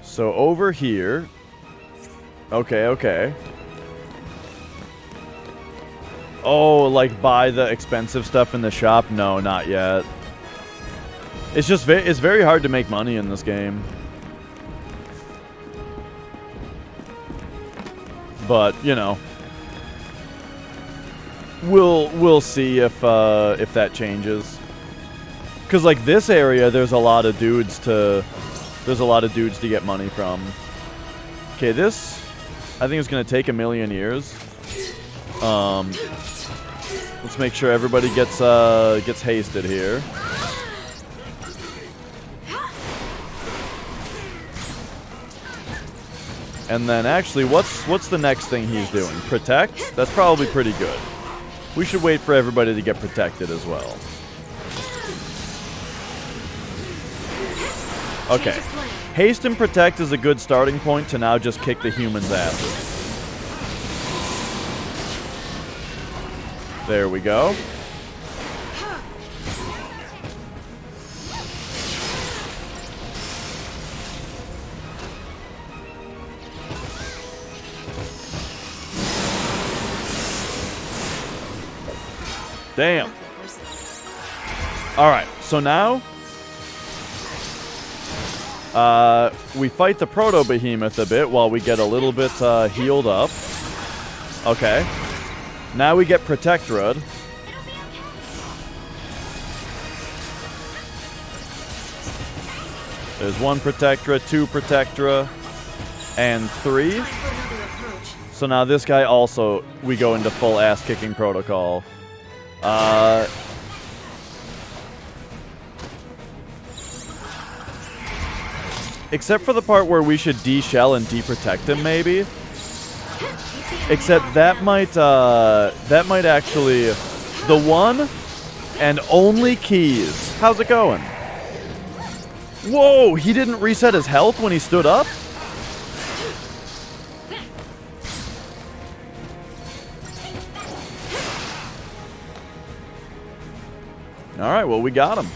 Speaker 1: So over here. Okay, okay. Oh, like buy the expensive stuff in the shop? No, not yet. It's just it's very hard to make money in this game. But, you know, we'll see if that changes. Cause like this area, there's a lot of dudes to get money from. Okay, this I think it's gonna take 1,000,000 years. Let's make sure everybody gets hasted here. And then actually, what's the next thing he's doing? Protect? That's probably pretty good. We should wait for everybody to get protected as well. Okay. Haste and protect is a good starting point to now just kick the humans' asses. There we go. Damn. Alright, so now We fight the Proto-Behemoth a bit while we get a little bit healed up. Okay. Now we get Protectorate. There's 1 Protectorate, 2 Protectorate, and 3. So now this guy also, we go into full ass-kicking protocol. Except for the part where we should de-shell and de-protect him, maybe. Except that might actually... The one and only keys. How's it going? Whoa, he didn't reset his health when he stood up? Alright, well, we got him.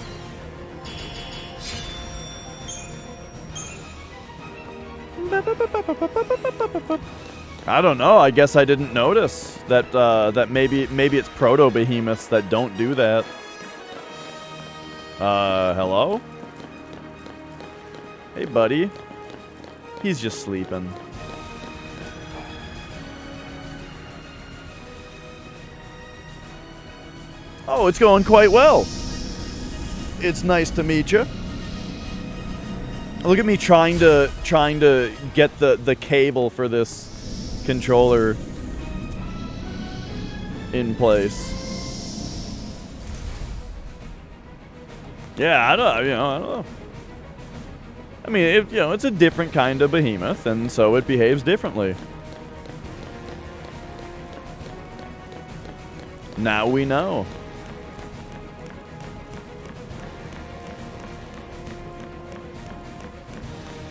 Speaker 1: I don't know. I guess I didn't notice that that maybe it's Proto-Behemoths that don't do that. Hello? Hey, buddy. He's just sleeping. Oh, it's going quite well. It's nice to meet you. Look at me trying to get the cable for this controller in place. Yeah, I don't know. I mean, it's a different kind of behemoth, and so it behaves differently. Now we know.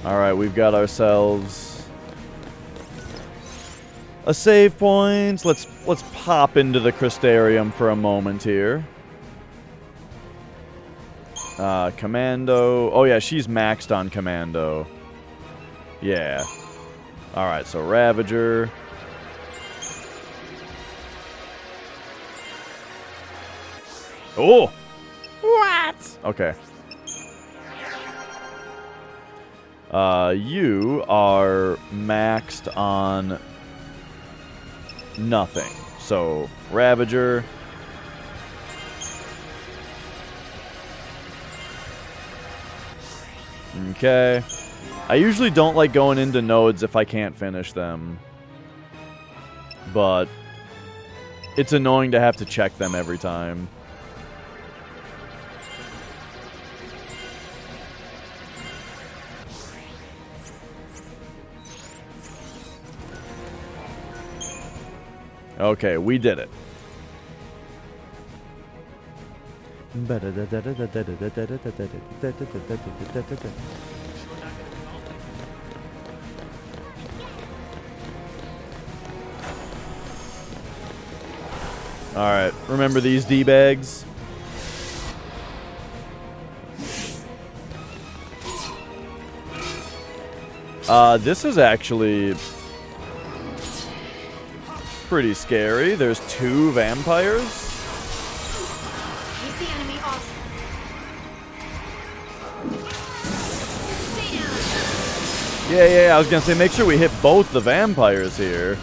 Speaker 1: Alright, we've got ourselves a save point. Let's pop into the Crystarium for a moment here. Commando. Oh yeah, she's maxed on Commando. Yeah. Alright, so Ravager. Oh! What? Okay. You are maxed on nothing. So, Ravager. Okay. I usually don't like going into nodes if I can't finish them. But it's annoying to have to check them every time. Okay, we did it. Alright, remember these D-bags? This is actually pretty scary. There's 2 vampires.
Speaker 11: Keep the enemy off.
Speaker 1: Yeah, I was gonna say, make sure we hit both the vampires here.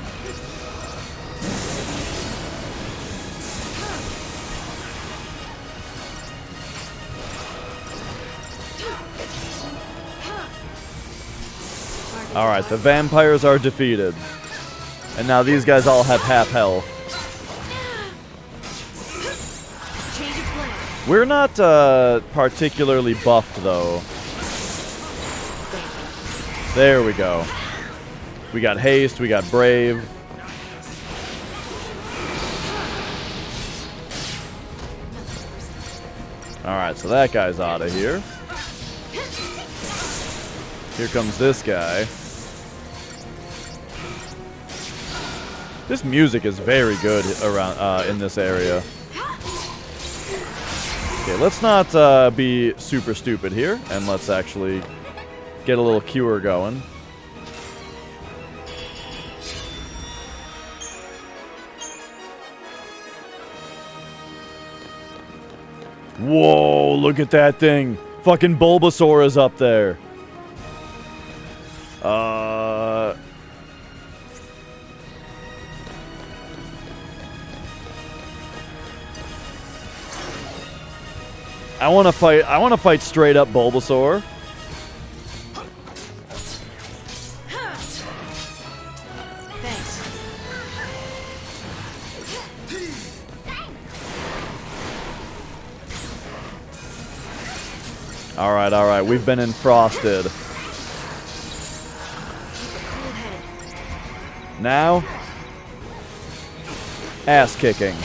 Speaker 1: Alright, the vampires are defeated. And now these guys all have half health. We're not particularly buffed, though. There we go. We got haste, we got brave. Alright, so that guy's out of here. Here comes this guy. This music is very good around in this area. Okay, let's not be super stupid here, and let's actually get a little cure going. Whoa, look at that thing. Fucking Bulbasaur is up there. I want to fight straight up Bulbasaur. All right, we've been enfrosted. Now, ass kicking.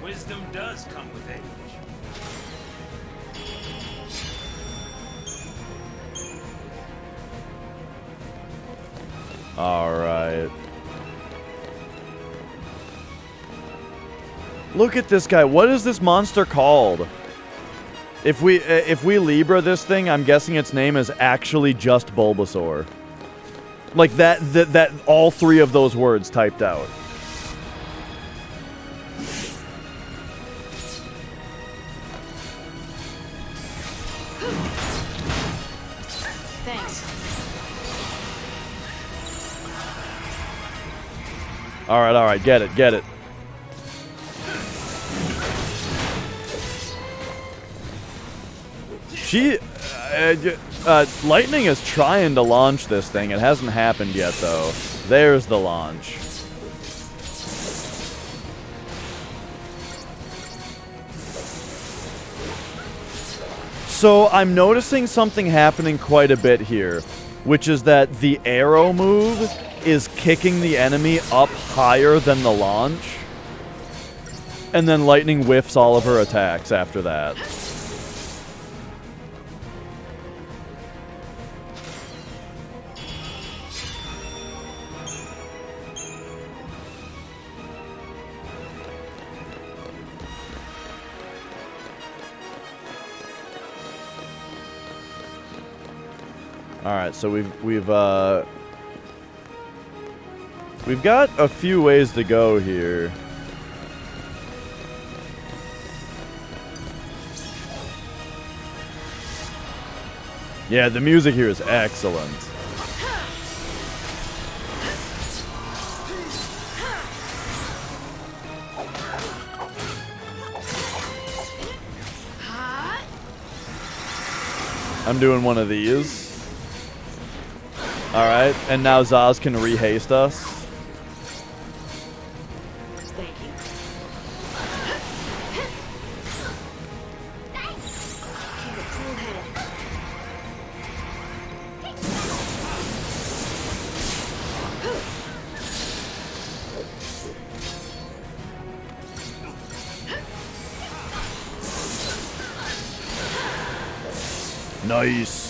Speaker 10: Wisdom does come with age.
Speaker 1: All right. Look at this guy. What is this monster called? If we Libra this thing, I'm guessing its name is actually just Bulbasaur. Like that all three of those words typed out.
Speaker 11: Thanks.
Speaker 1: All right, get it. Lightning is trying to launch this thing. It hasn't happened yet, though. There's the launch. So I'm noticing something happening quite a bit here, which is that the arrow move is kicking the enemy up higher than the launch, and then Lightning whiffs all of her attacks after that. All right, so we've got a few ways to go here. Yeah, the music here is excellent. I'm doing one of these. Alright, and now Zaz can rehaste us.
Speaker 11: Thank you. Keep it cool-headed.
Speaker 1: Nice.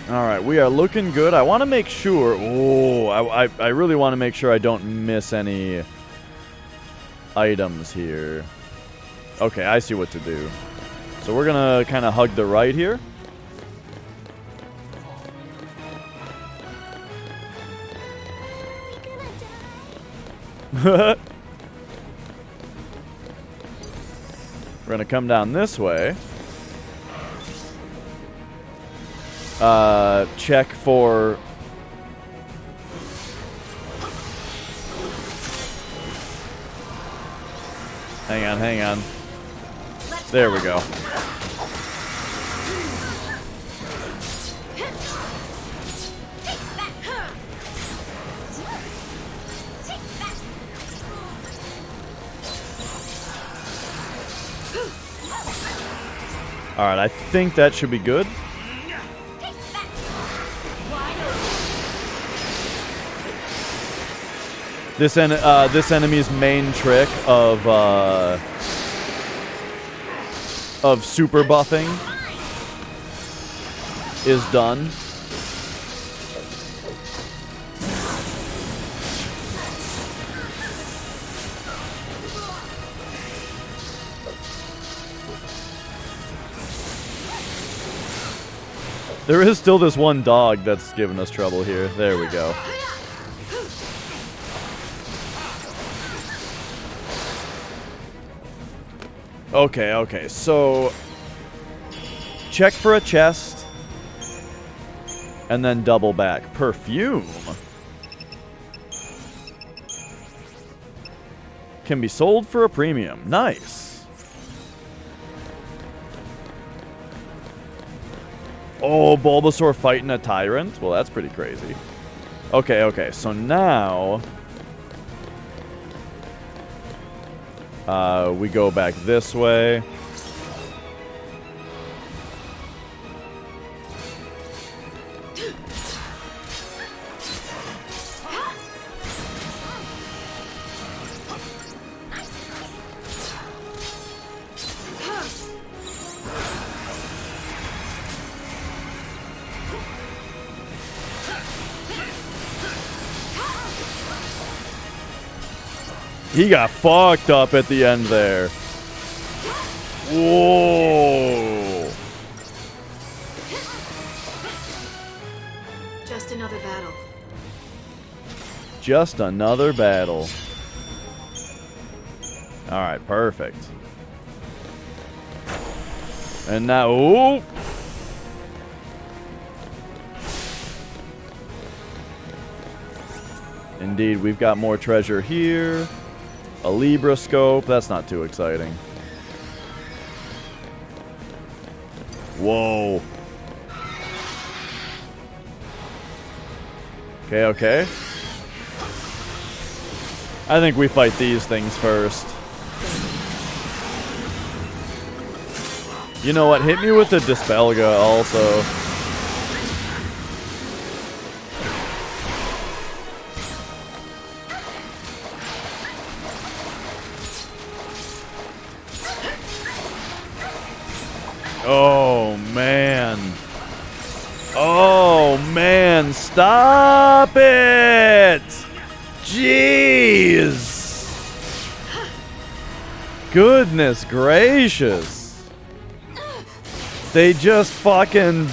Speaker 1: Alright, we are looking good. I want to make sure... Oh, I really want to make sure I don't miss any items here. Okay, I see what to do. So we're going to kind of hug the right here. We're gonna come down this way. Check for... Hang on. There we go. Alright, I think that should be good. This enemy's main trick of super buffing is done. There is still this one dog that's giving us trouble here. There we go. Okay, okay, so check for a chest and then double back. Perfume can be sold for a premium. Nice. Oh, Bulbasaur fighting a tyrant? Well, that's pretty crazy. Okay, okay, so now we go back this way. He got fucked up at the end there. Whoa.
Speaker 11: Just another battle.
Speaker 1: Just another battle. Alright, perfect. And now, ooh. Indeed, we've got more treasure here. A Libra scope. That's not too exciting. Whoa. Okay, okay. I think we fight these things first. You know what? Hit me with the Dispelga also. Oh, man. Oh, man. Stop it! Jeez! Goodness gracious. They just fucking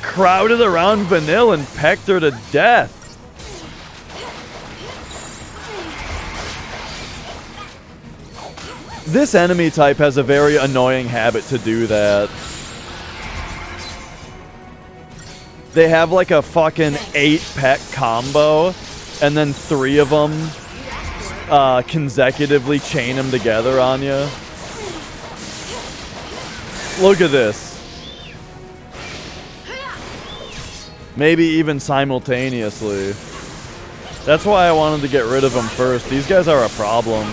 Speaker 1: crowded around Vanille and pecked her to death. This enemy type has a very annoying habit to do that. They have like a fucking 8-peck combo, and then 3 of them consecutively chain them together on you. Look at this. Maybe even simultaneously. That's why I wanted to get rid of them first. These guys are a problem.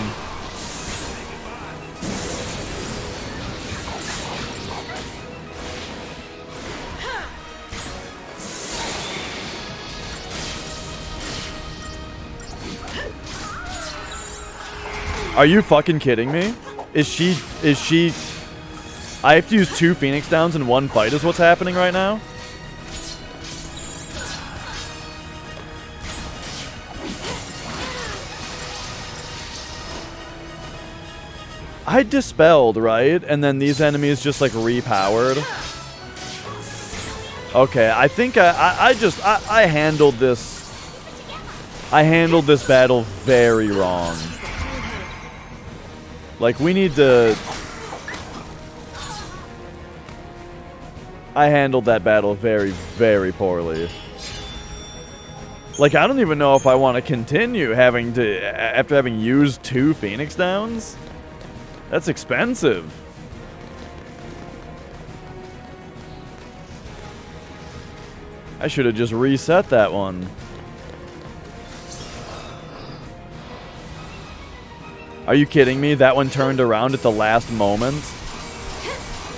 Speaker 1: Are you fucking kidding me? Is she... I have to use 2 Phoenix Downs in one fight is what's happening right now? I dispelled, right? And then these enemies just like repowered. Okay, I think I handled this... I handled this battle very wrong. Like, we need to... I handled that battle very, very poorly. Like, I don't even know if I want to continue having to... After having used 2 Phoenix Downs? That's expensive. I should have just reset that one. Are you kidding me? That one turned around at the last moment?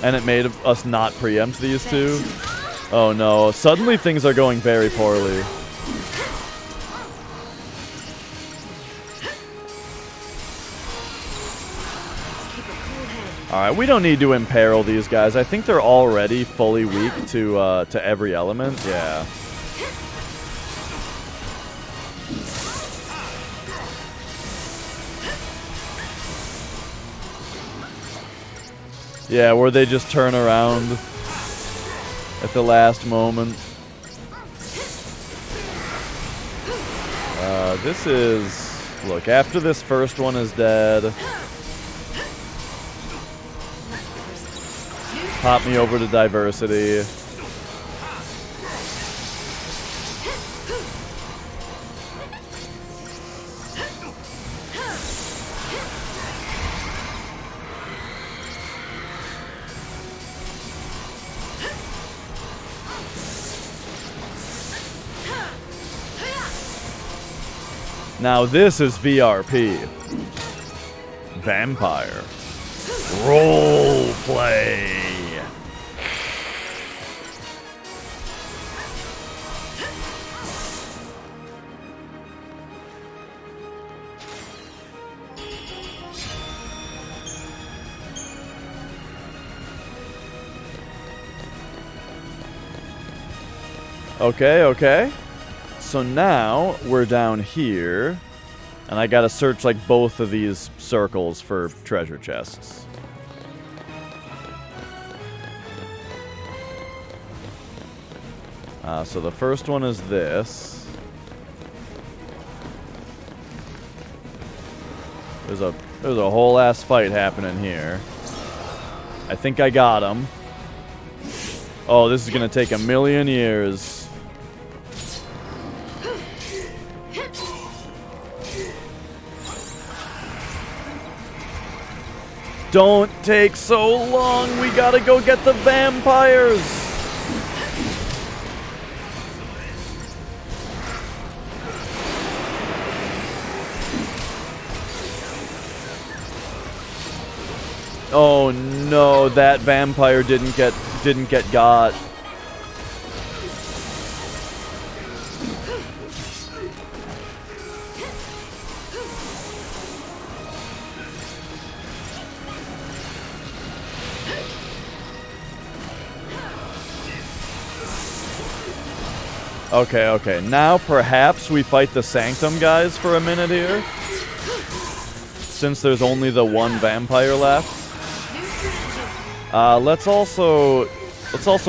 Speaker 1: And it made us not preempt these 2? Oh no, suddenly things are going very poorly. Alright, we don't need to imperil these guys. I think they're already fully weak to every element. Yeah. Yeah, where they just turn around at the last moment. This is... Look, after this first one is dead... Pop me over to diversity. Now this is VRP. Vampire. Role play. Okay, okay. So now we're down here, and I gotta search like both of these circles for treasure chests. So the first one is this. There's a whole ass fight happening here. I think I got him. Oh, this is gonna take a million years. Don't take so long. We gotta go get the vampires. Oh no, that vampire didn't get got. Okay, okay. Now perhaps we fight the Sanctum guys for a minute here. Since there's only the one vampire left. Let's also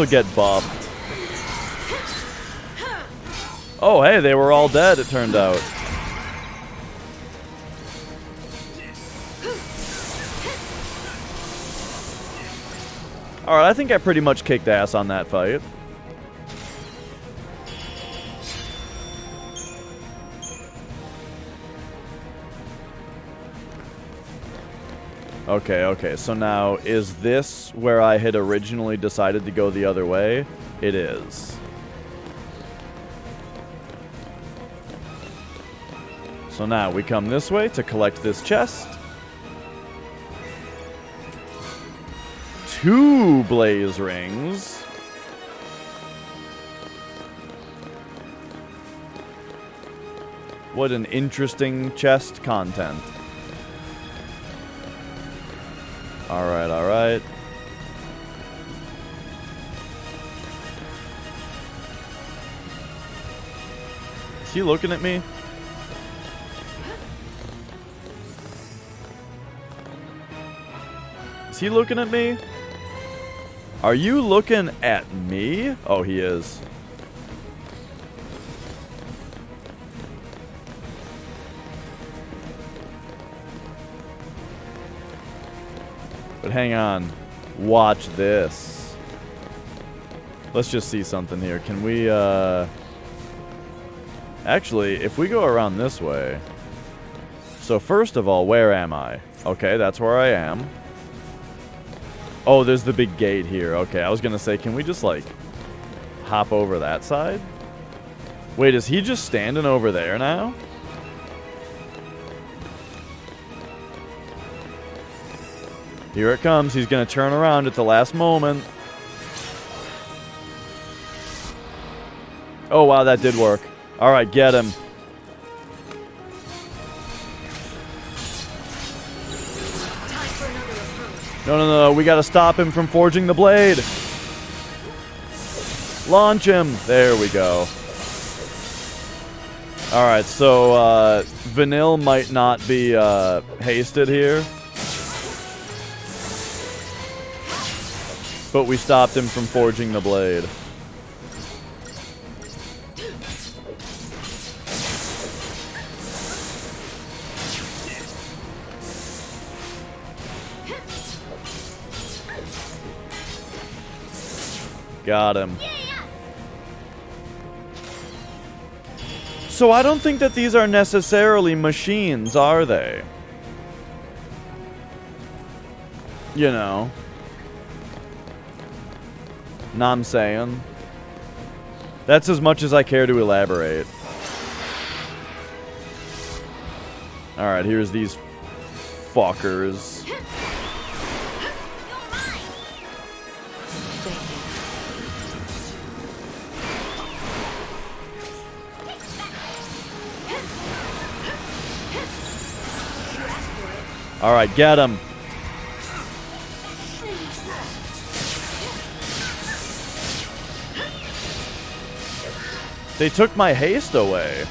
Speaker 1: get buffed. Oh, hey, they were all dead, it turned out. Alright, I think I pretty much kicked ass on that fight. Okay, okay, so now, is this where I had originally decided to go the other way? It is. So now, we come this way to collect this chest. 2 blaze rings. What an interesting chest content. Alright, alright. Is he looking at me? Is he looking at me? Are you looking at me? Oh, he is. But hang on. Watch this. Let's just see something here. Can we, Actually, if we go around this way... So first of all, where am I? Okay, that's where I am. Oh, there's the big gate here. Okay, I was gonna say, can we just, like, hop over that side? Wait, is he just standing over there now? Here it comes. He's going to turn around at the last moment. Oh, wow, that did work. All right, get him. No, no, no. We got to stop him from forging the blade. Launch him. There we go. All right, so Vanille might not be hasted here. But we stopped him from forging the blade. Got him. So I don't think that these are necessarily machines, are they? You know. Know what I'm saying? That's as much as I care to elaborate. Alright, here's these fuckers. Alright, get him. They took my haste away.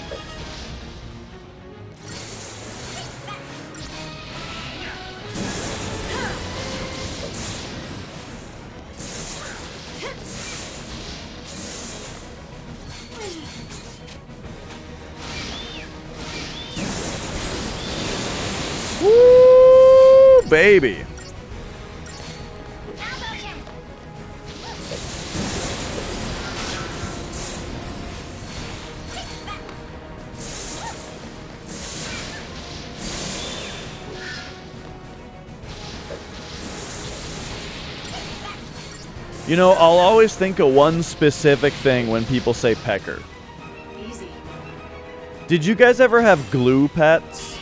Speaker 1: Woo, baby. You know, I'll always think of one specific thing when people say pecker.
Speaker 11: Easy.
Speaker 1: Did you guys ever have glue pets?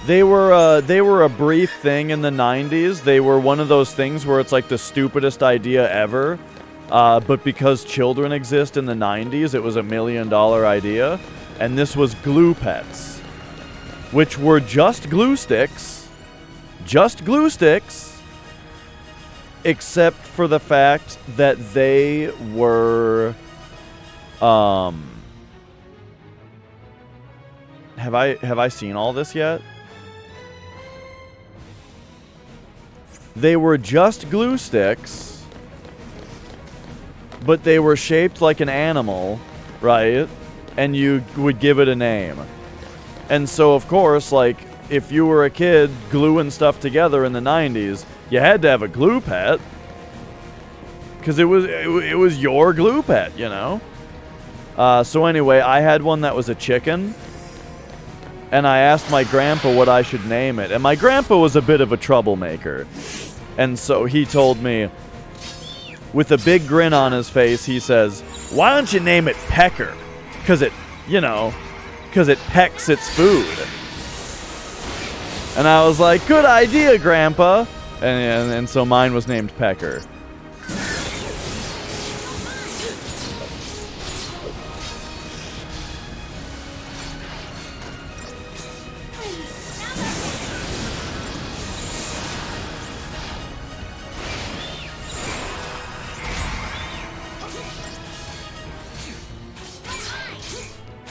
Speaker 1: They were a brief thing in the 90s. They were one of those things where it's like the stupidest idea ever. But because children exist in the 90s, it was $1 million idea. And this was glue pets, which were just glue sticks. Just glue sticks. Except for the fact that they were, have I seen all this yet? They were just glue sticks, but they were shaped like an animal, right? And you would give it a name. And so, of course, like, if you were a kid gluing stuff together in the 90s, you had to have a glue pet, because it was your glue pet, you know? So anyway, I had one that was a chicken, and I asked my grandpa what I should name it. And my grandpa was a bit of a troublemaker. And so he told me, with a big grin on his face, he says, "Why don't you name it Pecker? Because it, you know, because it pecks its food." And I was like, "Good idea, Grandpa." And so mine was named Pecker.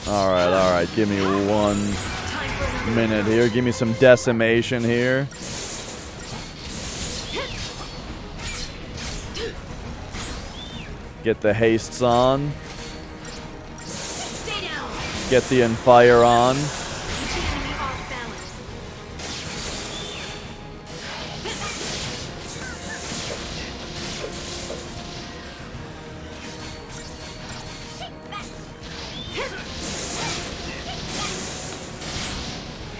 Speaker 1: Alright, give me 1 minute here. Give me some decimation here. Get the hastes on. Get the Enfire on.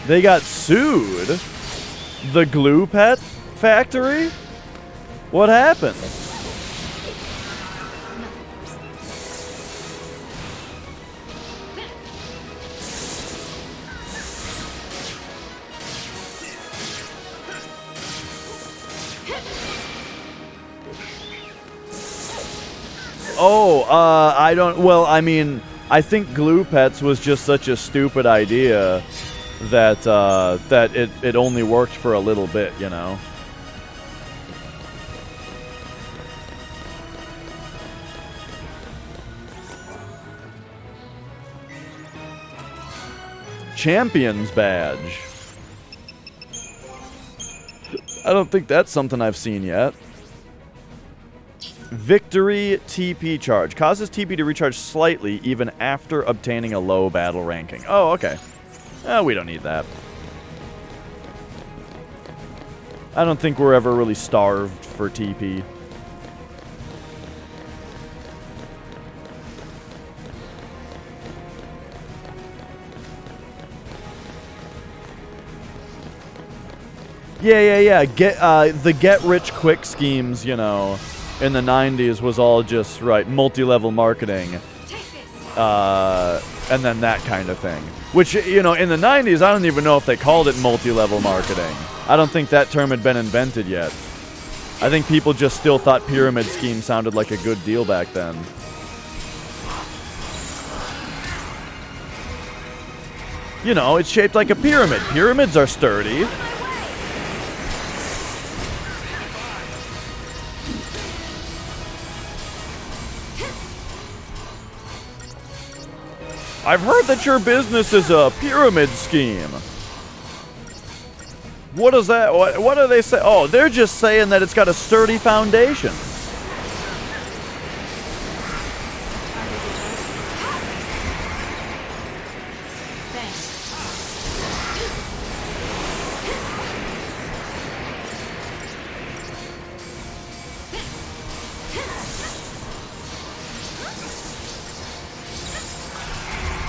Speaker 1: They got sued? The Glue Pet Factory? What happened? Oh, I don't, well, I mean, I think Glue Pets was just such a stupid idea that, that it only worked for a little bit, you know? Champion's Badge. I don't think that's something I've seen yet. Victory TP charge. Causes TP to recharge slightly even after obtaining a low battle ranking. Oh, okay. We don't need that. I don't think we're ever really starved for TP. Yeah. The get-rich-quick schemes, you know, in the 90s was all just, right, multi-level marketing. And then that kind of thing. Which, you know, in the 90s, I don't even know if they called it multi-level marketing. I don't think that term had been invented yet. I think people just still thought pyramid scheme sounded like a good deal back then. You know, it's shaped like a pyramid. Pyramids are sturdy. I've heard that your business is a pyramid scheme. What is that? What do they say? Oh, they're just saying that it's got a sturdy foundation.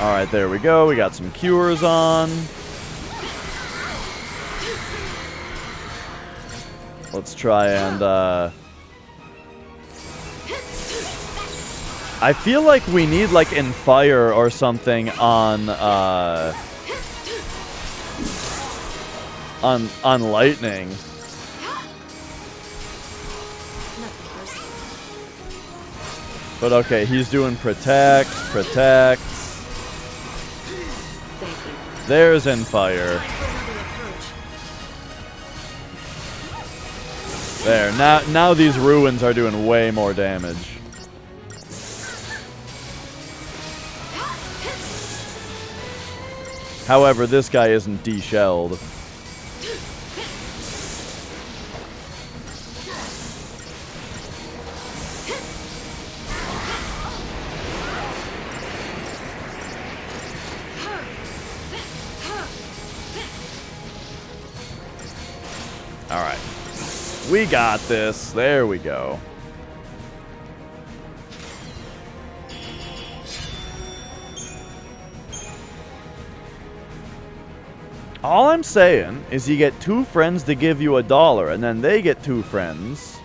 Speaker 1: Alright, there we go. We got some cures on. Let's try and, I feel like we need, like, in fire or something on lightning. But okay, he's doing protect. There's in fire. There, now these ruins are doing way more damage. However, this guy isn't de-shelled. Alright. We got this. There we go. All I'm saying is you get 2 friends to give you $1, and then they get 2 friends.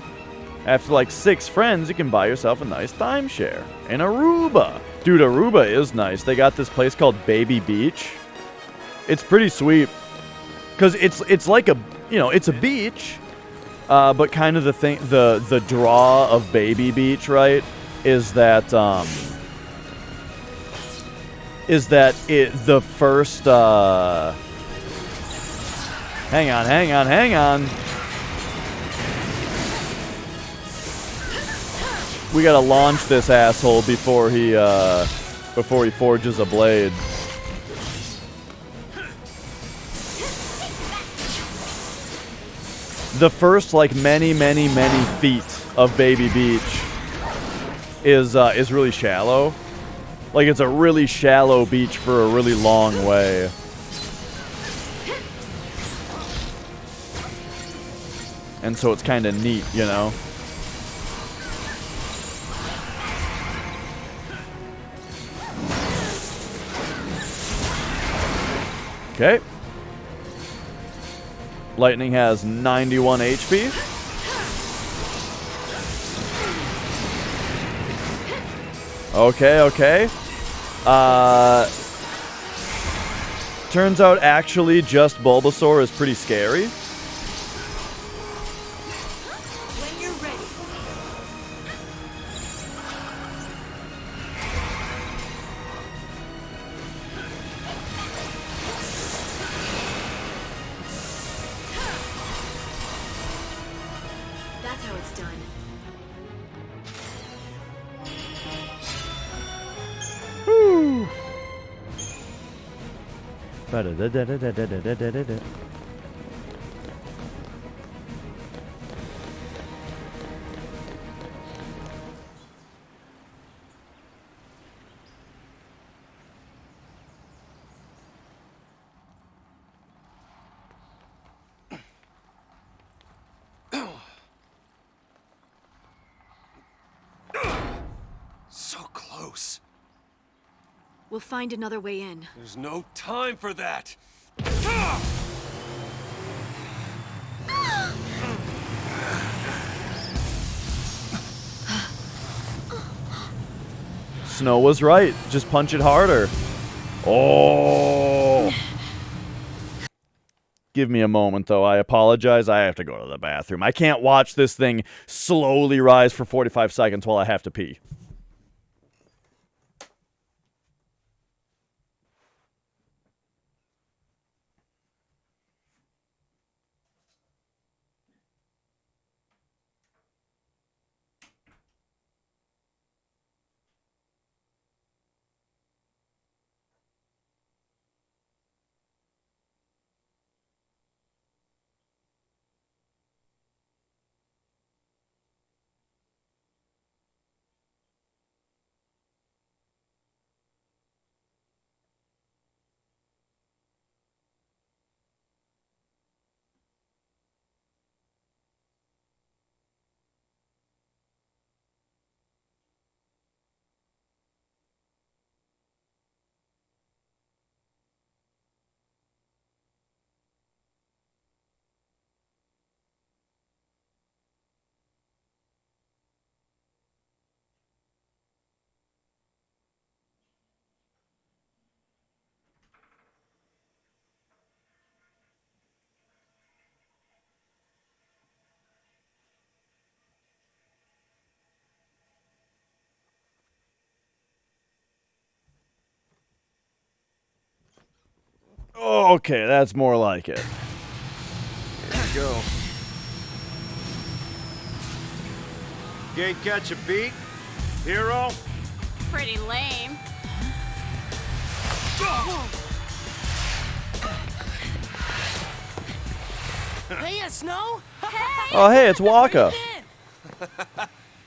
Speaker 1: After like 6 friends, you can buy yourself a nice timeshare in Aruba. Dude, Aruba is nice. They got this place called Baby Beach. It's pretty sweet. Because it's like a, you know, it's a beach. But kind of the thing, the draw of Baby Beach, right, is that the first, hang on. We gotta launch this asshole before he forges a blade. The first, like, many feet of Baby Beach is really shallow. Like, it's a really shallow beach for a really long way. And so it's kind of neat, you know? Okay. Lightning has 91 HP. Okay. Turns out actually just Bulbasaur is pretty scary.
Speaker 11: When you're ready. That's how it's done.
Speaker 1: Woo! Ba-da-da-da-da-da-da-da-da-da.
Speaker 6: So close.
Speaker 11: We'll find another way in.
Speaker 6: There's no time for that.
Speaker 1: Snow was right. Just punch it harder. Oh. Give me a moment, though. I apologize. I have to go to the bathroom. I can't watch this thing slowly rise for 45 seconds while I have to pee. Okay, that's more like it.
Speaker 12: Here we go. Gate catch a beat? Hero?
Speaker 13: Pretty lame.
Speaker 3: Hey, Snow?
Speaker 13: Hey!
Speaker 1: Oh, hey, it's Waka.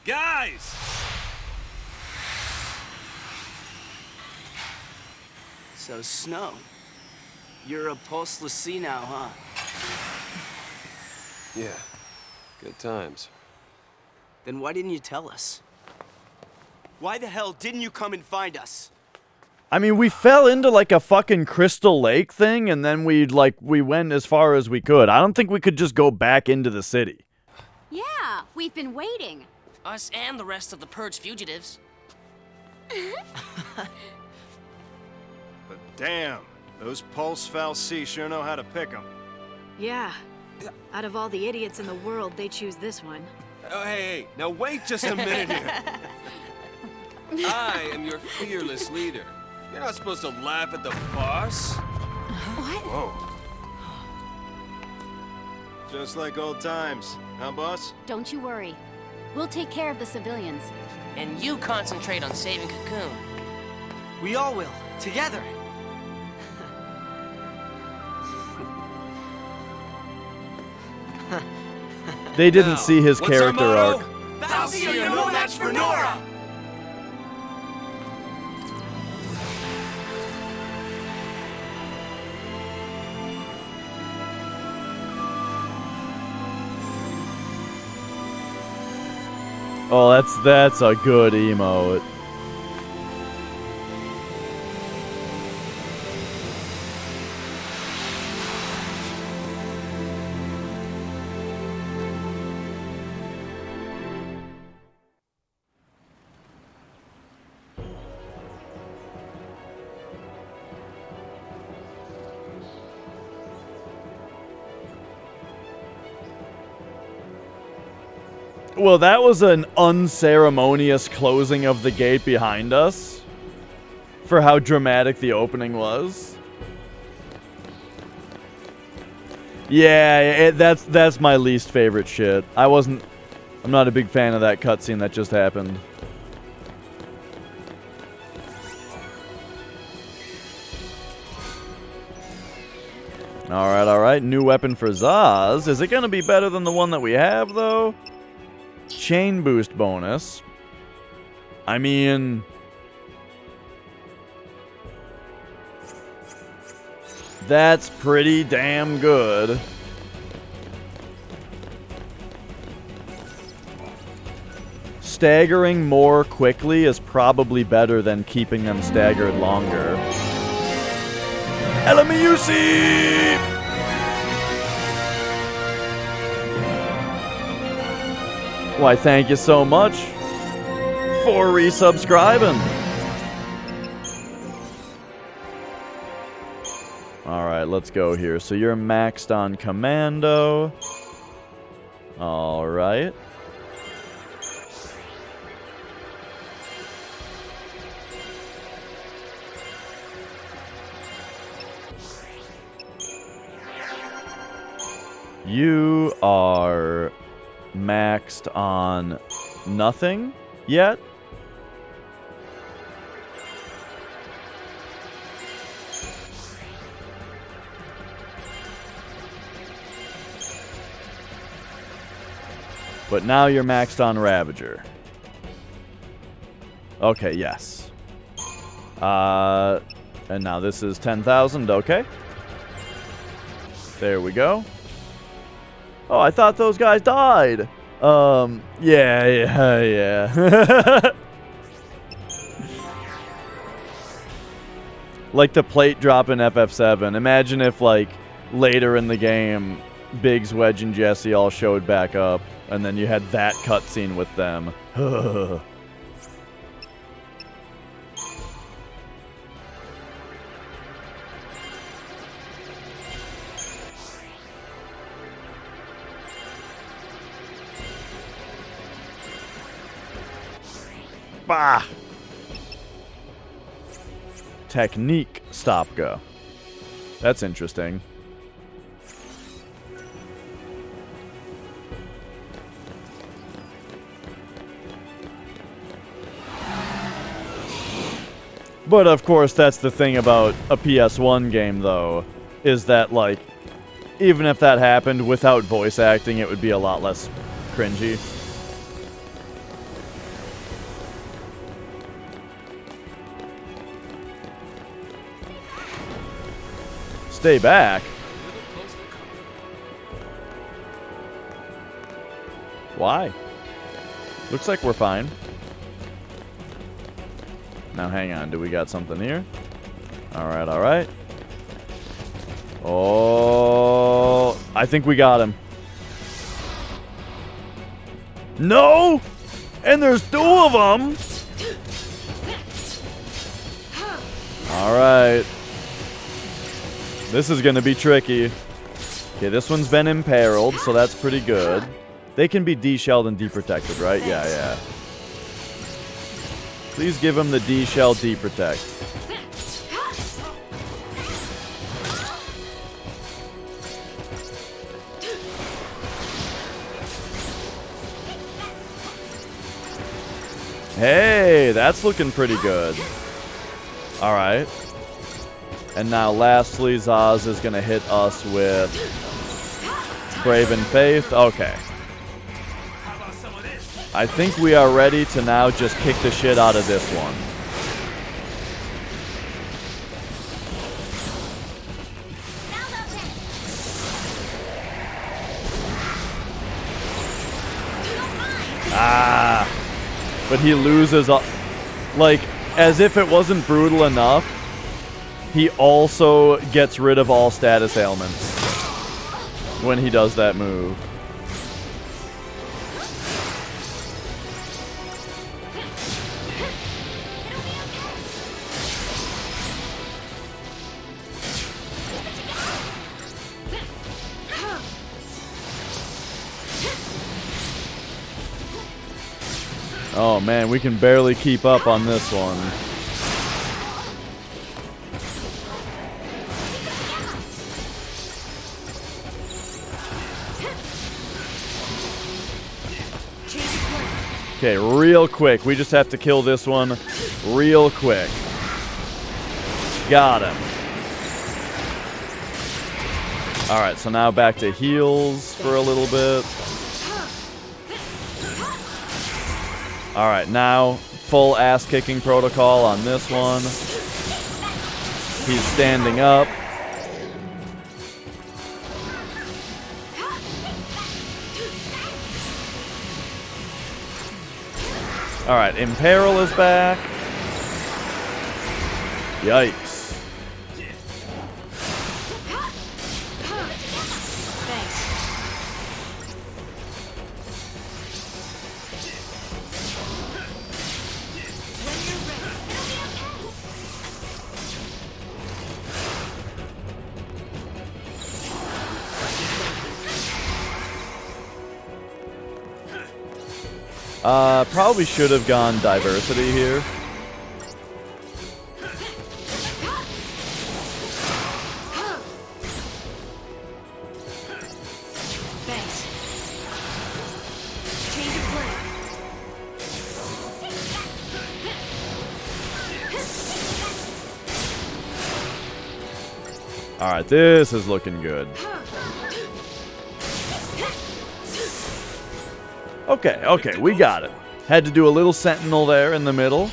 Speaker 3: Guys!
Speaker 14: So, Snow, you're a Pulse l'Cie now, huh?
Speaker 6: Yeah. Good times.
Speaker 14: Then why didn't you tell us? Why the hell didn't you come and find us?
Speaker 1: I mean, we fell into like a fucking Crystal Lake thing, and then we went as far as we could. I don't think we could just go back into the city.
Speaker 13: Yeah, we've been waiting.
Speaker 15: Us and the rest of the Purge fugitives.
Speaker 12: But damn, those Pulse fal'Cie sure know how to pick 'em.
Speaker 11: Yeah. Out of all the idiots in the world, they choose this one.
Speaker 6: Oh, hey, now wait just a minute here. I am your fearless leader. You're not supposed to laugh at the boss.
Speaker 13: What?
Speaker 12: Whoa. Just like old times, huh, boss?
Speaker 13: Don't you worry. We'll take care of the civilians.
Speaker 15: And you concentrate on saving Cocoon.
Speaker 14: We all will, together.
Speaker 1: They didn't see his
Speaker 6: what's our
Speaker 1: character
Speaker 6: motto?
Speaker 1: arc.
Speaker 3: fal'Cie, you're no match for Nora!
Speaker 1: Oh, that's a good emote. Well, that was an unceremonious closing of the gate behind us for how dramatic the opening was. Yeah, that's my least favorite shit. I'm not a big fan of that cutscene that just happened. Alright. New weapon for Zaz. Is it going to be better than the one that we have, though? Chain boost bonus. I mean... that's pretty damn good. Staggering more quickly is probably better than keeping them staggered longer. LMUC! Why, thank you so much for resubscribing. right, let's go here. So you're maxed on Commando. All right. You are maxed on nothing yet? But now you're maxed on Ravager. Okay, yes. And now this is 10,000, okay. There we go. Oh, I thought those guys died. Yeah. Like the plate drop in FF7. Imagine if, like, later in the game, Biggs, Wedge, and Jesse all showed back up, and then you had that cutscene with them. Bah! Technique stop-go. That's interesting. But of course, that's the thing about a PS1 game, though, is that, like, even if that happened without voice acting, it would be a lot less cringy. Stay back. Why? Looks like we're fine. Now hang on, do we got something here? Alright, alright. Oh, I think we got him. No! And there's two of them! Alright. This is gonna be tricky. Okay, this one's been imperiled, so that's pretty good. They can be de-shelled and de-protected, right? Yeah. Please give him the de-shell, de-protect. Hey, that's looking pretty good. Alright. And now lastly, Zaz is going to hit us with Brave and Faith. Okay. I think we are ready to now just kick the shit out of this one. Ah. But he loses, like, as if it wasn't brutal enough, he also gets rid of all status ailments when he does that move. Oh man, we can barely keep up on this one. Okay, real quick. We just have to kill this one real quick. Got him. Alright, so now back to heals for a little bit. Alright, now full ass-kicking protocol on this one. He's standing up. Alright, Imperil is back. Yikes. Probably should have gone diversity here.
Speaker 11: Thanks. Change of plan.
Speaker 1: All right, this is looking good. Okay, we got it. Had to do a little sentinel there in the middle.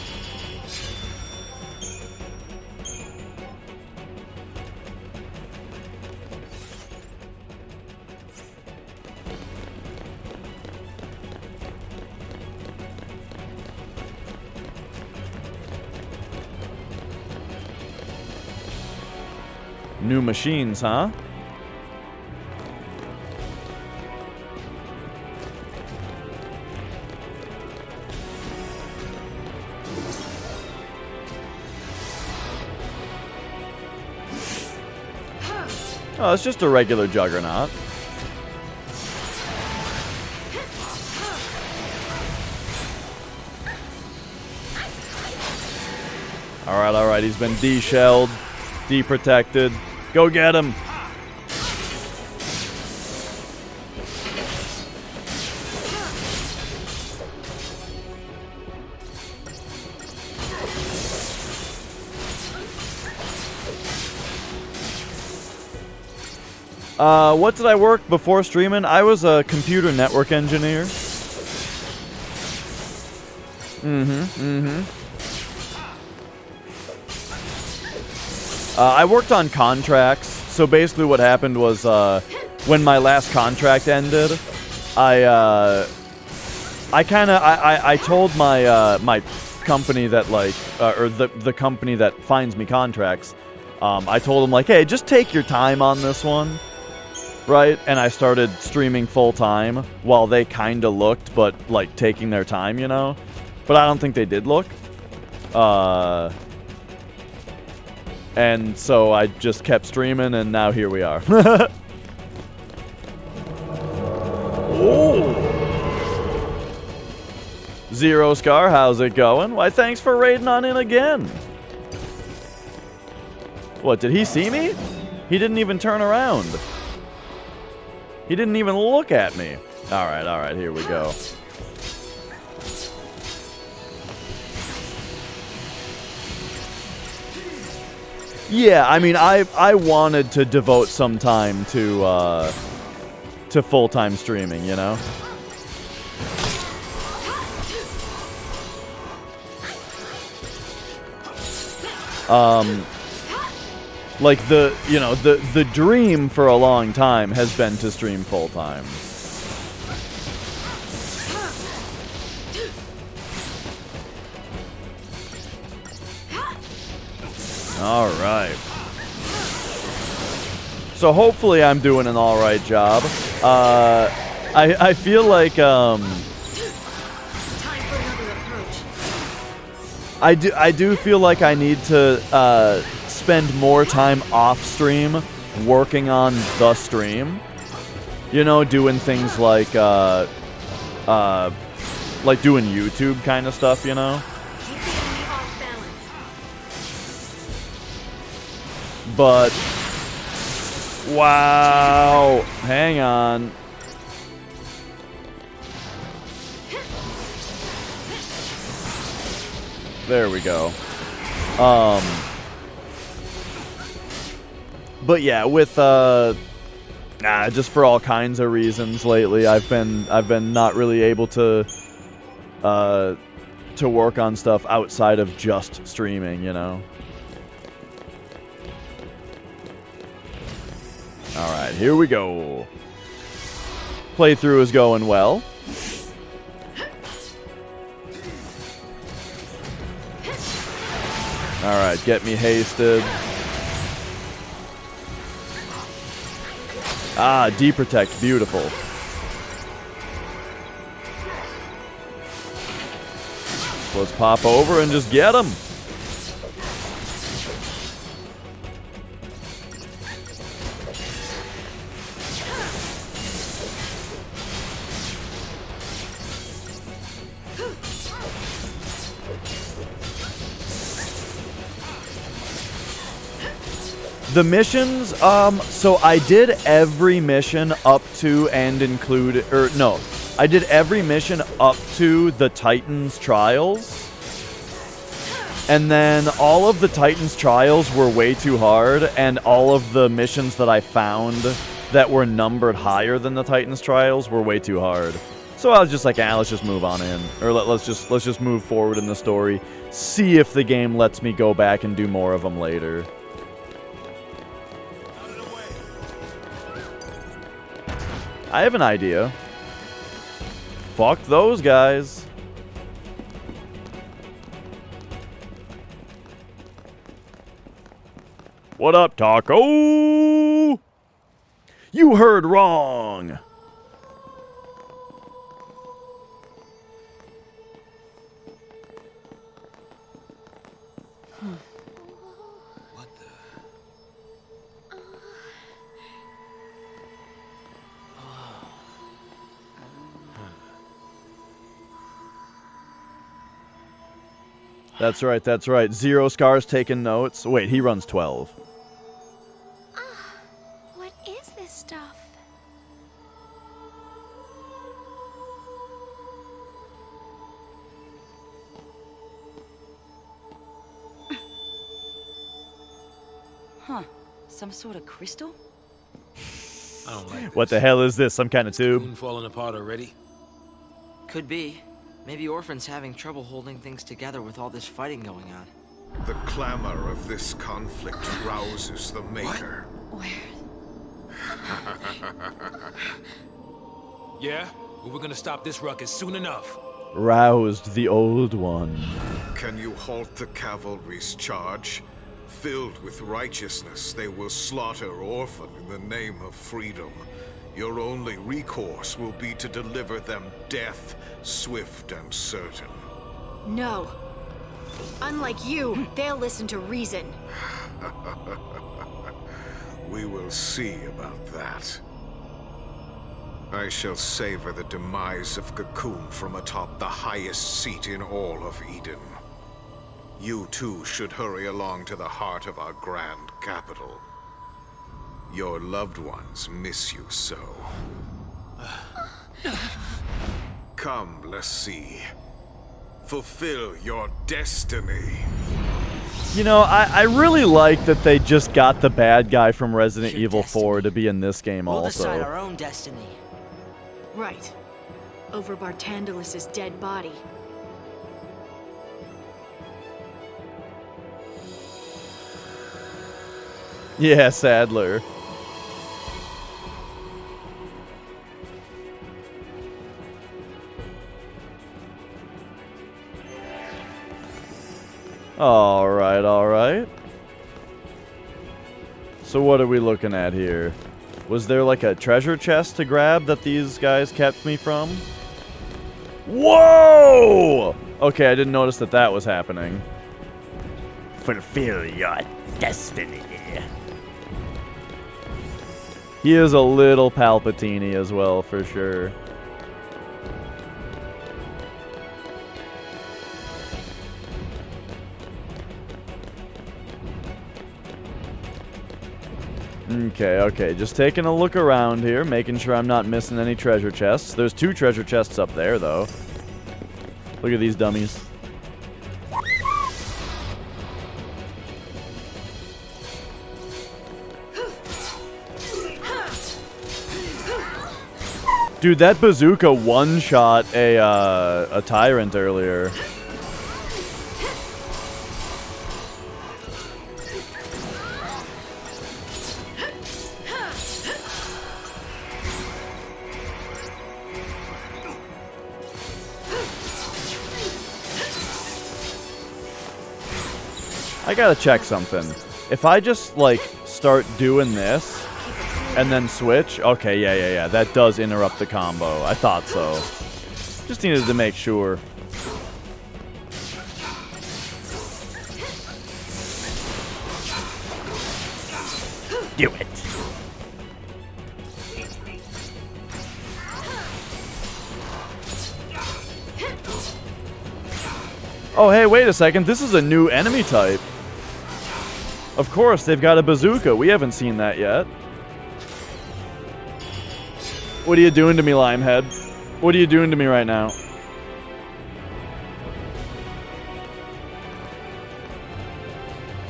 Speaker 1: New machines, huh? Oh, it's just a regular Juggernaut. All right, he's been de-shelled, de-protected. Go get him! What did I work before streaming? I was a computer network engineer. I worked on contracts. So basically what happened was, when my last contract ended, I told my, my company that, like, or the company that finds me contracts, I told them, like, hey, just take your time on this one. Right? And I started streaming full time while they kind of looked, but like taking their time, you know? But I don't think they did look. And so I just kept streaming, and now here we are. Oh! Zero Scar, how's it going? Why, thanks for raiding on in again. What, did he see me? He didn't even turn around. He didn't even look at me. All right, here we go. Yeah, I mean, I wanted to devote some time to full-time streaming, you know? Like the dream for a long time has been to stream full time. All right. So hopefully I'm doing an all right job. I feel like I do feel like I need to spend more time off stream working on the stream, you know, doing things like doing YouTube kind of stuff, you know. But wow, hang on. There we go. But yeah, with just for all kinds of reasons lately, I've been not really able to work on stuff outside of just streaming, you know. All right, here we go. Playthrough is going well. All right, get me hasted. Ah, deprotect, beautiful. Let's pop over and just get him. The missions, so I did every mission up to and included, or no, I did every mission up to the Titans Trials. And then all of the Titans Trials were way too hard, and all of the missions that I found that were numbered higher than the Titans Trials were way too hard. So I was just like, let's just move on in, or let's just move forward in the story, see if the game lets me go back and do more of them later. I have an idea. Fuck those guys. What up, Taco? You heard wrong. That's right, that's right. Zero Scar's taking notes. Wait, he runs 12.
Speaker 4: What is this stuff?
Speaker 2: Huh. Some sort of crystal?
Speaker 10: I don't like this.
Speaker 1: What the hell is this? Some kind of tube?
Speaker 10: Cocoon falling apart already?
Speaker 9: Could be. Maybe Orphan's having trouble holding things together with all this fighting going on.
Speaker 16: The clamor of this conflict rouses the Maker.
Speaker 10: Yeah? Well, we're gonna stop this ruckus soon enough.
Speaker 1: Roused the old one.
Speaker 16: Can you halt the cavalry's charge? Filled with righteousness, they will slaughter Orphan in the name of freedom. Your only recourse will be to deliver them death, swift and certain.
Speaker 11: No. Unlike you, they'll listen to reason.
Speaker 16: We will see about that. I shall savor the demise of Cocoon from atop the highest seat in all of Eden. You too should hurry along to the heart of our grand capital. Your loved ones miss you so. Come, Lassie. Fulfill your destiny.
Speaker 1: You know, I really like that they just got the bad guy from Resident Evil 4 to be in this game
Speaker 9: We'll
Speaker 1: also.
Speaker 9: decide our own destiny.
Speaker 11: Right. Over Bartandalus's dead body.
Speaker 1: Yeah, Sadler. Alright, alright. So what are we looking at here? Was there like a treasure chest to grab that these guys kept me from? Whoa! Okay, I didn't notice that that was happening. Fulfill your destiny. He is a little Palpatine as well, for sure. Okay, just taking a look around here, making sure I'm not missing any treasure chests. There's 2 treasure chests up there, though. Look at these dummies. Dude, that bazooka one-shot a tyrant earlier. I gotta check something. If I just, like, start doing this and then switch... Okay, yeah. That does interrupt the combo. I thought so. Just needed to make sure. Do it. Oh, hey, wait a second. This is a new enemy type. Of course, they've got a bazooka. We haven't seen that yet. What are you doing to me, Limehead? What are you doing to me right now?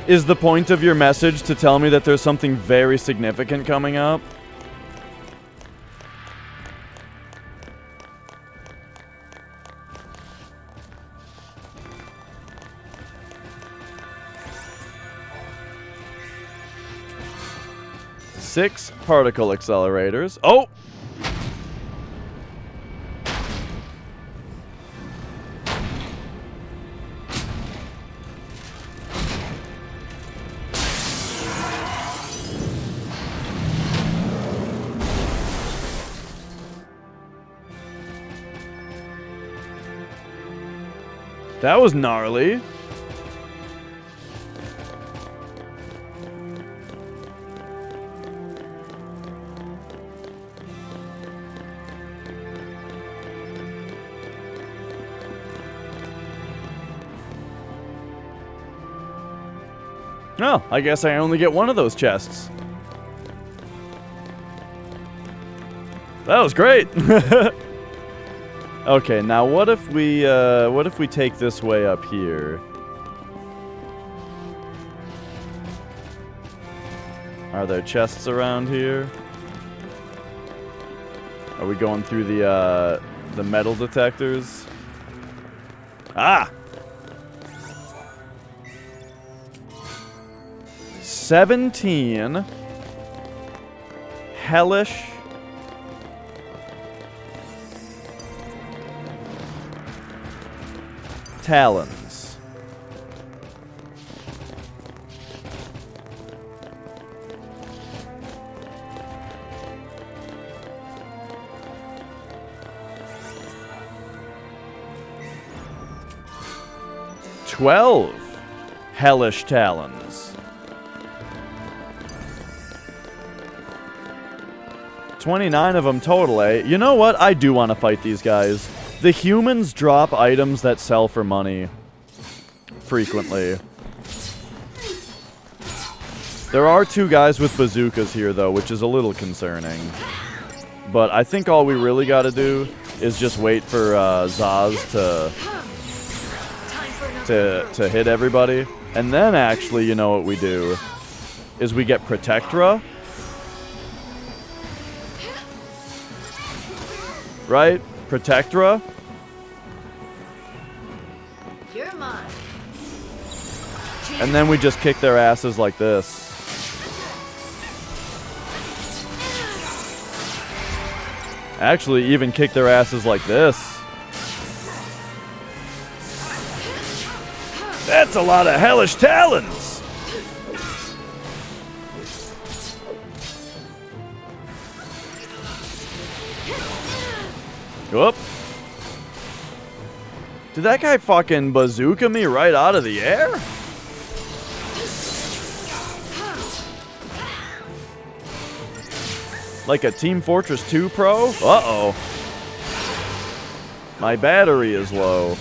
Speaker 1: Is the point of your message to tell me that there's something very significant coming up? Six particle accelerators. Oh! That was gnarly. Oh, I guess I only get one of those chests. That was great. Okay, now what if we take this way up here? Are there chests around here? Are we going through the metal detectors? Ah! 17 hellish talons. $12 hellish talons. 29 of them total, eh? You know what? I do want to fight these guys. The humans drop items that sell for money frequently. There are two guys with bazookas here, though, which is a little concerning. But I think all we really got to do is just wait for Zaz to hit everybody. And then, actually, you know what we do? Is we get Protectra. Right? Protectra.
Speaker 11: You're mine.
Speaker 1: And then we just kick their asses like this. Actually, even kick their asses like this. That's a lot of hellish talons! Whoop. Did that guy fucking bazooka me right out of the air? Like a Team Fortress 2 Pro? Uh-oh. My battery is low.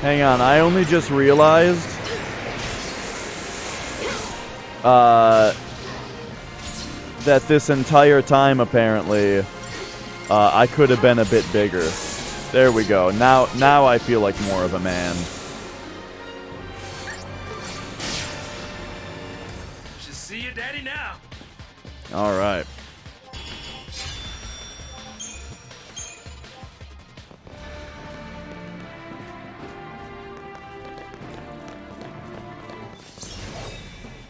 Speaker 1: Hang on, I only just realized that this entire time, apparently, I could have been a bit bigger. There we go. Now I feel like more of a man.
Speaker 10: Should see your daddy now.
Speaker 1: All right.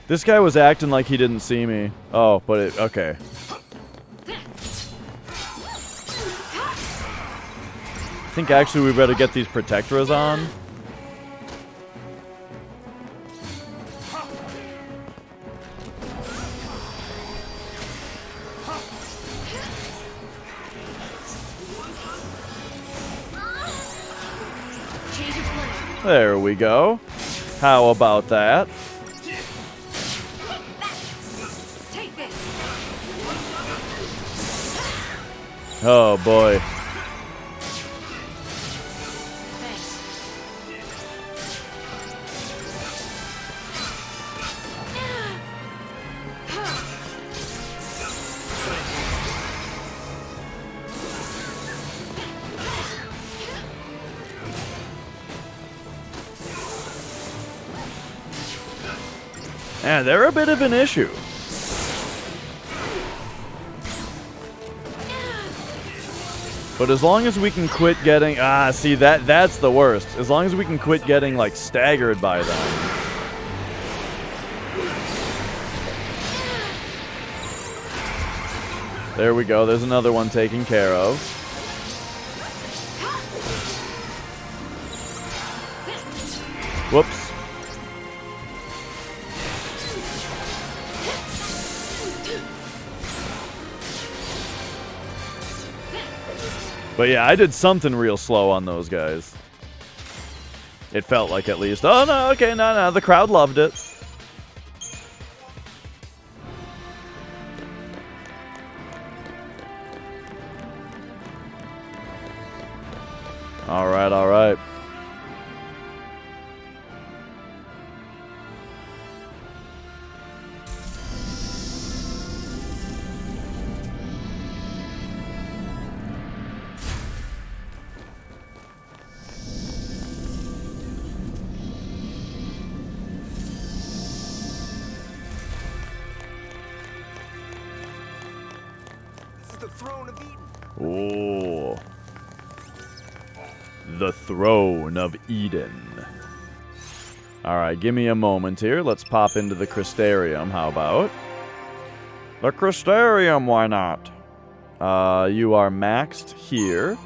Speaker 1: This guy was acting like he didn't see me. Oh, but it... Okay. I think actually we better get these Protectras on. There we go. How about that? Oh boy. Yeah, they're a bit of an issue. But as long as we can quit getting... see, that's the worst. As long as we can quit getting, like, staggered by them. There we go. There's another one taken care of. Whoops. But yeah, I did something real slow on those guys. It felt like, at least. Oh, no, okay, no. The crowd loved it. All right, all right. Oh. The Throne of Eden. Alright, give me a moment here. Let's pop into the Crystarium. How about? The Crystarium, why not? You are maxed here.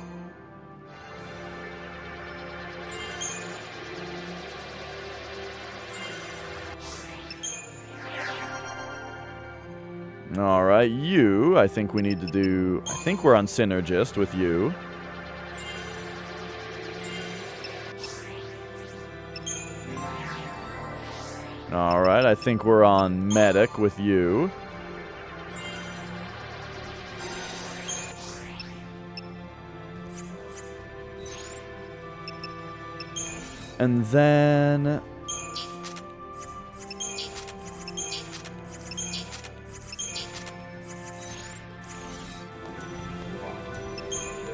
Speaker 1: Alright, you, I think we need to do... I think we're on Synergist with you. Alright, I think we're on Medic with you. And then...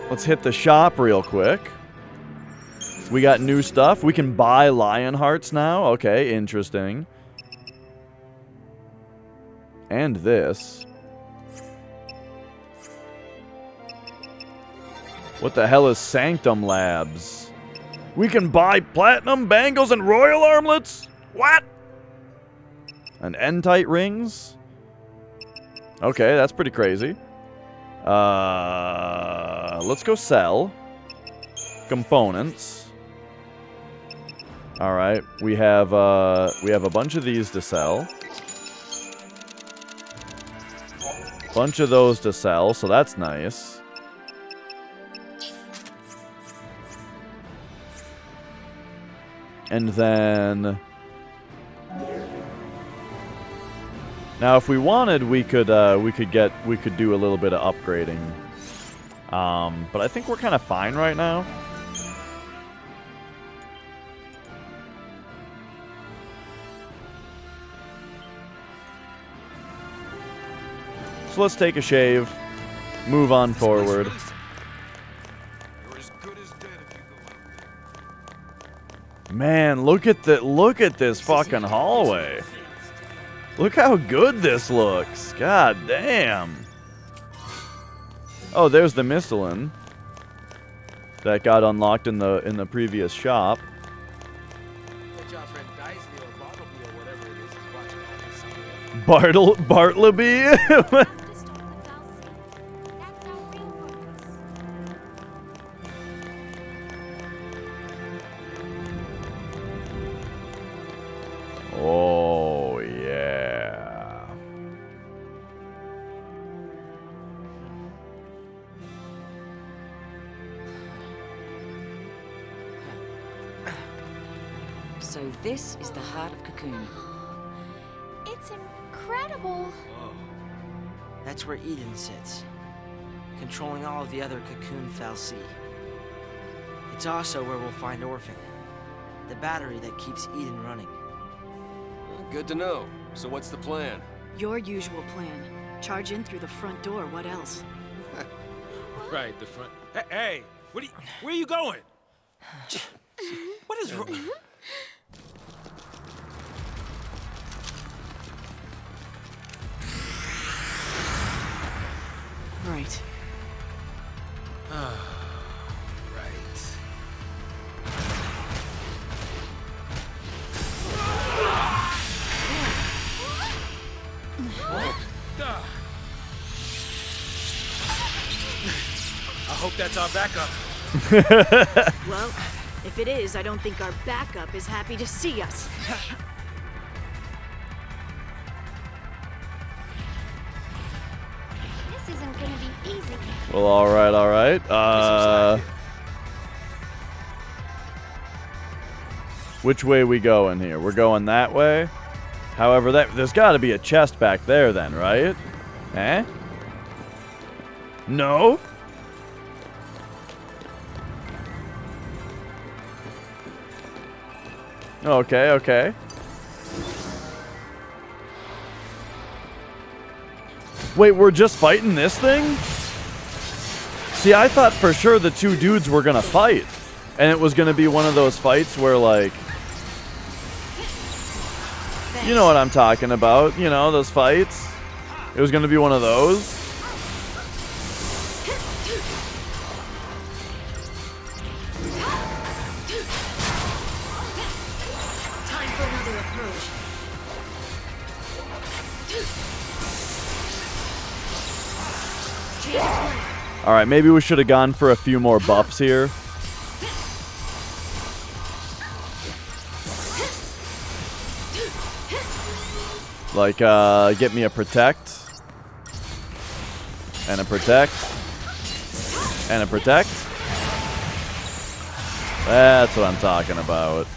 Speaker 1: let's hit the shop real quick. We got new stuff. We can buy lion hearts now. Okay, interesting. And this. What the hell is Sanctum Labs? We can buy platinum bangles and royal armlets? What? And Entite rings? Okay, that's pretty crazy. Let's go sell. Components. Alright, we have a bunch of these to sell. Bunch of those to sell, so that's nice. And then... now, if we wanted, we could do a little bit of upgrading. But I think we're kind of fine right now. So let's take a shave, move on forward. Man, look at this fucking hallway. Look how good this looks. God damn. Oh, there's the Misthalin that got unlocked in the previous shop. Bartleby? Oh, yeah.
Speaker 2: So this is the heart of Cocoon.
Speaker 4: It's incredible.
Speaker 9: That's where Eden sits, controlling all of the other Cocoon fal'Cie. It's also where we'll find Orphan, the battery that keeps Eden running.
Speaker 6: Good to know. So what's the plan?
Speaker 11: Your usual plan. Charge in through the front door, what else?
Speaker 10: Right, the front. Hey, where are you going? What is wrong?
Speaker 11: Right.
Speaker 10: I hope that's our backup.
Speaker 11: Well, if it is, I don't think our backup is happy to see us.
Speaker 4: This isn't gonna be easy.
Speaker 1: Well, all right. Which way we going here? We're going that way. However, there's got to be a chest back there then, right? Eh? No? Okay. Wait, we're just fighting this thing? See, I thought for sure the two dudes were gonna fight. And it was gonna be one of those fights where, like... You know what I'm talking about. You know, those fights. It was gonna be one of those.
Speaker 11: Time for another approach.
Speaker 1: Alright, maybe we should have gone for a few more buffs here. Like, get me a protect. And a protect. And a protect. That's what I'm talking about.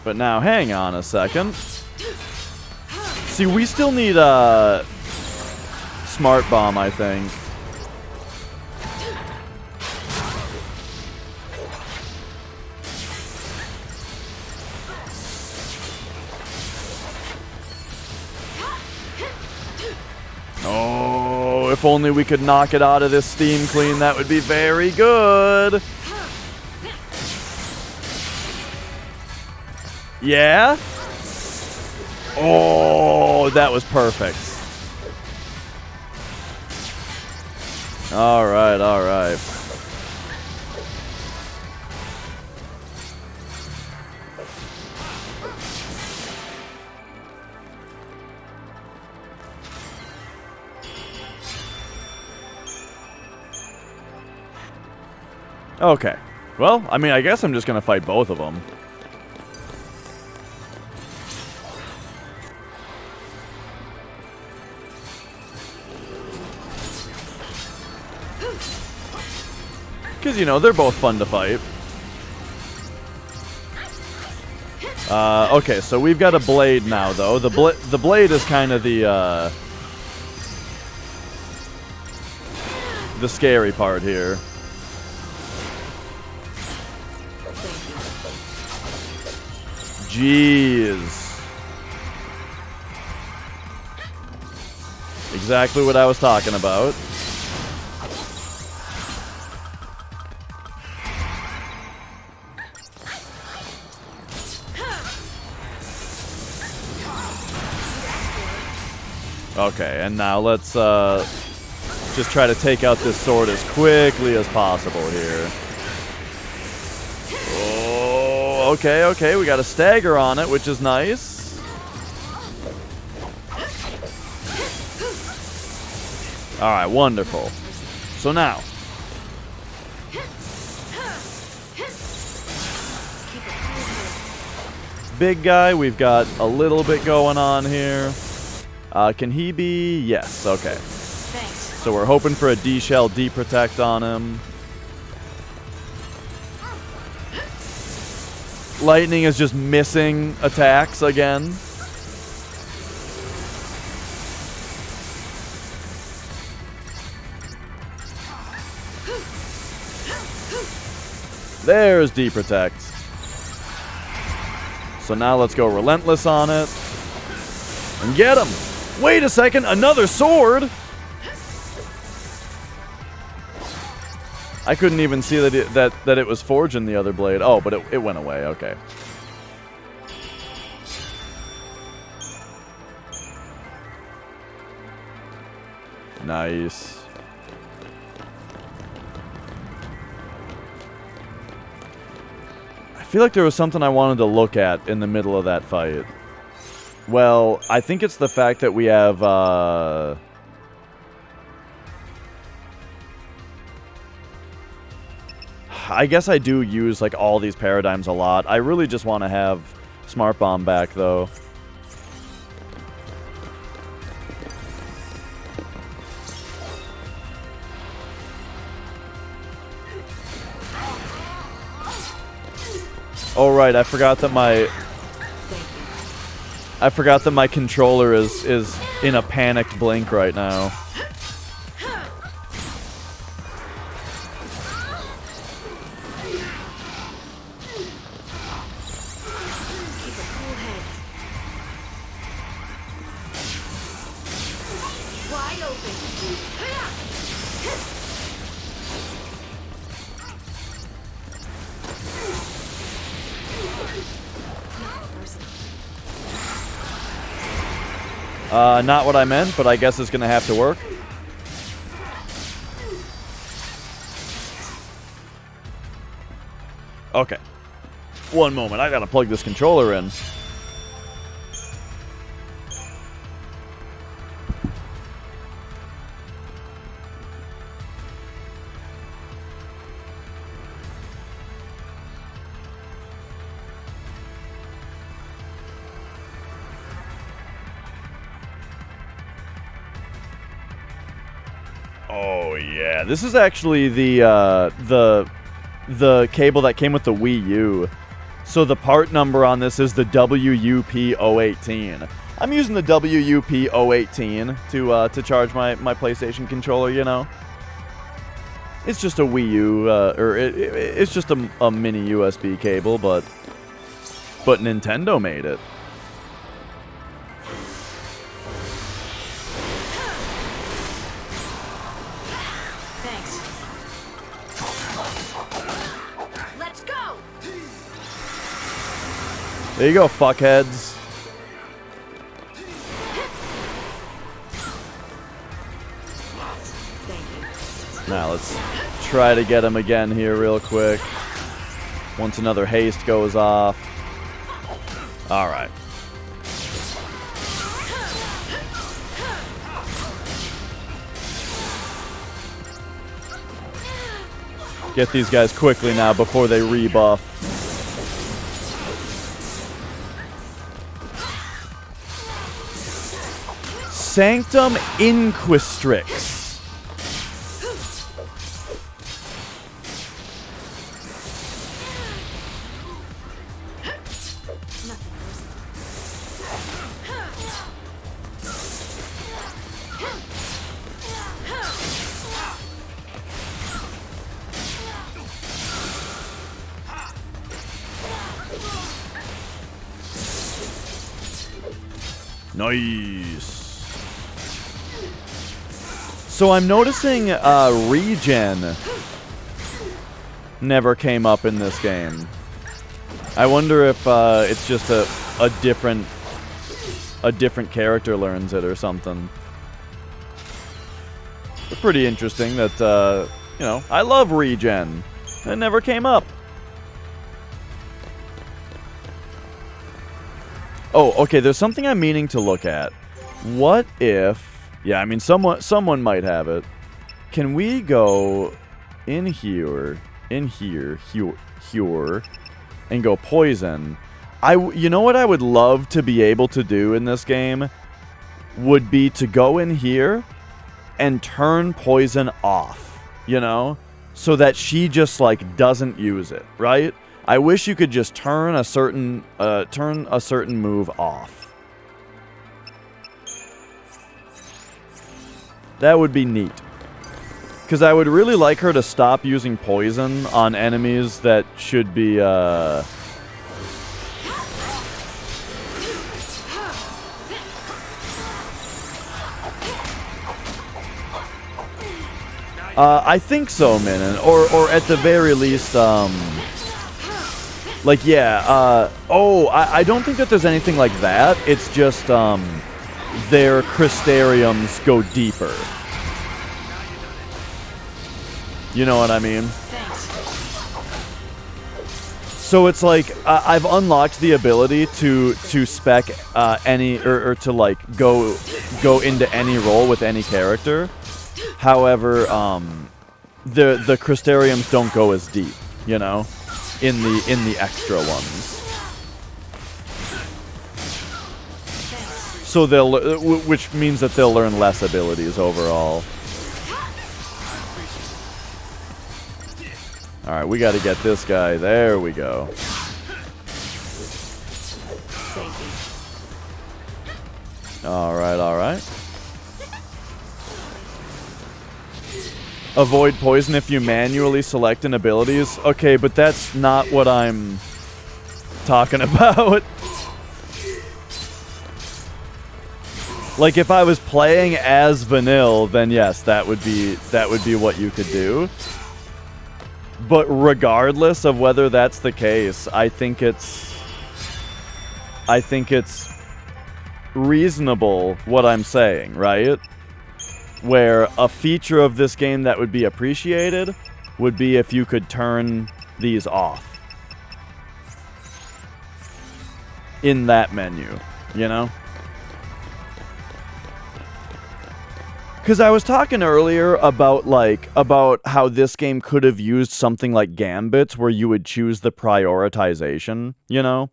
Speaker 1: But now, hang on a second. See, we still need a smart bomb, I think. Oh, if only we could knock it out of this steam clean, that would be very good. Yeah? Oh, that was perfect. Alright. Okay. Well, I mean, I guess I'm just gonna fight both of them. Because, you know, they're both fun to fight. Okay, so we've got a blade now, though. The blade is kind of the scary part here. Jeez. Exactly what I was talking about. Okay, and now let's just try to take out this sword as quickly as possible here. Oh, okay, we got a stagger on it, which is nice. Alright, wonderful. So now. Big guy, we've got a little bit going on here. Can he be? Yes, okay.
Speaker 11: Thanks.
Speaker 1: So we're hoping for a D-Shell D-Protect on him. Lightning is just missing attacks again. There's D-Protect. So now let's go Relentless on it. And get him! Wait a second, another sword? I couldn't even see that it was forging the other blade. Oh, but it went away. Okay. Nice. I feel like there was something I wanted to look at in the middle of that fight. Well, I think it's the fact that we have, I guess I do use, like, all these paradigms a lot. I really just want to have Smart Bomb back, though. Oh, right, I forgot that my controller is in a panicked blink right now. Not what I meant, but I guess it's gonna have to work. Okay. One moment, I gotta plug this controller in. Oh yeah, this is actually the cable that came with the Wii U. So the part number on this is the WUP018. I'm using the WUP018 to charge my PlayStation controller. You know, it's just a Wii U, it's just a mini USB cable, but Nintendo made it. There you go, fuckheads. Now let's try to get him again here real quick. Once another haste goes off. Alright. Get these guys quickly now before they rebuff. Sanctum Inquistrix. Nice. So I'm noticing regen never came up in this game. I wonder if it's just a different character learns it or something. But pretty interesting that you know, I love regen. It never came up. Oh, okay, there's something I'm meaning to look at. What if... Yeah, I mean, someone might have it. Can we go in here, and go poison? You know what I would love to be able to do in this game? Would be to go in here and turn poison off, you know? So that she just, like, doesn't use it, right? I wish you could just turn a certain move off. That would be neat. Because I would really like her to stop using poison on enemies that should be, I think so, Minin. Or at the very least, like, yeah, I don't think that there's anything like that. It's just, their Crystariums go deeper. You know what I mean? So it's like, I've unlocked the ability to spec any, or to, like, go into any role with any character. However, the Crystariums don't go as deep, you know, in the extra ones. So which means that they'll learn less abilities overall. All right, we got to get this guy. There we go. All right, all right. Avoid poison if you manually select an abilities. Okay, but that's not what I'm talking about. Like, if I was playing as Vanille, then yes, that would be what you could do. But regardless of whether that's the case, I think it's reasonable what I'm saying, right? Where a feature of this game that would be appreciated would be if you could turn these off in that menu, you know? Because I was talking earlier about how this game could have used something like Gambits where you would choose the prioritization, you know?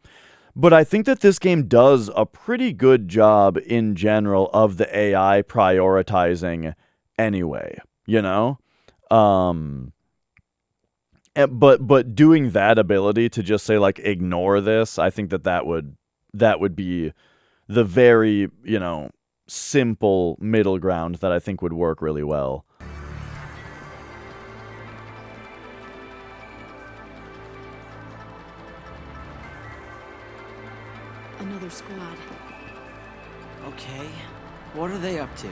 Speaker 1: But I think that this game does a pretty good job in general of the AI prioritizing anyway, you know? But doing that ability to just say, like, ignore this, I think that would be the very, you know, simple middle ground that I think would work really well.
Speaker 11: Another squad.
Speaker 9: Okay, what are they up to?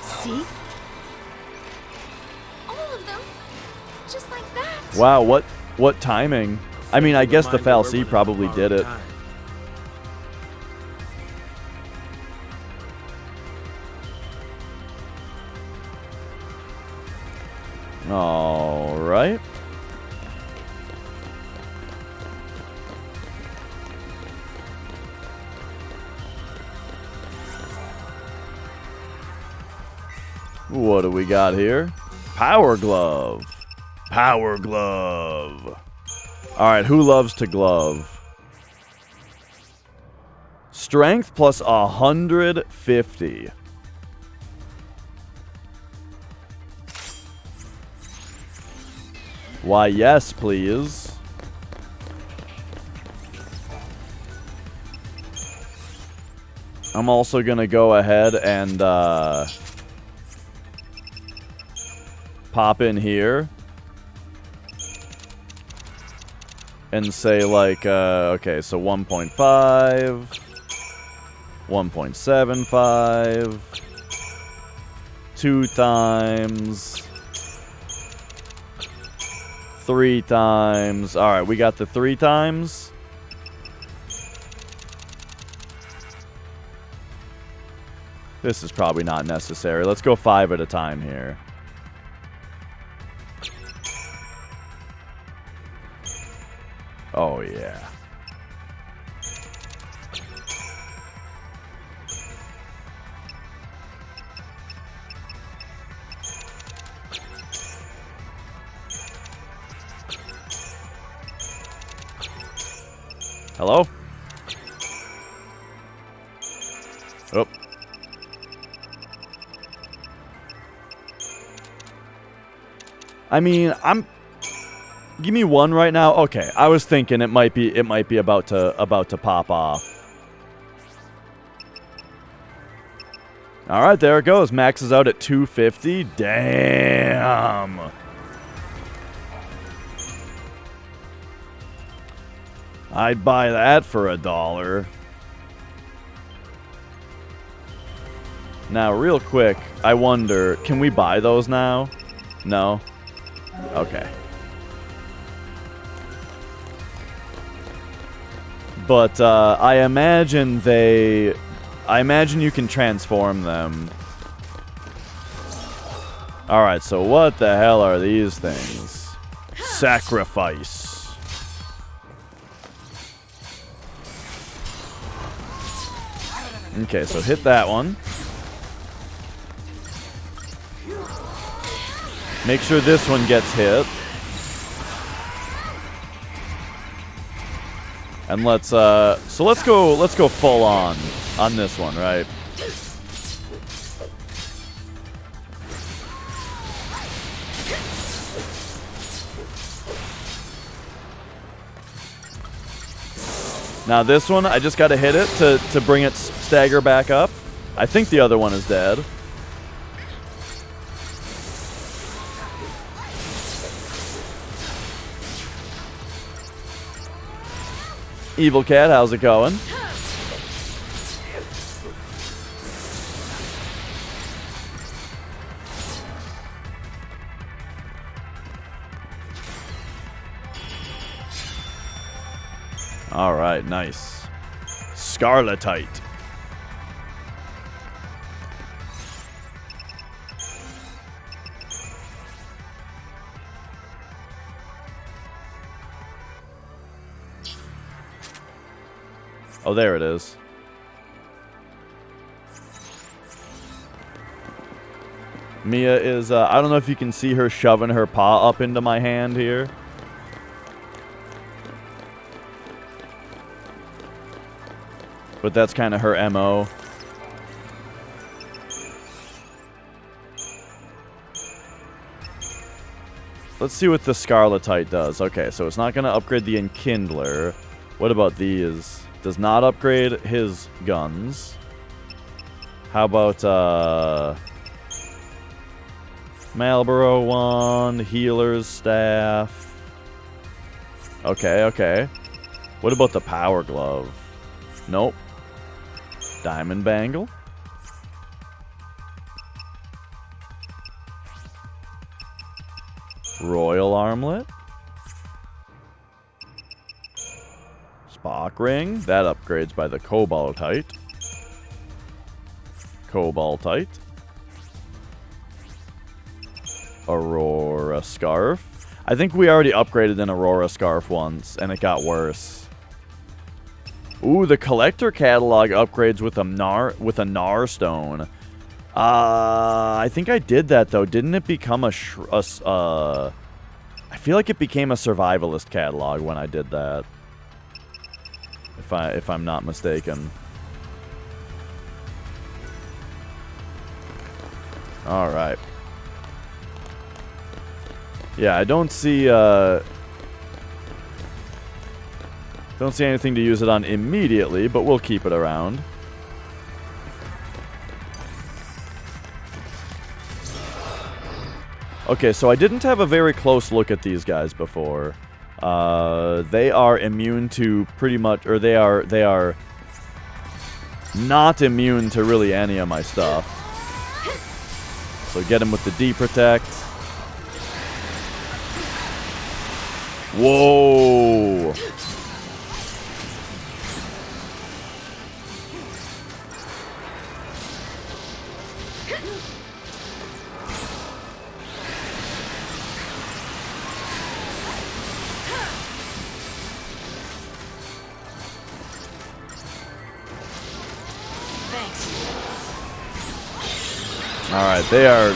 Speaker 11: See?
Speaker 4: All of them? Just like that?
Speaker 1: Wow, what timing? I mean, I guess the fal'Cie probably did it. All right. What do we got here? Power Glove. Power Glove. All right, who loves to glove? Strength plus 150. Why, yes, please. I'm also going to go ahead and pop in here and say, like, okay, so 1.5, 1.75, 2 times, 3 times. All right, we got the 3 times. This is probably not necessary. Let's go 5 at a time here. Oh, yeah. Hello? Oh. I mean, give me 1 right now. Okay, I was thinking it might be about to pop off. All right, there it goes. Maxes out at 250. Damn. I'd buy that for $1. Now, real quick, I wonder, can we buy those now? No? Okay. But I imagine you can transform them. Alright, so what the hell are these things? Sacrifice. Okay, so hit that one. Make sure this one gets hit. And let's go full on this one, right? Now this one, I just gotta hit it to bring it stagger back up. I think the other one is dead. Evil Cat, how's it going? All right, nice. Scarletite. Oh, there it is. Mia is, I don't know if you can see her shoving her paw up into my hand here. But that's kind of her MO. Let's see what the Scarletite does. Okay, so it's not going to upgrade the Enkindler. What about these? Does not upgrade his guns. How about, Marlboro one, Healer's Staff. Okay, okay. What about the Power Glove? Nope. Diamond Bangle. Royal Armlet. Spock Ring. That upgrades by the Cobaltite. Cobaltite. Aurora Scarf. I think we already upgraded an Aurora Scarf once, and it got worse. Ooh, the Collector Catalog upgrades with a Nar Stone. I think I did that, though. Didn't it become I feel like it became a Survivalist Catalog when I did that. If I'm not mistaken. Alright. Yeah, I don't see anything to use it on immediately, but we'll keep it around. Okay, so I didn't have a very close look at these guys before. They are immune to pretty much, or they are not immune to really any of my stuff. So get him with the D-Protect. Whoa! Alright, they are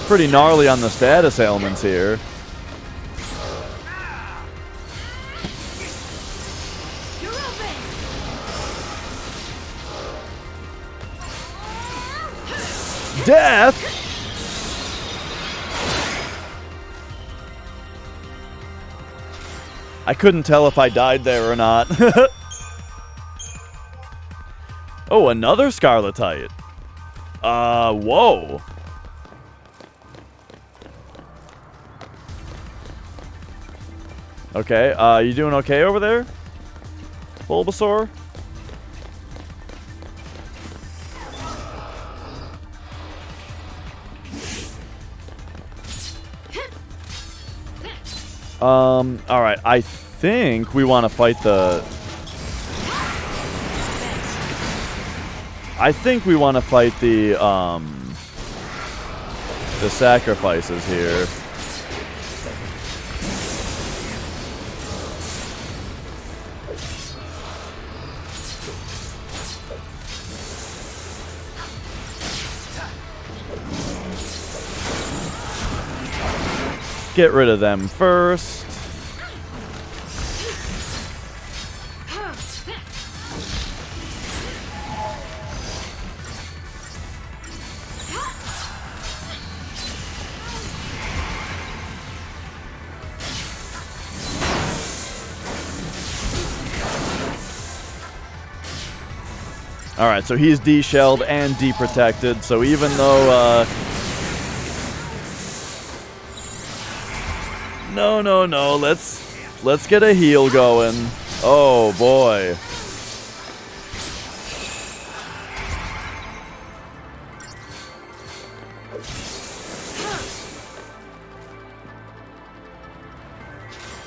Speaker 1: pretty gnarly on the status ailments here. Death? I couldn't tell if I died there or not. Oh, another Scarletite. Whoa. Okay, you doing okay over there, Bulbasaur? Alright, I think we want to fight the... I think we want to fight the sacrifices here. Get rid of them first. Alright, so he's de-shelled and de-protected, so even though, No, let's get a heal going. Oh, boy.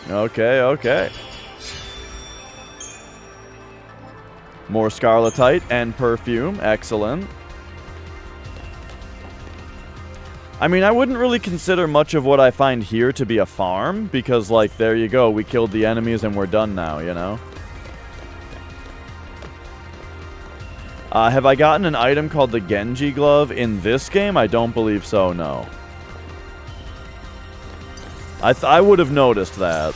Speaker 1: Okay. More Scarletite and perfume. Excellent. I mean, I wouldn't really consider much of what I find here to be a farm, because, like, there you go. We killed the enemies and we're done now, you know? Have I gotten an item called the Genji Glove in this game? I don't believe so, no. I would have noticed that.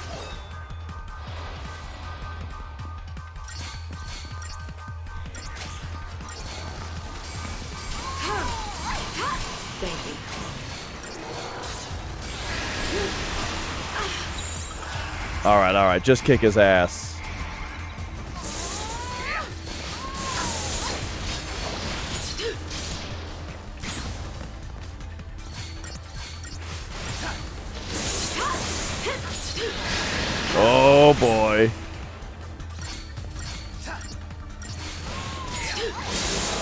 Speaker 1: Alright, just kick his ass. Oh boy.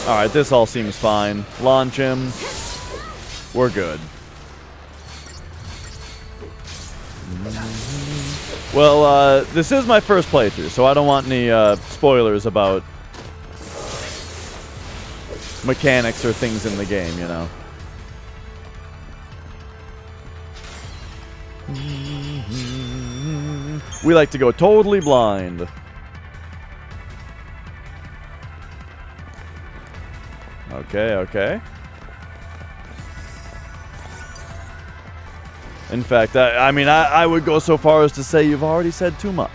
Speaker 1: Alright, this all seems fine. Launch him. We're good. Well, this is my first playthrough, so I don't want any spoilers about mechanics or things in the game, you know. We like to go totally blind. Okay. In fact, I mean, I would go so far as to say you've already said too much.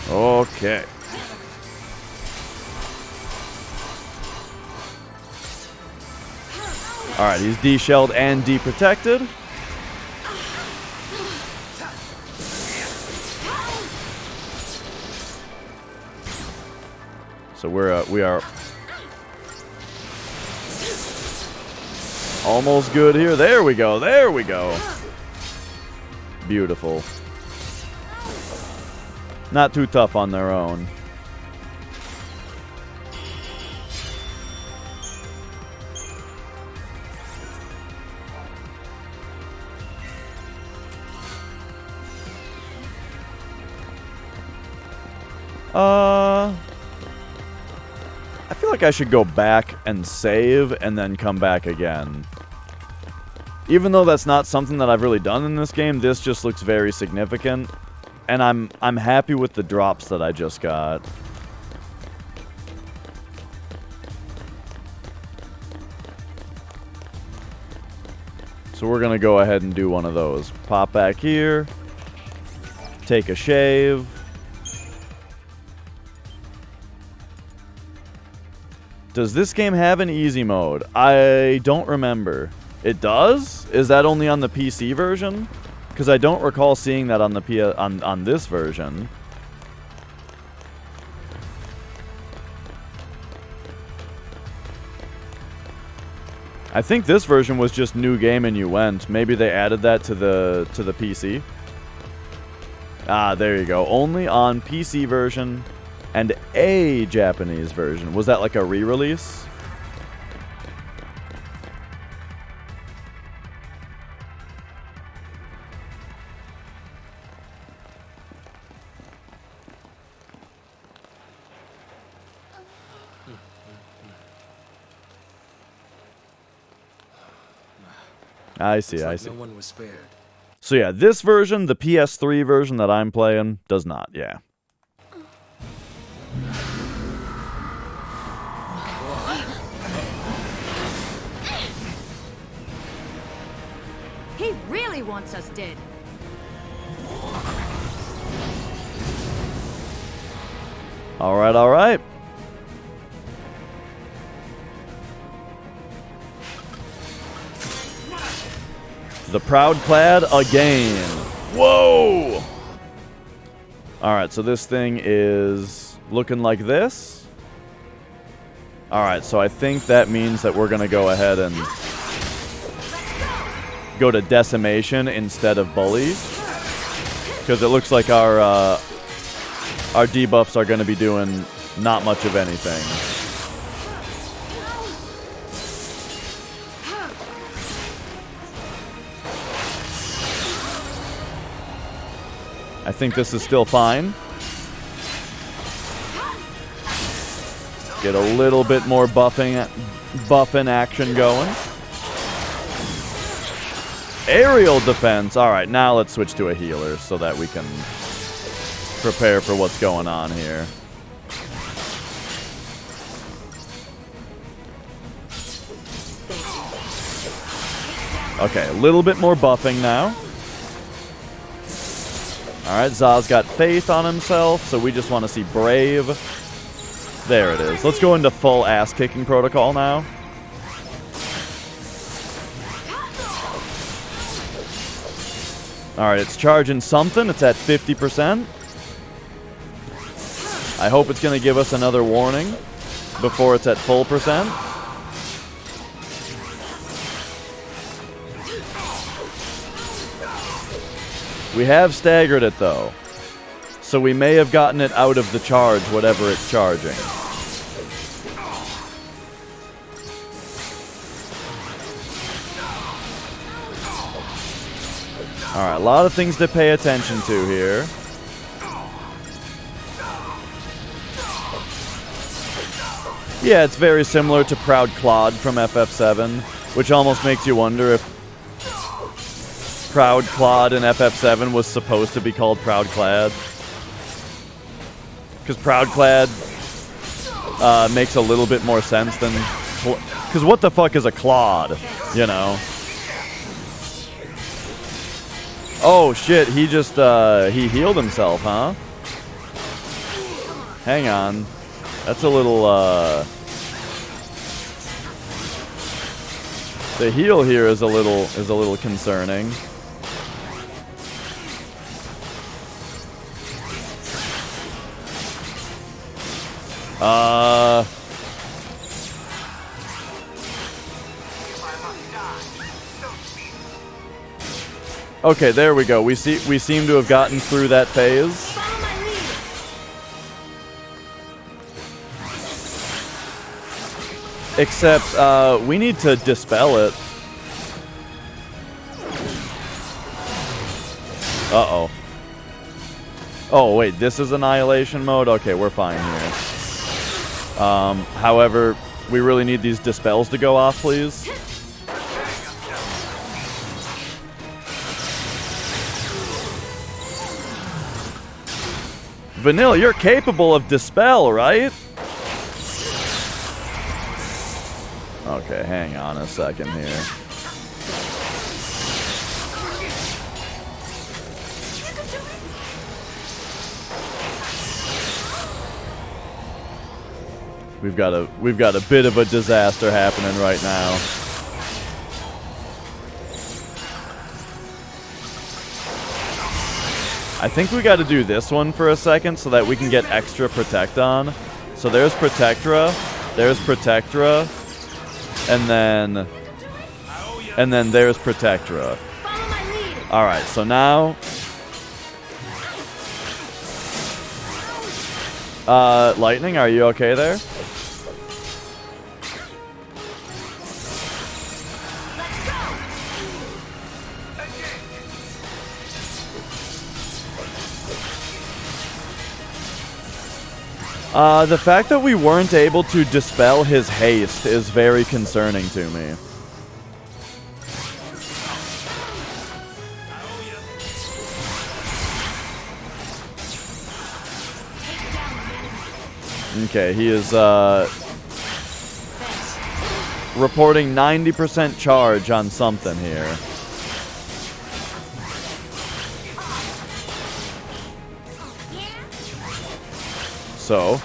Speaker 1: Okay. Alright, he's de-shelled and de-protected. So we are almost good here. There we go. Beautiful. Not too tough on their own. I feel like I should go back and save and then come back again. Even though that's not something that I've really done in this game, this just looks very significant. And I'm happy with the drops that I just got. So we're gonna go ahead and do one of those. Pop back here. Take a shave. Does this game have an easy mode? I don't remember. It does? Is that only on the PC version? Because I don't recall seeing that on the on this version. I think this version was just new game and you went. Maybe they added that to the PC. Ah, there you go. Only on PC version and a Japanese version. Was that like a re-release? I see,
Speaker 10: Looks
Speaker 1: I
Speaker 10: like
Speaker 1: see.
Speaker 10: No one was spared.
Speaker 1: So yeah, this version, the PS3 version that I'm playing, does not, yeah.
Speaker 2: He really wants us dead.
Speaker 1: All right, all right. The Proud Clad again. Whoa! Alright, so this thing is looking like this. Alright, so I think that means that we're going to go ahead and go to Decimation instead of Bully. Because it looks like our debuffs are going to be doing not much of anything. I think this is still fine. Get a little bit more buffing action going. Aerial defense. All right, now let's switch to a healer so that we can prepare for what's going on here. Okay, a little bit more buffing now. Alright, Zaz got faith on himself, so we just want to see brave. There it is. Let's go into full ass-kicking protocol now. Alright, it's charging something. It's at 50%. I hope it's going to give us another warning before it's at full percent. We have staggered it, though. So we may have gotten it out of the charge, whatever it's charging. Alright, a lot of things to pay attention to here. Yeah, it's very similar to Proud Claude from FF7, which almost makes you wonder if Proud Claude in FF7 was supposed to be called Proud Clad. Because Proud Clad makes a little bit more sense than... Because what the fuck is a Claude, you know? Oh shit, he just, he healed himself, huh? Hang on. That's a little, the heal here is a little concerning. Okay, there we go. We seem to have gotten through that phase. Except, we need to dispel it. Uh-oh. Oh, wait, this is Annihilation mode? Okay, we're fine here. However, we really need these dispels to go off, please. Vanilla, you're capable of dispel, right? Okay, hang on a second here. We've got a bit of a disaster happening right now. I think we got to do this one for a second so that we can get extra Protect on. So there's Protectra, there's Protectra, and then there's Protectra. All right, so now, Lightning, are you okay there? The fact that we weren't able to dispel his haste is very concerning to me. Okay, he is reporting 90% charge on something here. So,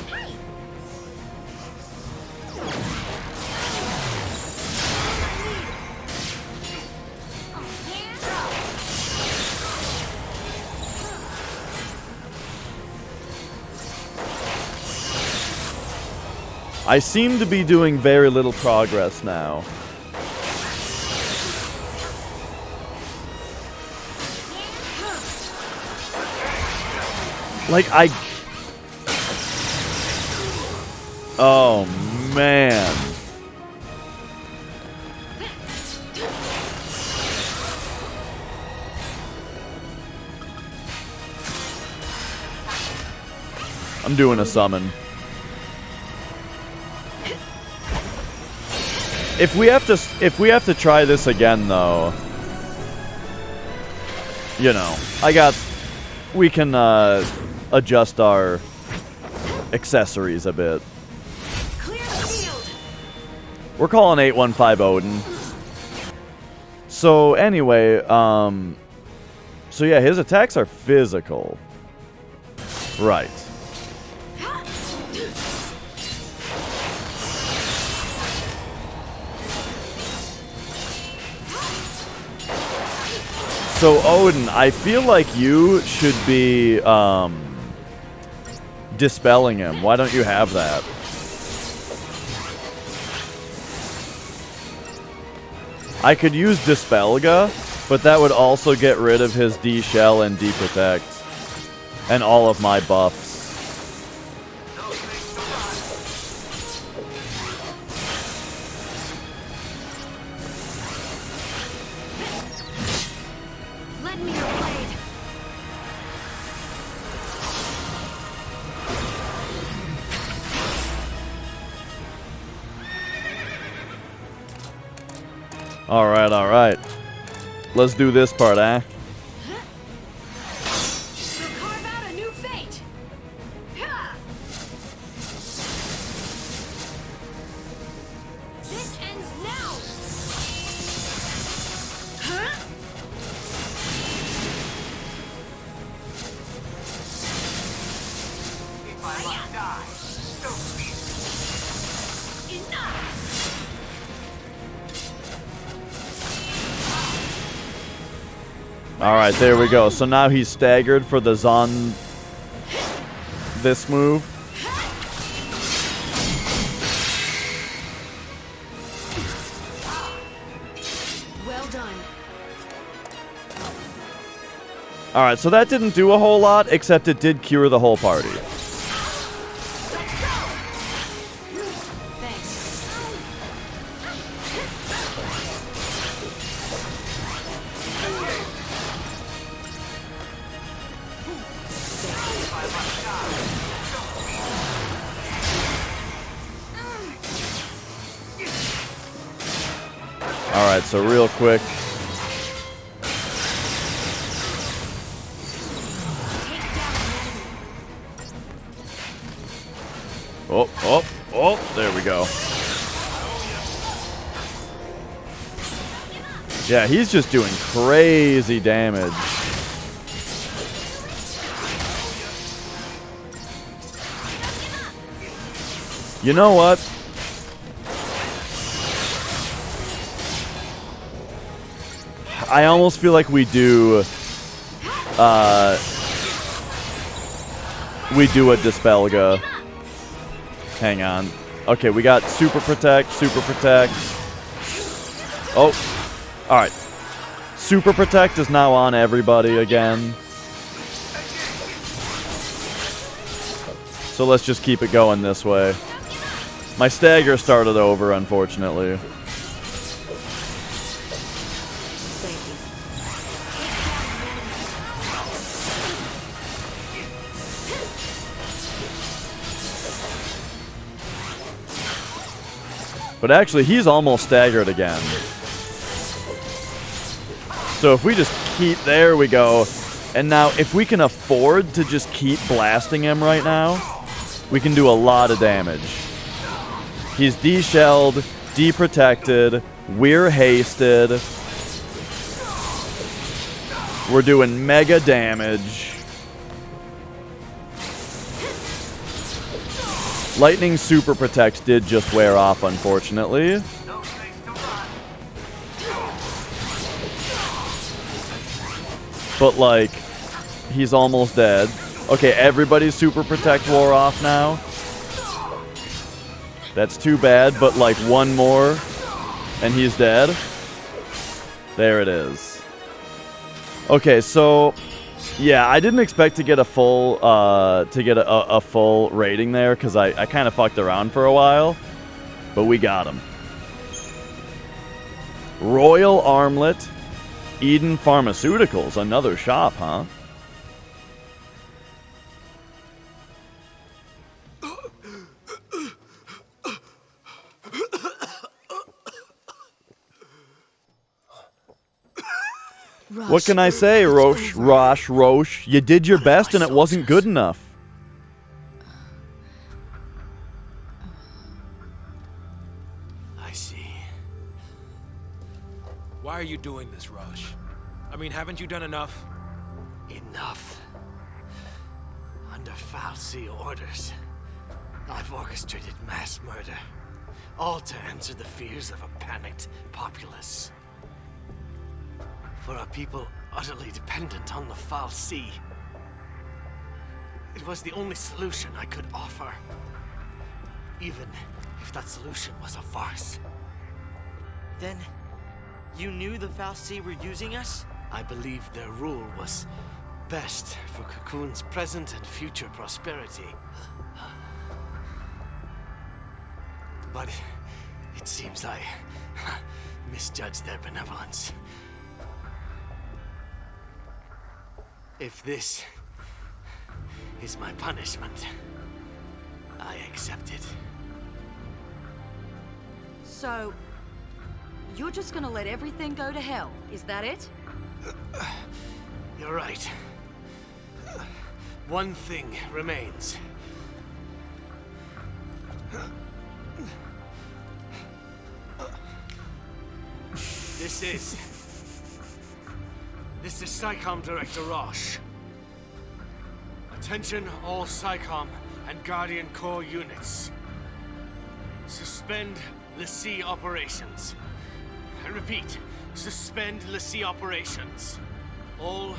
Speaker 1: I seem to be doing very little progress now. Like, oh, man. I'm doing a summon. If we have to try this again, though, you know, we can adjust our accessories a bit. We're calling 815 Odin. So anyway, so yeah, his attacks are physical. Right. So Odin, I feel like you should be dispelling him. Why don't you have that? I could use Dispelga, but that would also get rid of his D-Shell and D-Protect. And all of my buffs. Alright. Let's do this part, eh?
Speaker 11: Carve out a new fate. This ends now.
Speaker 8: If I must die, so be it.
Speaker 11: Enough.
Speaker 1: Alright, there we go. So now he's staggered for the Zon... this move.
Speaker 11: Well done.
Speaker 1: Alright, so that didn't do a whole lot, except it did cure the whole party. Alright, so real quick. Oh, there we go. Yeah, he's just doing crazy damage. You know what? I almost feel like we do a Dispelga. Hang on. Okay, we got Super Protect. Oh, alright. Super Protect is now on everybody again. So let's just keep it going this way. My stagger started over, unfortunately. But actually, he's almost staggered again. So if we just keep... There we go. And now, if we can afford to just keep blasting him right now... we can do a lot of damage. He's de-shelled, de-protected, we're hasted. We're doing mega damage. Lightning Super Protect did just wear off, unfortunately. But, like, he's almost dead. Okay, everybody's Super Protect wore off now. That's too bad, but, like, one more, and he's dead. There it is. Okay, so... yeah, I didn't expect to get a full, a full rating there, because I kind of fucked around for a while. But we got him. Royal Armlet, Eden Pharmaceuticals, another shop, huh? What can I say, Roche? You did your best and it wasn't good enough.
Speaker 10: I see. Why are you doing this, Roche? I mean, haven't you done enough?
Speaker 3: Enough. Under fal'Cie orders, I've orchestrated mass murder, all to answer the fears of a panicked populace. For a people utterly dependent on the fal'Cie. It was the only solution I could offer. Even if that solution was a farce.
Speaker 9: Then, you knew the fal'Cie were using us?
Speaker 3: I believed their rule was best for Cocoon's present and future prosperity. But it seems I misjudged their benevolence. If this is my punishment, I accept it.
Speaker 2: So, you're just gonna let everything go to hell, is that it?
Speaker 3: You're right. One thing remains. This is SciComm Director Roche. Attention all SciComm and Guardian Corps units. Suspend l'Cie operations. I repeat, suspend l'Cie operations. All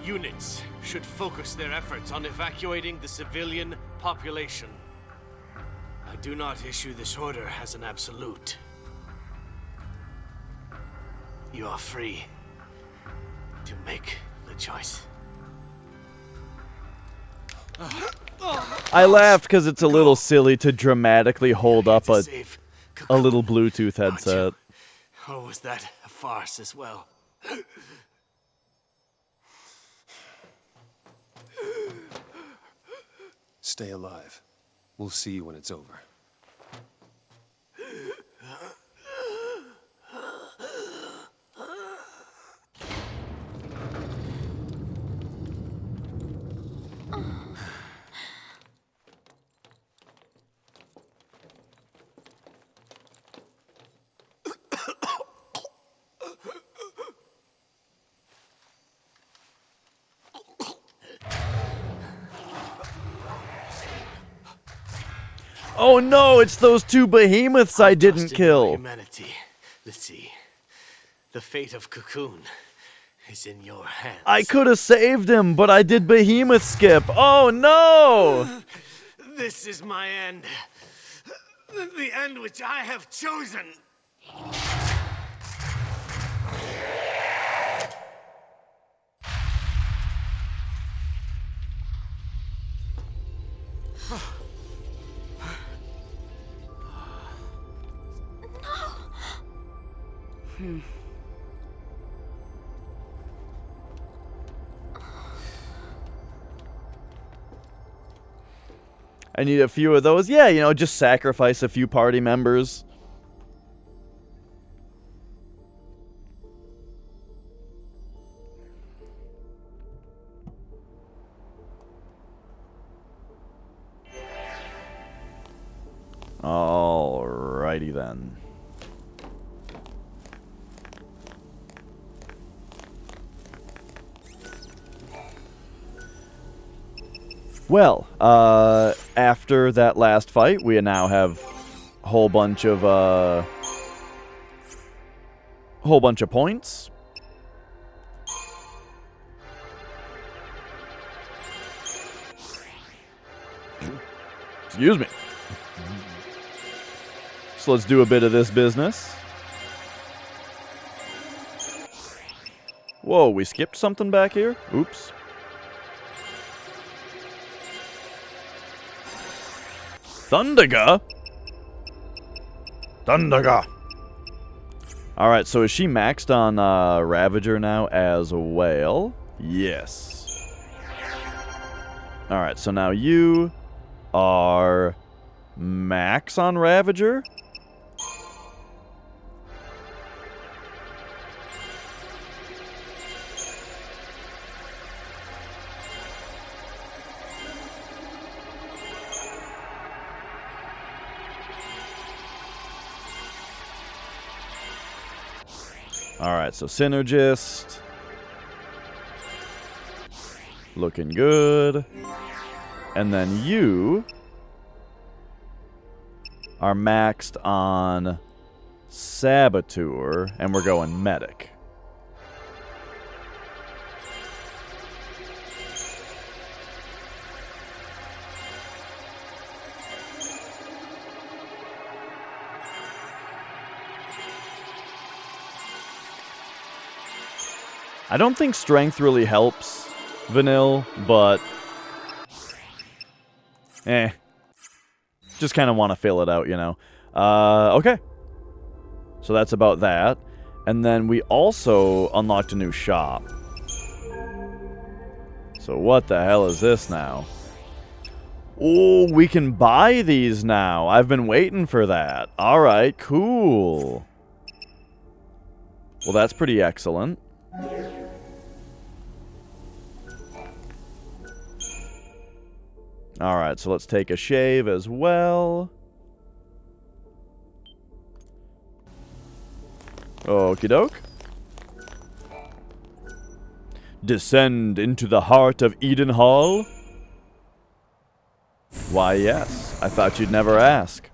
Speaker 3: units should focus their efforts on evacuating the civilian population. I do not issue this order as an absolute. You are free to make the choice.
Speaker 1: I laughed because it's a little silly to dramatically hold up a little Bluetooth headset.
Speaker 3: Or was that a farce as well?
Speaker 6: Stay alive. We'll see you when it's over.
Speaker 1: Oh no, it's those two behemoths I didn't kill.
Speaker 3: Humanity. Let's see. The fate of Cocoon is in your hands.
Speaker 1: I could have saved him, but I did behemoth skip. Oh no!
Speaker 3: This is my end. The end which I have chosen.
Speaker 1: I need a few of those. Yeah, you know, just sacrifice a few party members. Alrighty then. Well, after that last fight, we now have a whole bunch of points. Excuse me. So let's do a bit of this business. Whoa, we skipped something back here? Oops. Thundaga? Thundaga. Alright, so is she maxed on Ravager now as well? Yes. Alright, so now you are max on Ravager? Alright, so Synergist. Looking good. And then you are maxed on Saboteur, and we're going Medic. I don't think strength really helps Vanille, but just kind of want to fill it out, you know. Okay. So that's about that. And then we also unlocked a new shop. So what the hell is this now? Oh, we can buy these now. I've been waiting for that. All right, cool. Well, that's pretty excellent. Alright, so let's take a shave as well. Okie doke. Descend into the heart of Edenhall? Why, yes. I thought you'd never ask.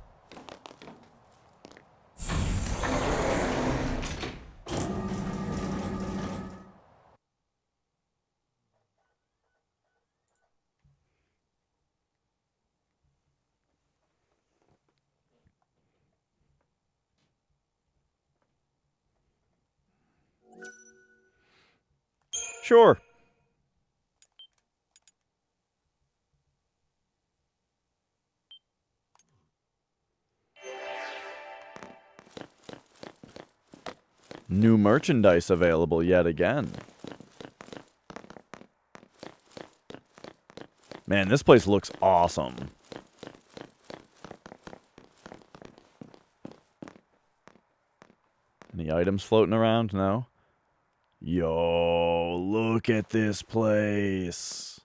Speaker 1: Sure. New merchandise available yet again. Man, this place looks awesome. Any items floating around? No? Yo, look at this place.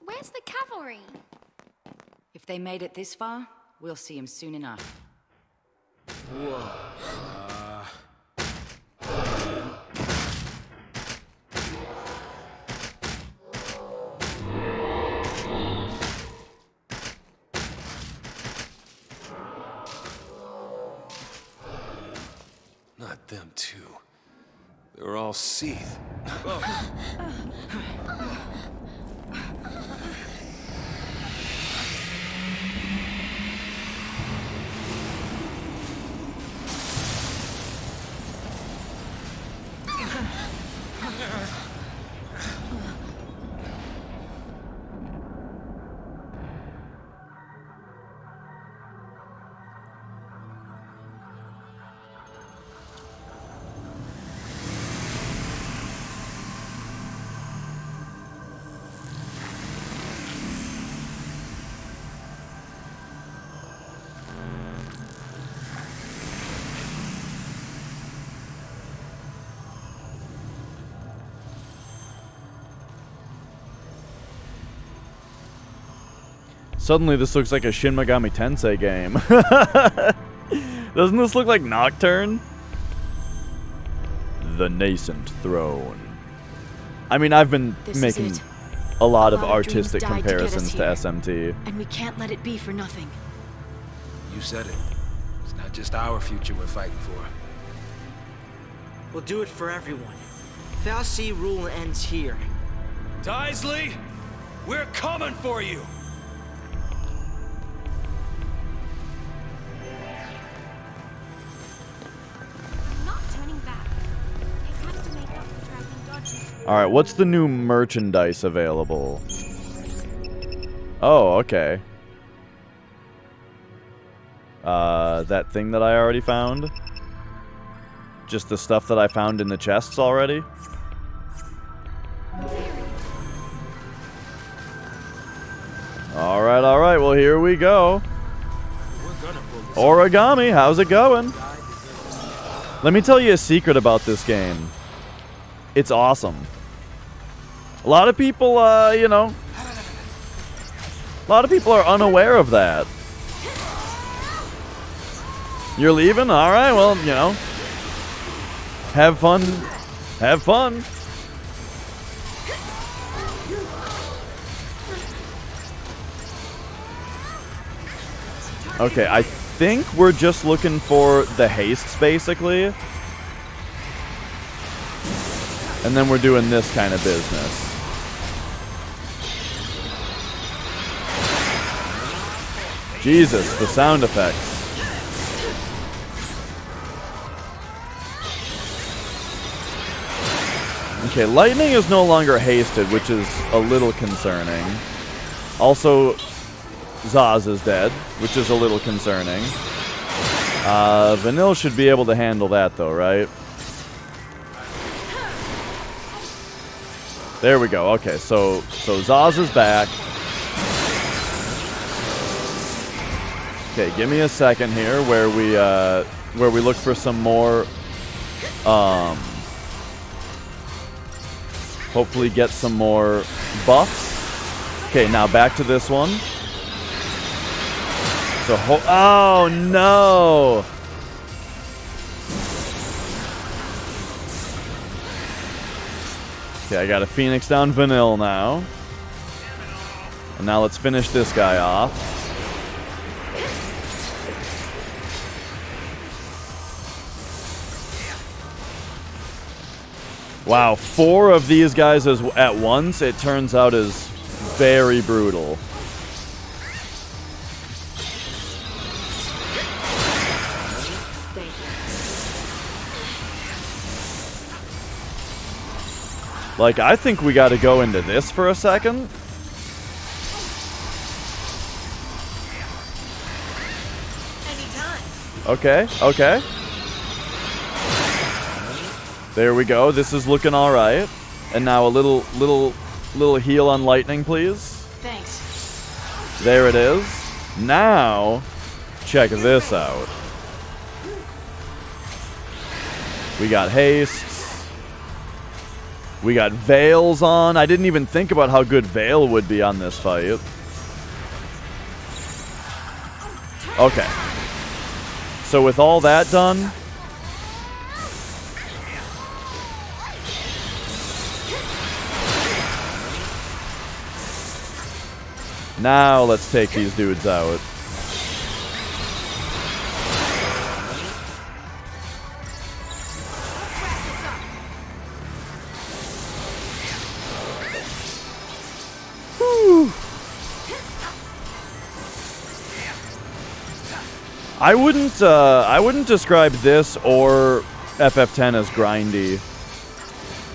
Speaker 4: Where's the cavalry?
Speaker 2: If they made it this far, we'll see them soon enough.
Speaker 10: Whoa.
Speaker 6: Not them two. They're all Seath.
Speaker 1: Suddenly this looks like a Shin Megami Tensei game. Doesn't this look like Nocturne? The Nascent Throne. I mean, I've been making a lot of artistic comparisons to SMT.
Speaker 11: And we can't let it be for nothing.
Speaker 10: You said it. It's not just our future we're fighting for.
Speaker 9: We'll do it for everyone. Fal'Cie rule ends here.
Speaker 10: Daisley, we're coming for you!
Speaker 1: Alright, what's the new merchandise available? Oh, okay. That thing that I already found? Just the stuff that I found in the chests already? Alright, well here we go. Origami, how's it going? Let me tell you a secret about this game. It's awesome. A lot of people, you know, a lot of people are unaware of that. You're leaving? Alright, well, you know, have fun. Have fun. Okay, I think we're just looking for the hastes, basically. And then we're doing this kind of business. Jesus, the sound effects. Okay, lightning is no longer hasted, which is a little concerning. Also, Zaz is dead, which is a little concerning. Vanille should be able to handle that, though, right? There we go. Okay, so Zaz is back. Okay, give me a second here where we look for some more. Hopefully get some more buffs. Okay, now back to this one. So oh no! Okay, I got a Phoenix down Vanille now. And now let's finish this guy off. Wow, 4 of these guys at once, it turns out, is very brutal. Like, I think we got to go into this for a second. Okay, okay. There we go. This is looking all right. And now a little heal on lightning, please.
Speaker 11: Thanks.
Speaker 1: There it is. Now, check this out. We got hastes. We got Veils on. I didn't even think about how good Veil would be on this fight. Okay. So with all that done, now let's take these dudes out. Whew. I wouldn't describe this or FF10 as grindy.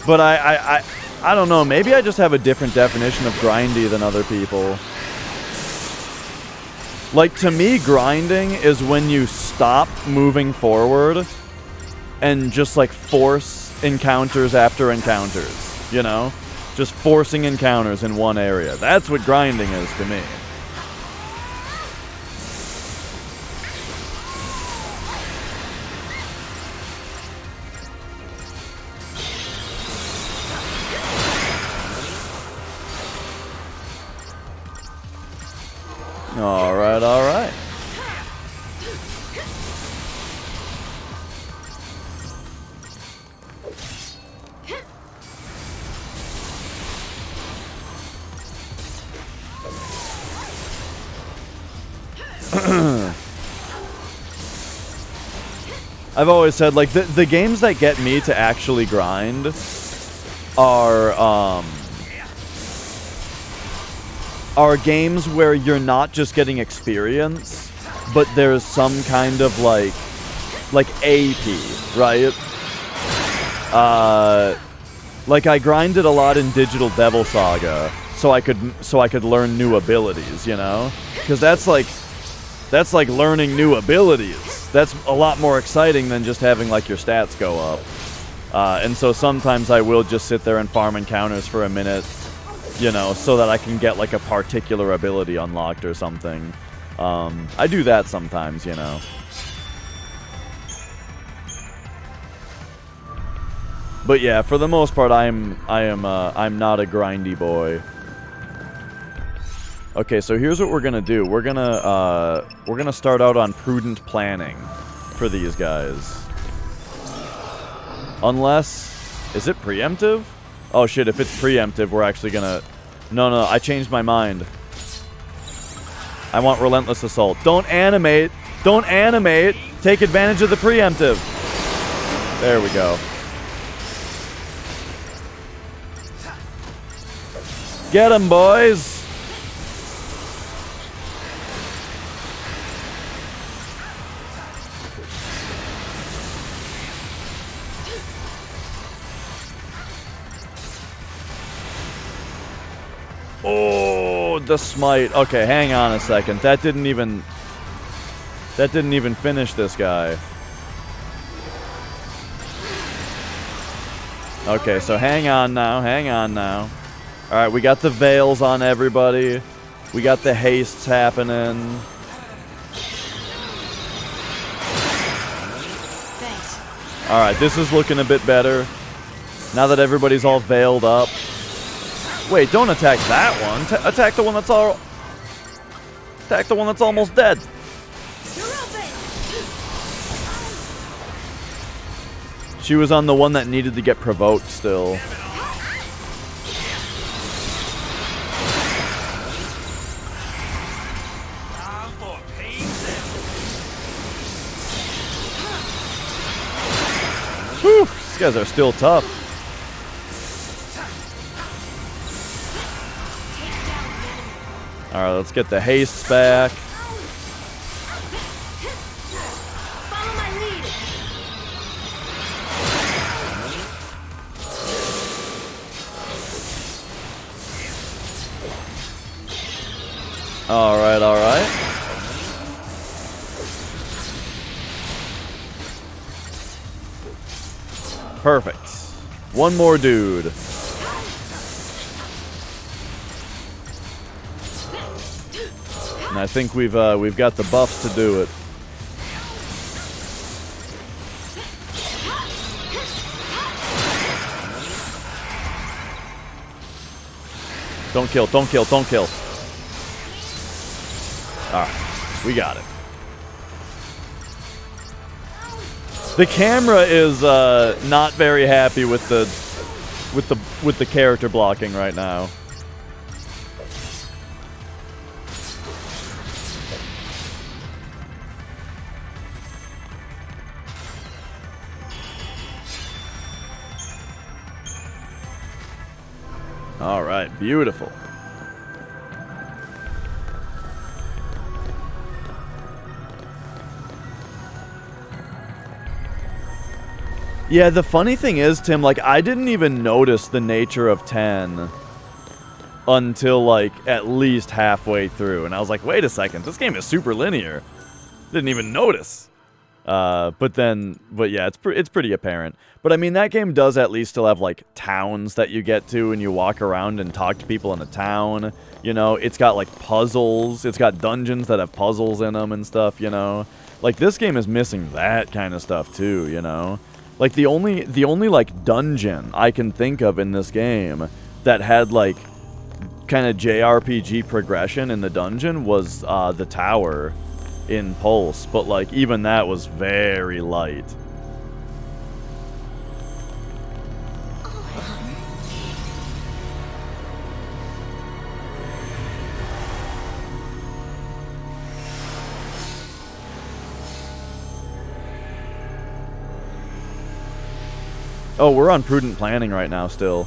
Speaker 1: But I don't know, maybe I just have a different definition of grindy than other people. Like, to me, grinding is when you stop moving forward and just, like, force encounters after encounters, you know? Just forcing encounters in one area. That's what grinding is to me. I've always said, like, the games that get me to actually grind are games where you're not just getting experience, but there's some kind of, like AP, right? Like, I grinded a lot in Digital Devil Saga, so I could learn new abilities, you know? Because that's like learning new abilities. That's a lot more exciting than just having, like, your stats go up. And so sometimes I will just sit there and farm encounters for a minute, you know, so that I can get, like, a particular ability unlocked or something. I do that sometimes, you know. But yeah, for the most part, I'm not a grindy boy. Okay, so here's what we're gonna do. We're gonna start out on prudent planning for these guys. Unless, is it preemptive? Oh shit! If it's preemptive, we're actually gonna. No, I changed my mind. I want relentless assault. Don't animate. Don't animate. Take advantage of the preemptive. There we go. Get 'em, boys. Oh, the smite. Okay, hang on a second. That didn't even finish this guy. Okay, so hang on now. All right, we got the veils on everybody. We got the hastes happening.
Speaker 11: Thanks.
Speaker 1: All right, this is looking a bit better. Now that everybody's all veiled up. Wait, don't attack that one. Attack the one that's all. Attack the one that's almost dead. She was on the one that needed to get provoked still. Whew, these guys are still tough. Alright, let's get the hastes back.
Speaker 11: Follow my lead.
Speaker 1: Alright. Perfect. One more dude. And I think we've got the buffs to do it. Don't kill. Alright, we got it. The camera is not very happy with the character blocking right now. All right, beautiful. Yeah, the funny thing is, Tim, like, I didn't even notice the nature of 10 until, like, at least halfway through. And I was like, wait a second, this game is super linear. Didn't even notice. But yeah, it's pretty apparent. But I mean, that game does at least still have, like, towns that you get to and you walk around and talk to people in the town. You know, it's got, like, puzzles. It's got dungeons that have puzzles in them and stuff, you know. Like, this game is missing that kind of stuff too, you know. Like, the only like dungeon I can think of in this game that had, like, kind of JRPG progression in the dungeon was the tower. in Pulse, but like even that was very light. Oh, we're on prudent planning right now still.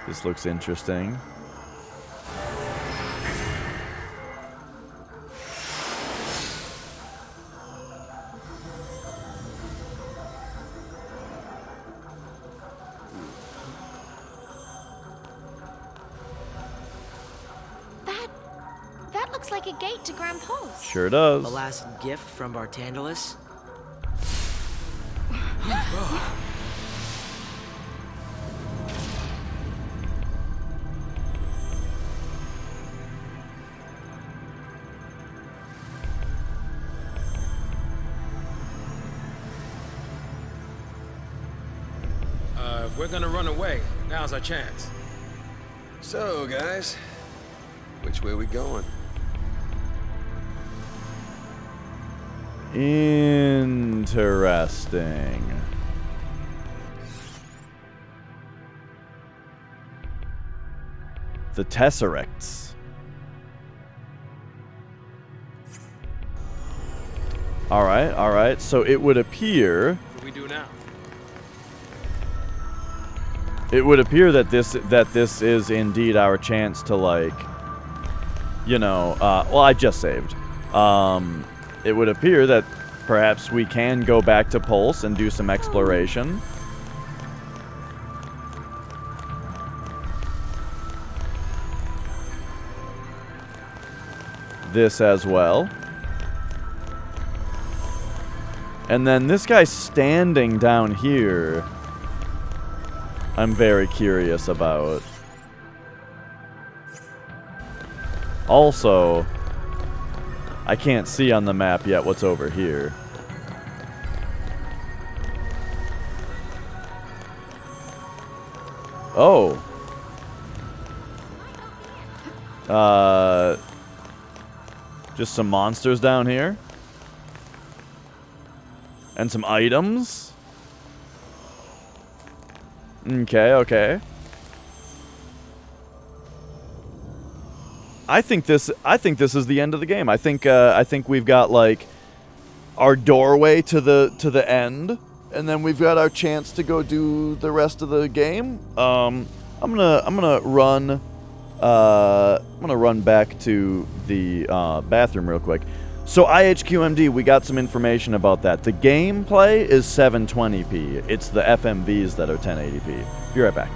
Speaker 1: This looks interesting.
Speaker 4: That looks like a gate to Grand Pulse.
Speaker 1: Sure does.
Speaker 9: The last gift from Bartandalus.
Speaker 10: If we're gonna run away, now's our chance.
Speaker 6: So, guys, which way we going?
Speaker 1: Interesting. The Tesseracts. Alright, alright. So it would appear...
Speaker 10: What do we do now?
Speaker 1: It would appear that this is indeed our chance to, like, you know, well, I just saved. It would appear that perhaps we can go back to Pulse and do some exploration. This as well. And then this guy standing down here, I'm very curious about. Also, I can't see on the map yet what's over here. Oh. Just some monsters down here. And some items. Okay, okay. I think this is the end of the game. I think we've got like our doorway to the end, and then we've got our chance to go do the rest of the game. I'm gonna run back to the bathroom real quick. So IHQMD, we got some information about that. The gameplay is 720p. It's the FMVs that are 1080p. Be right back.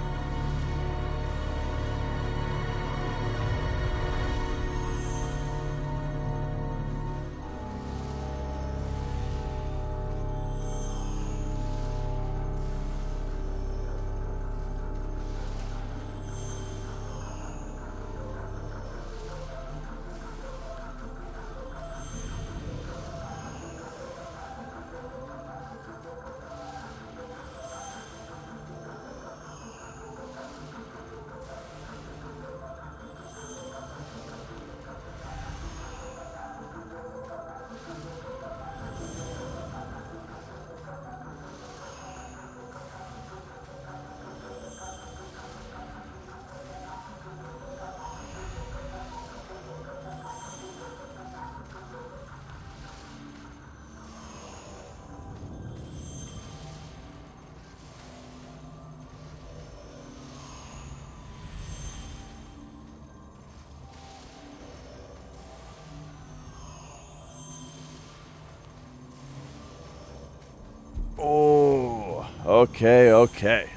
Speaker 1: Oh, okay, okay.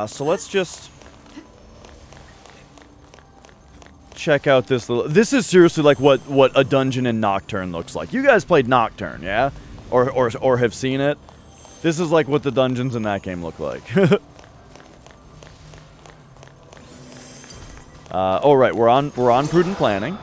Speaker 1: So let's just check out this little... This is seriously like what a dungeon in Nocturne looks like. You guys played Nocturne, yeah? Or have seen it? This is like what the dungeons in that game look like. Oh, right, we're on prudent planning.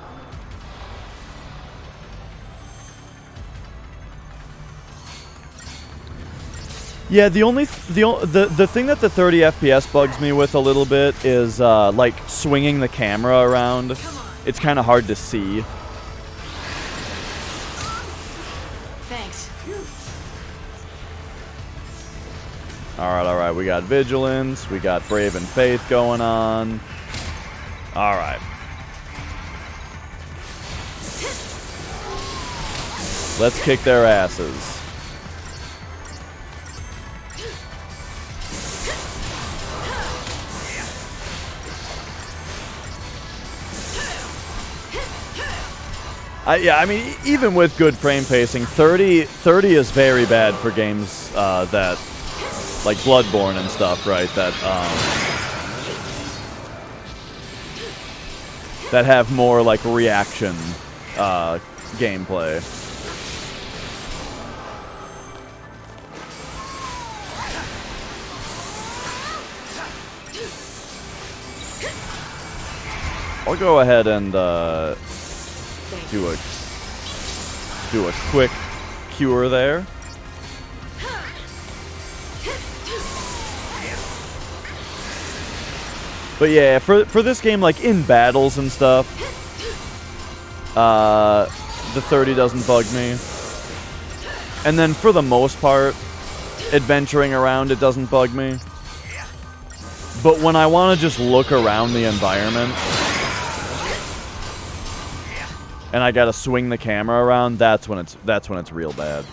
Speaker 1: Yeah, the thing that the 30 FPS bugs me with a little bit is like swinging the camera around. It's kind of hard to see.
Speaker 11: Thanks.
Speaker 1: All right. We got Vigilance. We got Brave and Faith going on. All right. Let's kick their asses. Yeah, I mean, even with good frame pacing, 30 is very bad for games that, like Bloodborne and stuff, right? That have more like reaction gameplay. I'll go ahead and do a quick cure there. But yeah, for this game, like in battles and stuff, the 30 doesn't bug me. And then for the most part, adventuring around, it doesn't bug me. But when I want to just look around the environment and I gotta swing the camera around, that's when it's real bad.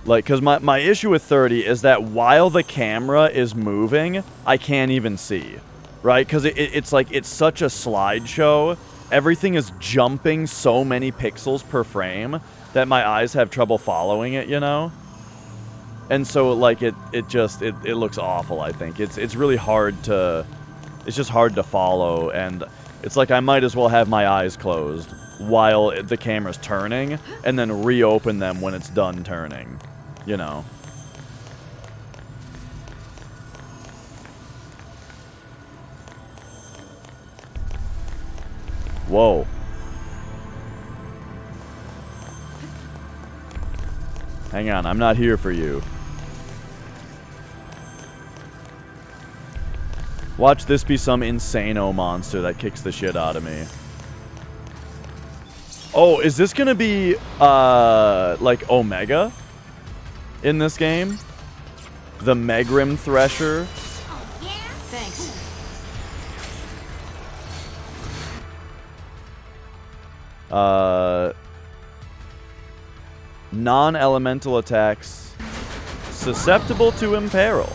Speaker 1: Like, cause my issue with 30 is that while the camera is moving, I can't even see, right? Cause it's like it's such a slideshow. Everything is jumping so many pixels per frame that my eyes have trouble following it, you know? And so like it looks awful, I think. It's really hard to It's just hard to follow, and it's like I might as well have my eyes closed while the camera's turning, and then reopen them when it's done turning, you know? Whoa. Hang on, I'm not here for you. Watch this be some insano monster that kicks the shit out of me. Oh, is this gonna be, like, Omega in this game? The Megrim Thresher?
Speaker 11: Thanks.
Speaker 1: Non-elemental attacks susceptible to imperil.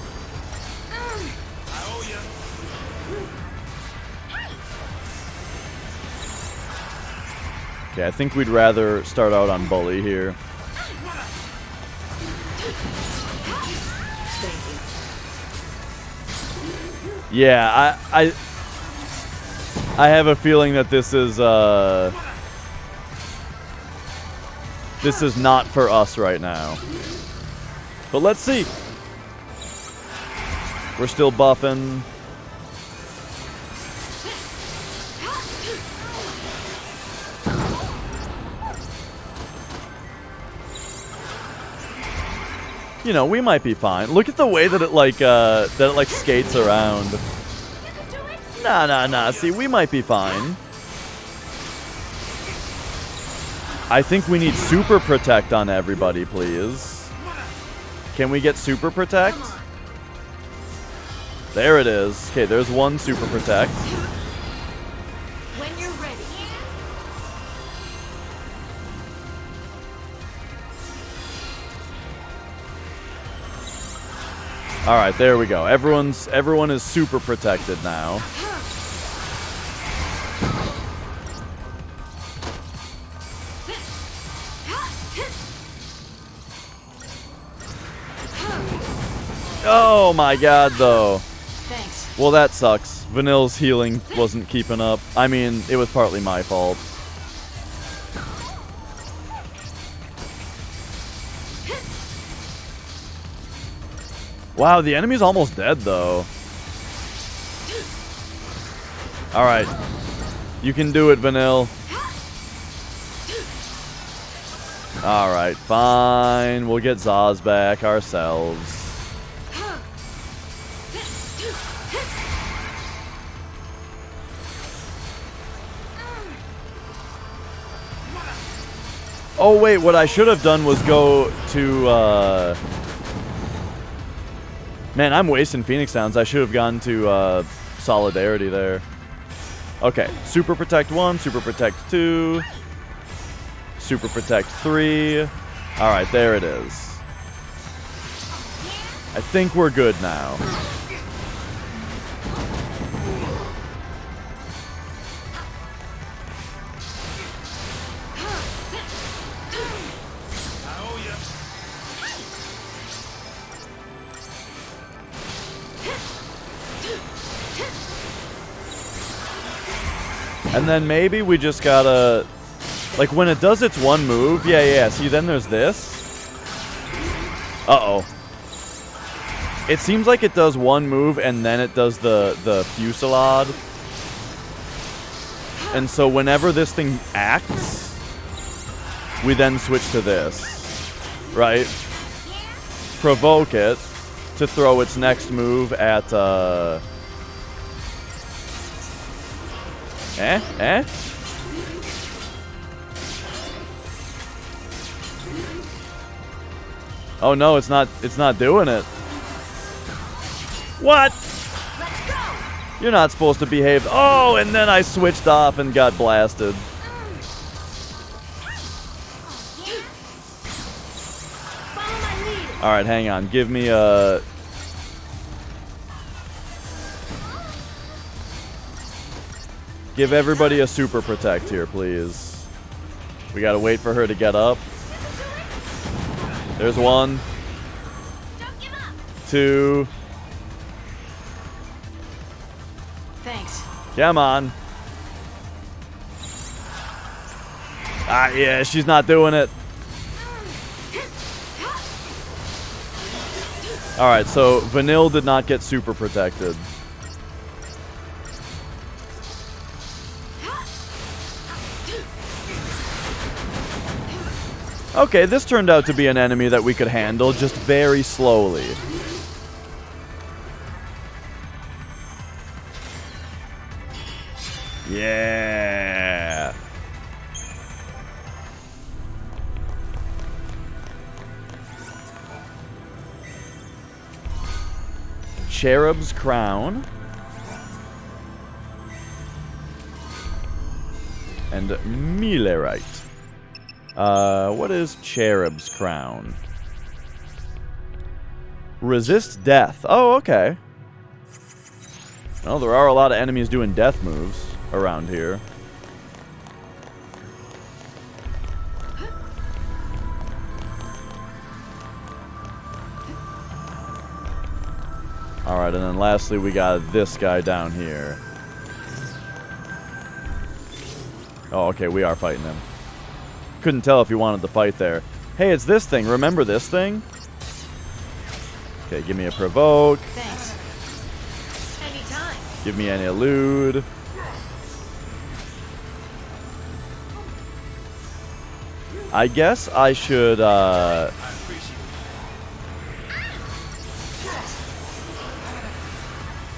Speaker 1: Okay, I think we'd rather start out on Bully here. Yeah, I have a feeling that this is not for us right now. But let's see. We're still buffing. You know, we might be fine. Look at the way that it like skates around. Nah. See, we might be fine. I think we need Super Protect on everybody, please. Can we get Super Protect? There it is. Okay, there's one Super Protect.
Speaker 11: When you're ready.
Speaker 1: All right, there we go. Everyone is super protected now. Oh my god, though.
Speaker 11: Thanks.
Speaker 1: Well, that sucks. Vanille's healing wasn't keeping up. I mean, it was partly my fault. Wow, the enemy's almost dead, though. Alright. You can do it, Vanille. Alright, fine. We'll get Zaz back ourselves. Oh wait, what I should have done was go to, Man, I'm wasting Phoenix Downs. I should have gone to, Solidarity there. Okay, Super Protect 1, Super Protect 2, Super Protect 3. Alright, there it is. I think we're good now. And then maybe we just gotta... Like, when it does its one move... Yeah, see, then there's this. Uh-oh. It seems like it does one move, and then it does the fusillade. And so whenever this thing acts, we then switch to this. Right? Provoke it to throw its next move at, Oh no, it's not doing it. What? Let's go. You're not supposed to behave. Oh, and then I switched off and got blasted. All right, hang on. Give me a Give everybody a super protect here, please. We gotta wait for her to get up. There's one. 2.
Speaker 11: Thanks.
Speaker 1: Come on. Ah, yeah, she's not doing it. Alright, so Vanille did not get super protected. Okay, this turned out to be an enemy that we could handle just very slowly. Yeah. Cherub's Crown. And Millerite. What is Cherub's Crown? Resist death. Oh, okay. Well, there are a lot of enemies doing death moves around here. Alright, and then lastly we got this guy down here. Oh, okay, we are fighting him. Couldn't tell if you wanted to fight there. Hey, it's this thing. Remember this thing? Okay, give me a provoke.
Speaker 11: Thanks. Anytime.
Speaker 1: Give me an elude. I guess I should,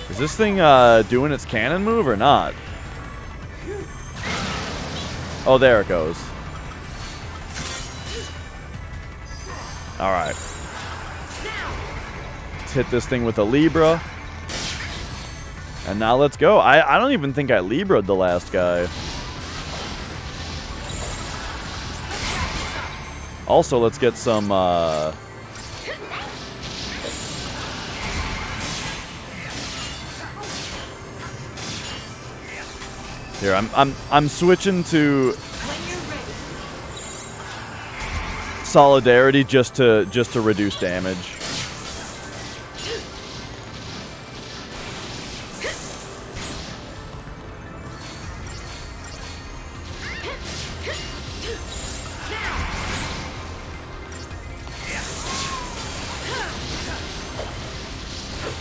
Speaker 1: Is this thing, doing its cannon move or not? Oh, there it goes. Alright. Let's hit this thing with a Libra. And now let's go. I don't even think I Libra'd the last guy. Also, let's get some, Here, I'm switching to Solidarity just to reduce damage.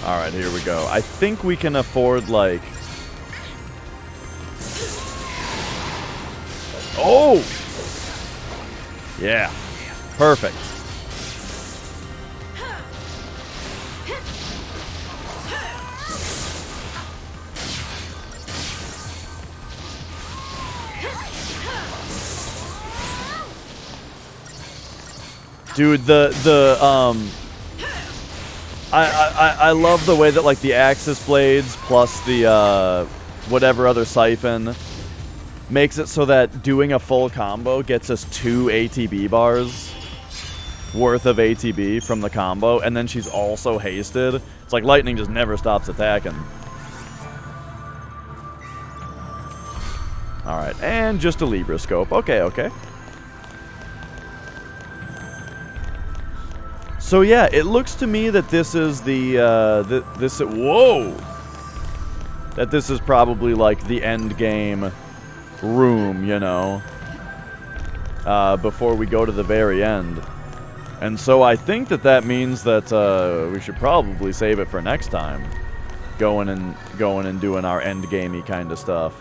Speaker 1: Alright, here we go. I think we can afford, like... Oh! Yeah. Perfect. Dude, I love the way that like the Axis blades plus the whatever other siphon makes it so that doing a full combo gets us 2 ATB bars worth of ATB from the combo, and then she's also hasted. It's like lightning just never stops attacking. Alright, and just a Libra scope. Okay, okay. So yeah, it looks to me that this is the, whoa! That this is probably like the end game room, you know, before we go to the very end. And so I think that that means that we should probably save it for next time, going and doing our end gamey kind of stuff.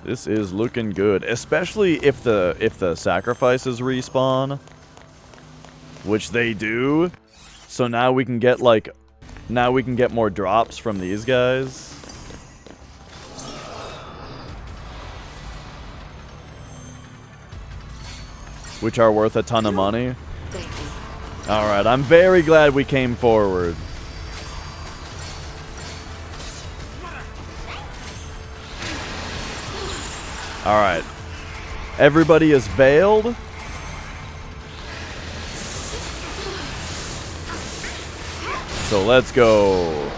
Speaker 1: This is looking good, especially if the sacrifices respawn, which they do. So now we can get like, now we can get more drops from these guys. Which are worth a ton of money. Alright, I'm very glad we came forward. Alright. Everybody is veiled. So let's go.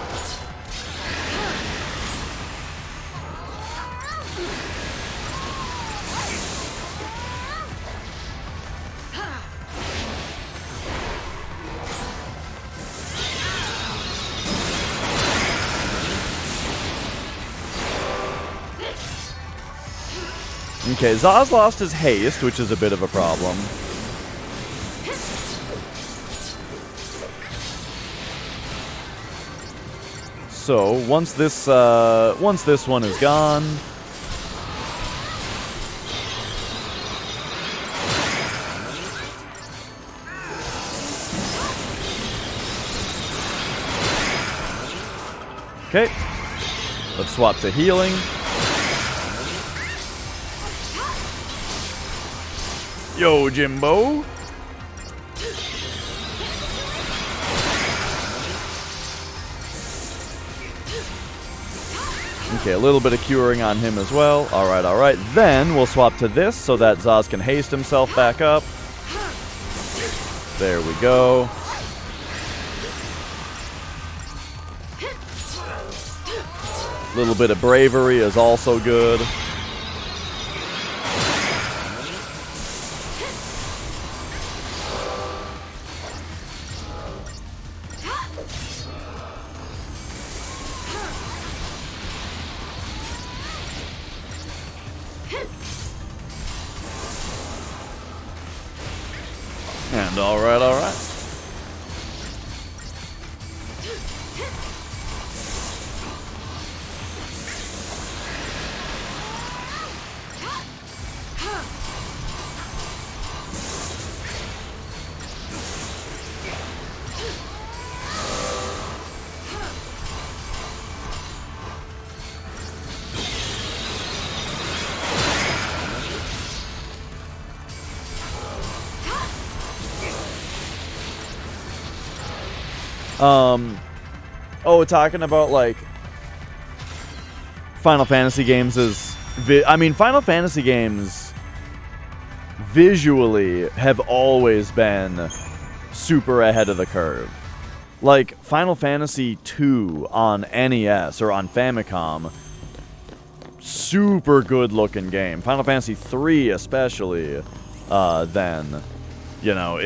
Speaker 1: Okay, Zaz lost his haste, which is a bit of a problem. So, once this one is gone... Okay. Let's swap to healing. Yo, Jimbo. Okay, a little bit of curing on him as well. Alright, alright. Then we'll swap to this so that Zaz can haste himself back up. There we go. A little bit of bravery is also good. And alright, alright. Oh, talking about, like, Final Fantasy games is... I mean, Final Fantasy games visually have always been super ahead of the curve. Like, Final Fantasy 2 on NES or on Famicom, super good-looking game. Final Fantasy 3 especially, then, you know,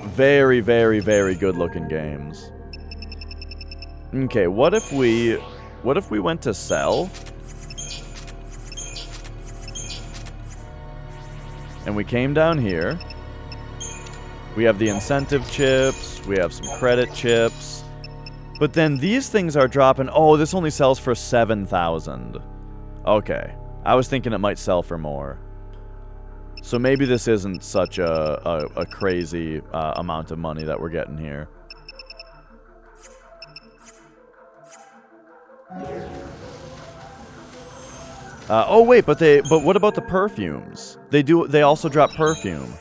Speaker 1: very, very, very good-looking games. Okay, what if we went to sell? And we came down here. We have the incentive chips, we have some credit chips. But then these things are dropping. Oh, this only sells for 7,000. Okay. I was thinking it might sell for more. So maybe this isn't such a crazy amount of money that we're getting here. Oh wait, but what about the perfumes? They also drop perfume.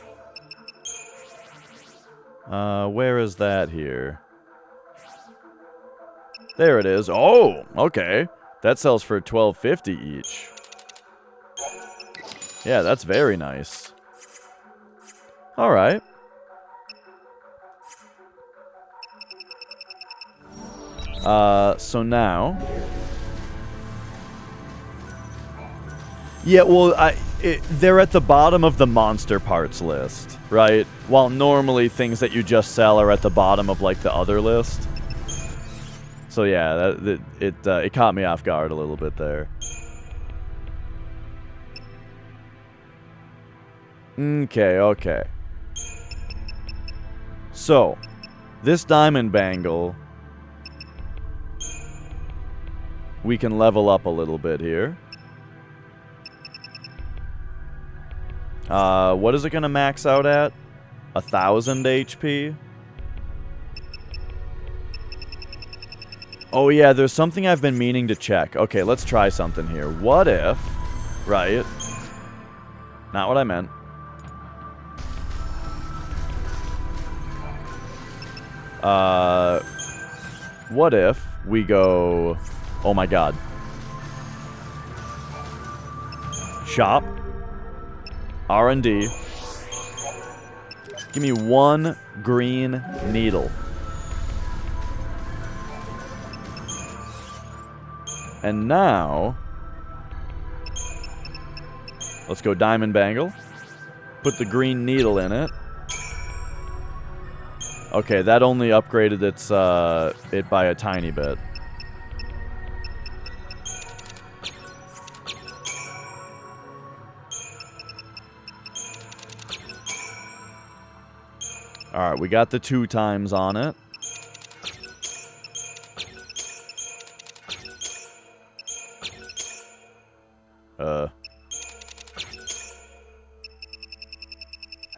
Speaker 1: Where is that here? There it is. Oh, okay. That sells for $12.50 each. Yeah, that's very nice. All right. So now... Yeah, well, they're at the bottom of the monster parts list, right? While normally things that you just sell are at the bottom of, like, the other list. So yeah, it caught me off guard a little bit there. Okay. So, this diamond bangle, we can level up a little bit here. What is it gonna max out at? 1,000 HP? Oh yeah, there's something I've been meaning to check. Okay, let's try something here. What if... Right. Not what I meant. What if we go... Oh my god. Shop. R&D. Give me one green needle. And now... Let's go diamond bangle. Put the green needle in it. Okay, that only upgraded it by a tiny bit. Alright, we got the 2 times on it.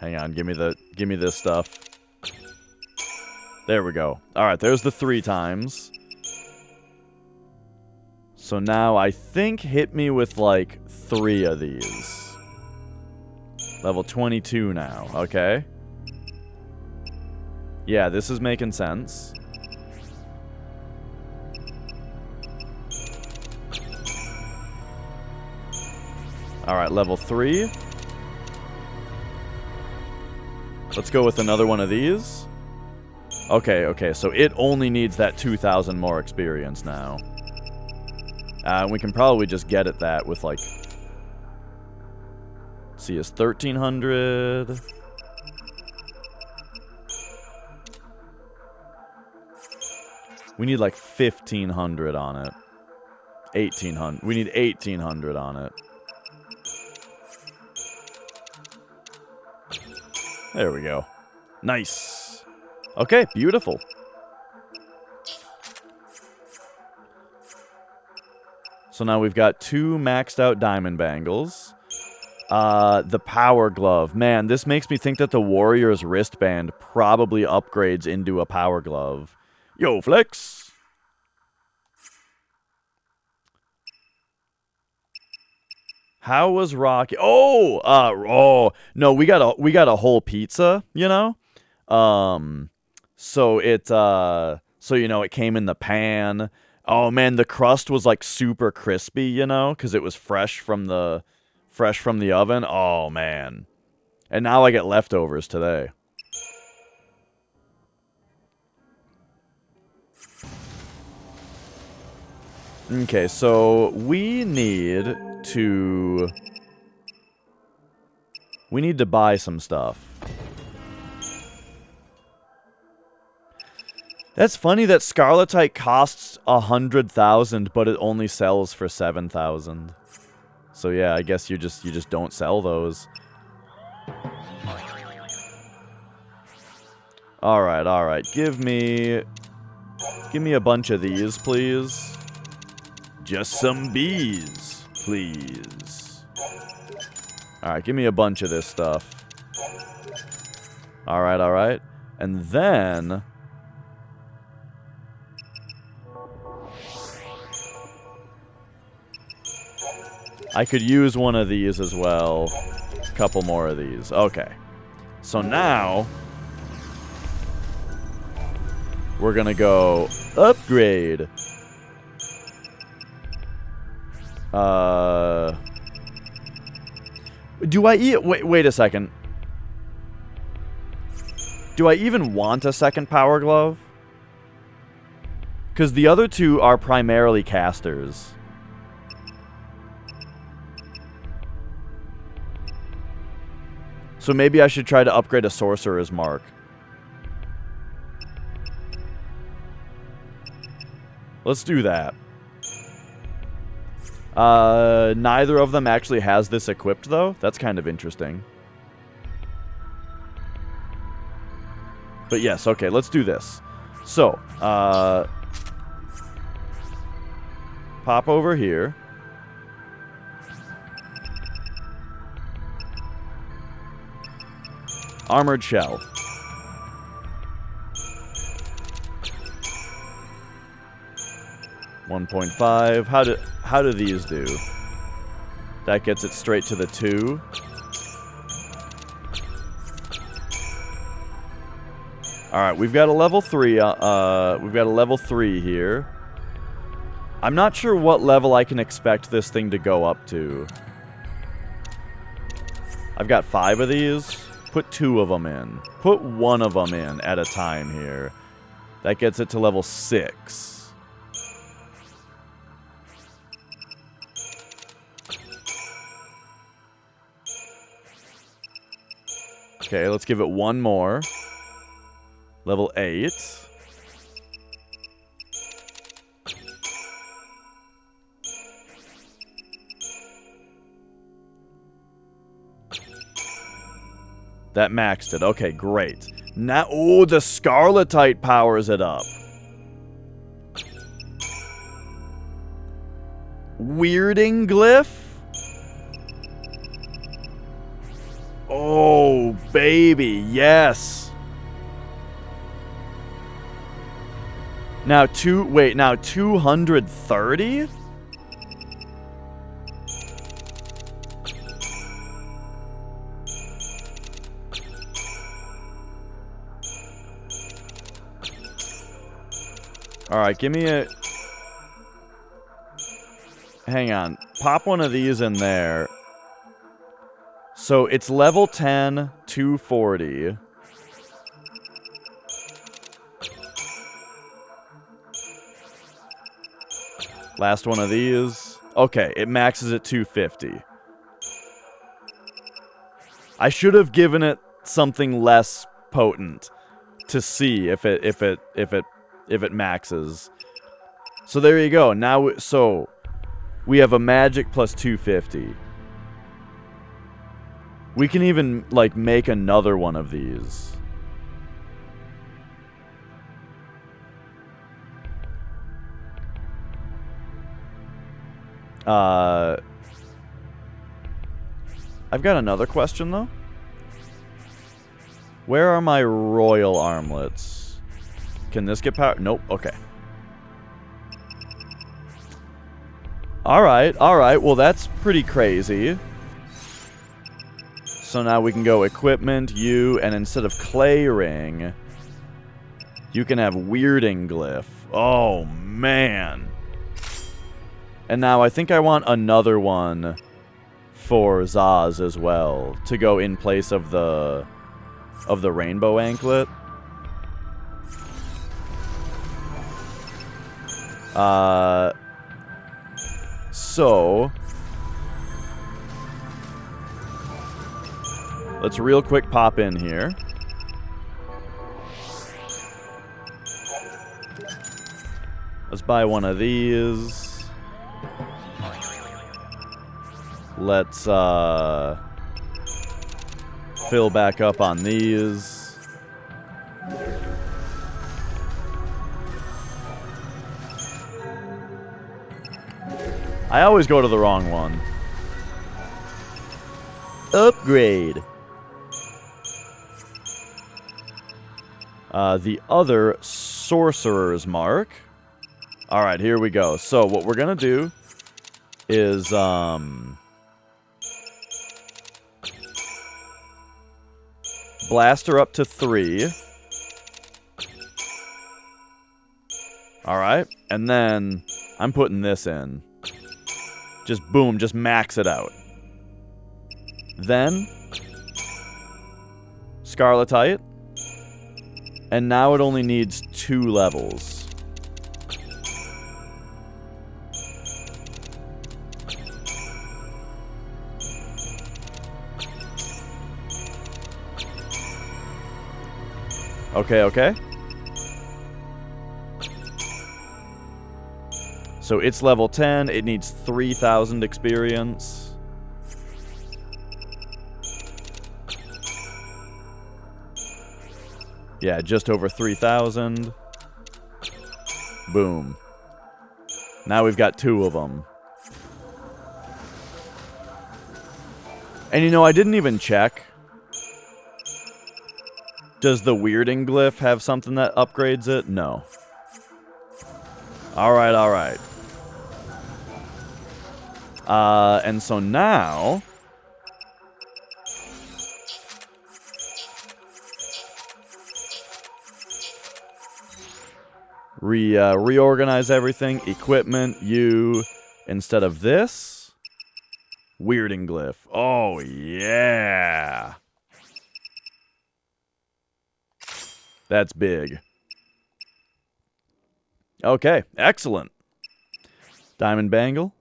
Speaker 1: Hang on, give me this stuff. There we go. Alright, there's the 3 times. So now I think hit me with like 3 of these. Level 22 now, okay? Yeah, this is making sense. Alright, level 3. Let's go with another one of these. Okay, so it only needs that 2,000 more experience now. We can probably just get at that with, like... Let's see, it's 1,300... We need like 1,500 on it. 1,800. We need 1,800 on it. There we go. Nice. Okay, beautiful. So now we've got 2 maxed out diamond bangles. The power glove. Man, this makes me think that the warrior's wristband probably upgrades into a power glove. Yo, Flex. How was Rocky? Oh, no, we got a whole pizza, you know? So it you know, it came in the pan. Oh man, the crust was like super crispy, you know, cuz it was fresh from the oven. Oh man. And now I get leftovers today. Okay, so we need to buy some stuff. That's funny that Scarletite costs 100,000, but it only sells for 7,000. So yeah, I guess you just don't sell those. All right. Give me a bunch of these, please. Just some bees. Please. Alright, give me a bunch of this stuff. Alright, alright. And then... I could use one of these as well. A couple more of these. Okay. So now... we're gonna go upgrade. Do I wait a second. Do I even want a second Power Glove? Because the other two are primarily casters. So maybe I should try to upgrade a Sorcerer's Mark. Let's do that. Neither of them actually has this equipped, though. That's kind of interesting. But yes, okay, let's do this. So, pop over here. Armored Shell. $1.5. How do these do? That gets it straight to the 2. Alright, we've got a level 3. We've got a level 3 here. I'm not sure what level I can expect this thing to go up to. I've got 5 of these. Put 2 of them in. Put 1 of them in at a time here. That gets it to level 6. Okay, let's give it 1 more. Level 8. That maxed it. Okay, great. Now, oh, the Scarletite powers it up. Weirding Glyph? Oh, baby, yes. Now, 230? Alright, give me a... Hang on. Pop one of these in there. So, it's level 10, 240. Last one of these. Okay, it maxes at 250. I should have given it something less potent to see if it maxes. So there you go. Now, so we have a magic plus 250. We can even like make another one of these. I've got another question, though. Where are my royal armlets? Can this get power? Nope. Okay. Alright, alright. Well, that's pretty crazy. So now we can go equipment, you, and instead of clay ring, you can have weirding glyph. Oh, man. And now I think I want another one for Zaz as well to go in place of the rainbow anklet. So let's real quick pop in here. Let's buy one of these. Let's fill back up on these. I always go to the wrong one. Upgrade. The other Sorcerer's Mark. Alright, here we go. So, what we're gonna do is, blaster up to 3. Alright, and then I'm putting this in. Just boom, just max it out. Then Scarletite. And now it only needs 2 levels. Okay, okay. So it's level 10. It needs 3,000 experience. Yeah, just over 3,000. Boom. Now we've got 2 of them. And you know, I didn't even check. Does the weirding glyph have something that upgrades it? No. Alright, alright. And so now... reorganize everything. Equipment, you, instead of this, weirding glyph. Oh, yeah. That's big. Okay, excellent. Diamond bangle.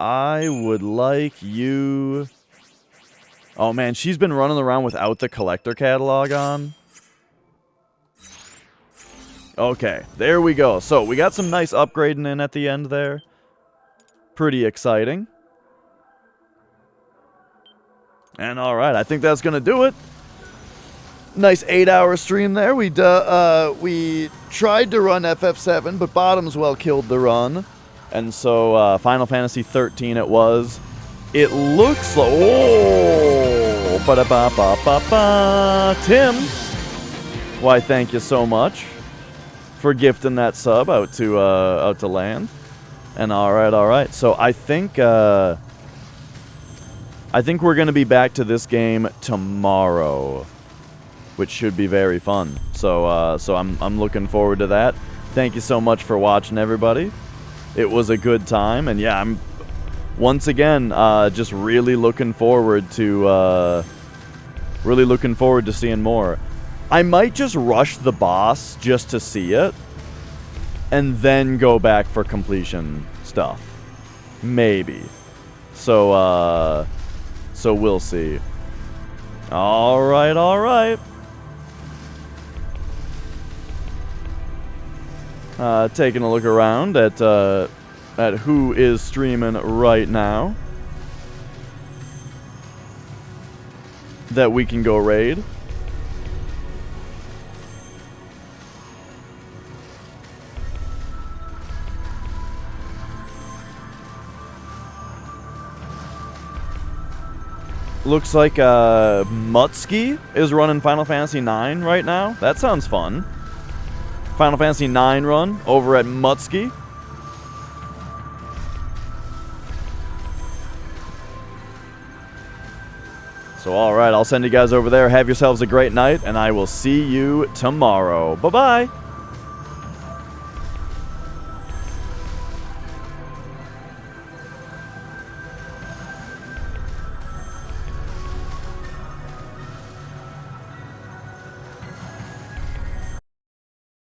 Speaker 1: I would like you... Oh, man, she's been running around without the collector catalog on. Okay, there we go. So, we got some nice upgrading in at the end there. Pretty exciting. And alright, I think that's going to do it. Nice 8-hour stream there. We tried to run FF7, but Bottomswell killed the run. And so, Final Fantasy 13 it was. It looks like... Oh! Ba-da-ba-ba-ba-ba! Tim! Why, thank you so much for gifting that sub out to land. And alright. So, I think we're going to be back to this game tomorrow, which should be very fun. So I'm looking forward to that. Thank you so much for watching, everybody. It was a good time, and yeah, I'm once again just really looking forward to seeing more. I might just rush the boss just to see it, and then go back for completion stuff, maybe. So we'll see. All right. Taking a look around at who is streaming right now that we can go raid. Looks like Mutsky is running Final Fantasy IX right now. That sounds fun. Final Fantasy IX run over at Mutsky. So alright, I'll send you guys over there. Have yourselves a great night, and I will see you tomorrow. Bye-bye!